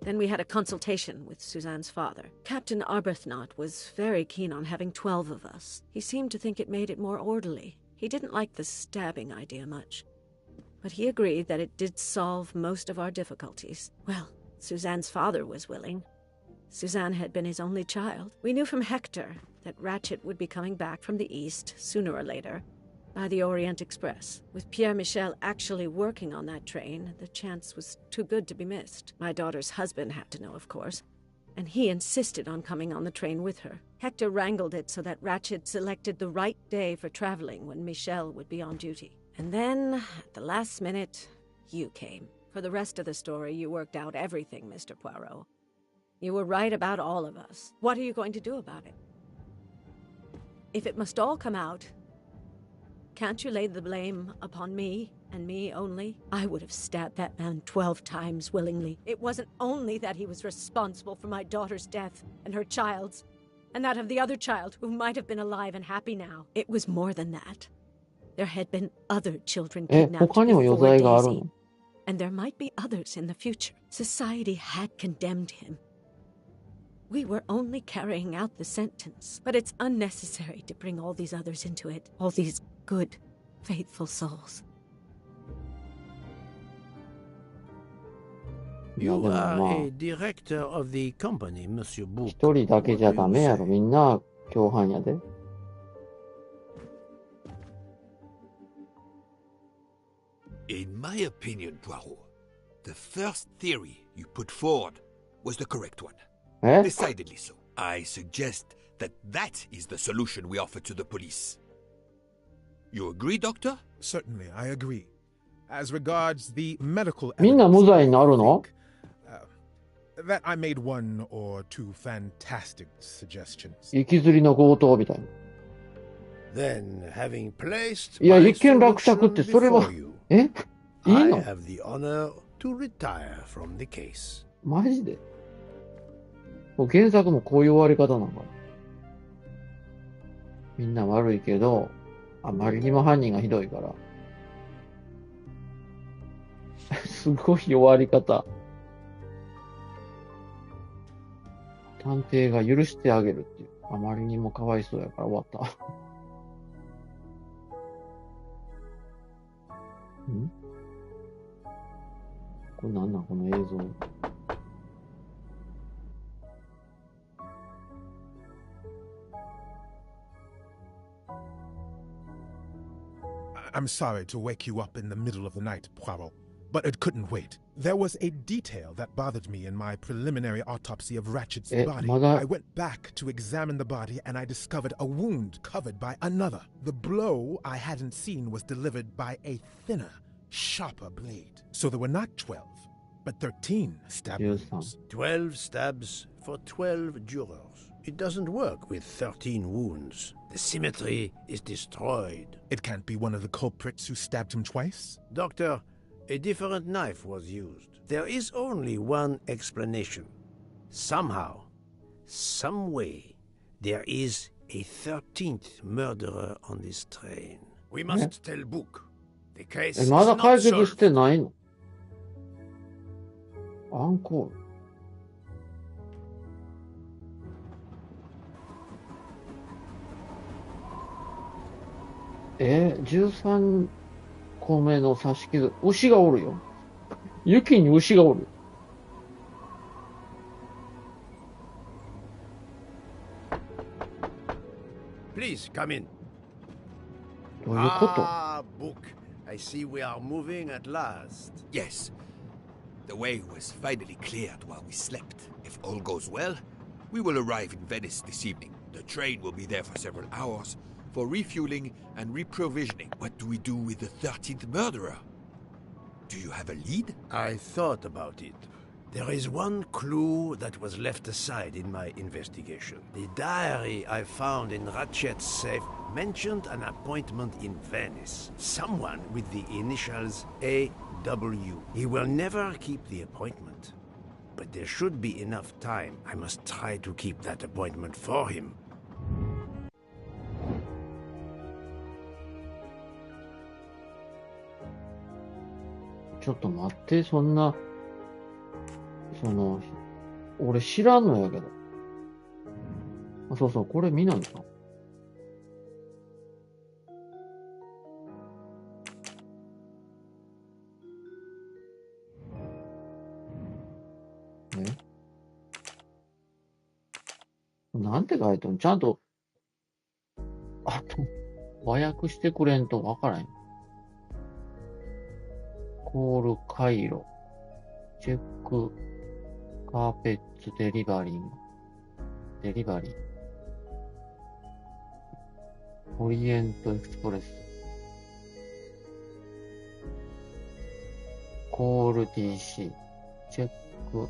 Then we had a consultation with Suzanne's father. Captain Arbuthnot was very keen on having 12 of us. He seemed to think it made it more orderly. He didn't like the stabbing idea much. But he agreed that it did solve most of our difficulties. Well, Suzanne's father was willing. Suzanne had been his only child. We knew from Hector that Ratchet would be coming back from the east sooner or later by the Orient Express. With Pierre Michel actually working on that train, the chance was too good to be missed. My daughter's husband had to know, of course, and he insisted on coming on the train with her. Hector wrangled it so that Ratchet selected the right day for traveling when Michel would be on duty. And then, at the last minute, you came. For the rest of the story, you worked out everything, Mr. Poirot. You were right about all of us. What are you going to do about it? If it must all come out, can't you lay the blame upon me, and me only? I would have stabbed that man 12 times willingly. It wasn't only that he was responsible for my daughter's death, and her child's, and that of the other child who might have been alive and happy now. It was more than that. There had been other children kidnapped before Daisy, and there might be others in the future. Society had condemned him. We were only carrying out the sentence, but it's unnecessary to bring all these others into it, all these good, faithful souls. You are a director of the company, Monsieur Book. 一人だけじゃダメやろ。みんな共犯やで。In my opinion, Poirot, the first theory you put forward was the correct one. Decidedly so. I suggest that is the solution we offer to the police. You agree, Doctor? Certainly, I agree. As regards the medical みんな無罪になるの? That I made one or two fantastic suggestions. 行きずりの強盗みたいな。Then, having placed いや、一見落着ってそれは、いいの? I have the honor to retire from the case. マジで? 原作もこういう終わり方なのかな。みんな悪いけど、あまりにも犯人がひどいから。すごい終わり方。探偵が許してあげるっていう。あまりにもかわいそうやから終わった。ん？これなんなんこの映像。I'm sorry to wake you up in the middle of the night, Poirot, but it couldn't wait. There was a detail that bothered me in my preliminary autopsy of Ratchet's body. I went back to examine the body and I discovered a wound covered by another. The blow I hadn't seen was delivered by a thinner, sharper blade. So there were not 12, but 13 stab wounds. 12 stabs for 12 jurors. It doesn't work with 13 wounds. The symmetry is destroyed. It can't be one of the culprits who stabbed him twice? Doctor, a different knife was used. There is only one explanation. Somehow, some way, there is a 13th murderer on this train. We must tell Book. The case is まだ not 解決 solved. してないの? アンコール。13個目の刺し傷。牛がおるよ。雪に牛がおる。Please come in. どういうこと? Ah, Book. I see we are moving at last. Yes. The way was finally cleared while we slept. If all goes well, we will arrive in Venice this evening. The train will be there for several hours for refueling and reprovisioning. What do we do with the 13th murderer? Do you have a lead? I thought about it. There is one clue that was left aside in my investigation. The diary I found in Ratchet's safe mentioned an appointment in Venice. Someone with the initials A.W. He will never keep the appointment. But there should be enough time. I must try to keep that appointment for him. ちょっと待って、そんな、俺知らんのやけど。あ、そうそう、これ見ないか。なんて書いてんの？ちゃんと、和訳してくれんとわからん。コールカイロ、チェック、カーペッツデリバリー、オリエントエクスプレス、コール DC、チェック、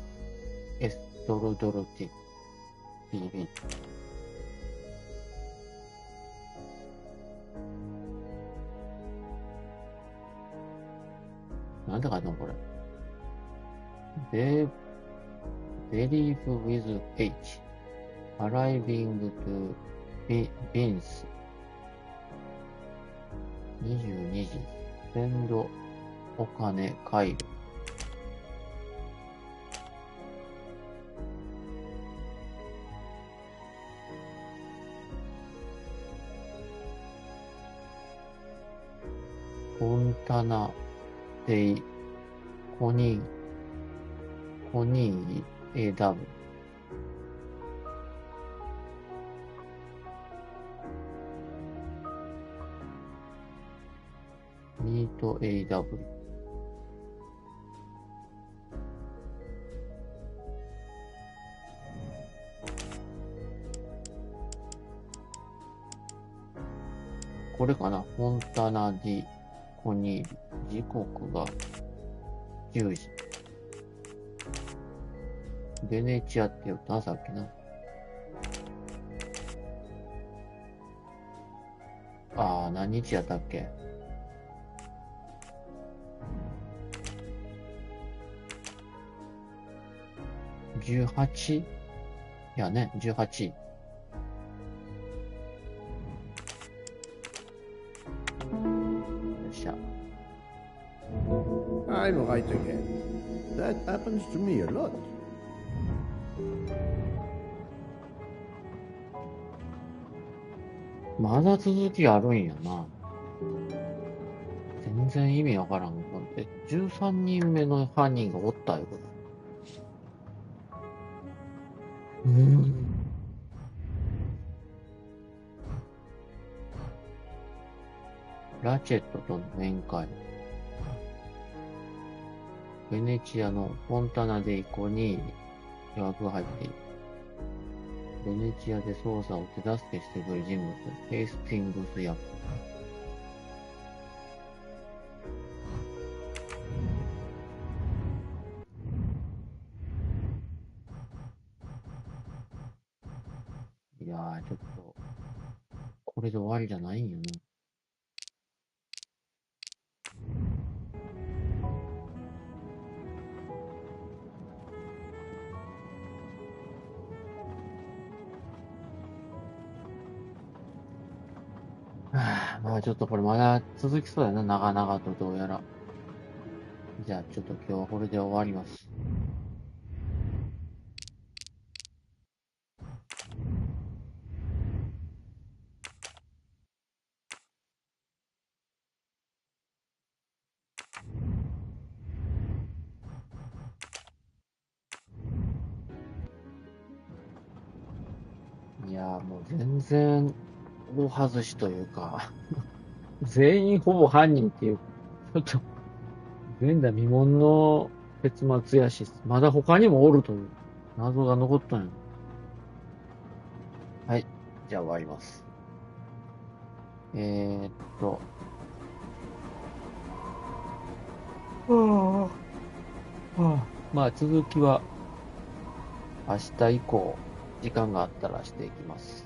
エストルドルティ、TV。なんて書いてんのこれ。Believe with H. Arriving to Vince. 22時。Send お金回路。フォンタナデイコニー AW。ニート AW。これかな？フォンタナディコニール。時刻が10時。ベネチアって言ったさっきな。何日やったっけ？18？ やね、18。よっしゃ。I'm right again. That happens to me a lot. まだ続きあるんやな。全然意味わからん。13人目の犯人がおったよ、これ。ラチェットとの面会。ベネチアのフォンタナデイコニーに予約が入っている。ベネチアで捜査を手助けしてくれる人物、ヘイスティングス役。いやー、ちょっと、これで終わりじゃないんよね。まあちょっとこれまだ続きそうやな、長々とどうやら。じゃあちょっと今日はこれで終わります。いやーもう全然大外しというか全員ほぼ犯人っていう、ちょっと前代未聞の結末やし、まだ他にもおるという謎が残ったんや。はい、じゃあ終わります。まあ続きは明日以降時間があったらしていきます。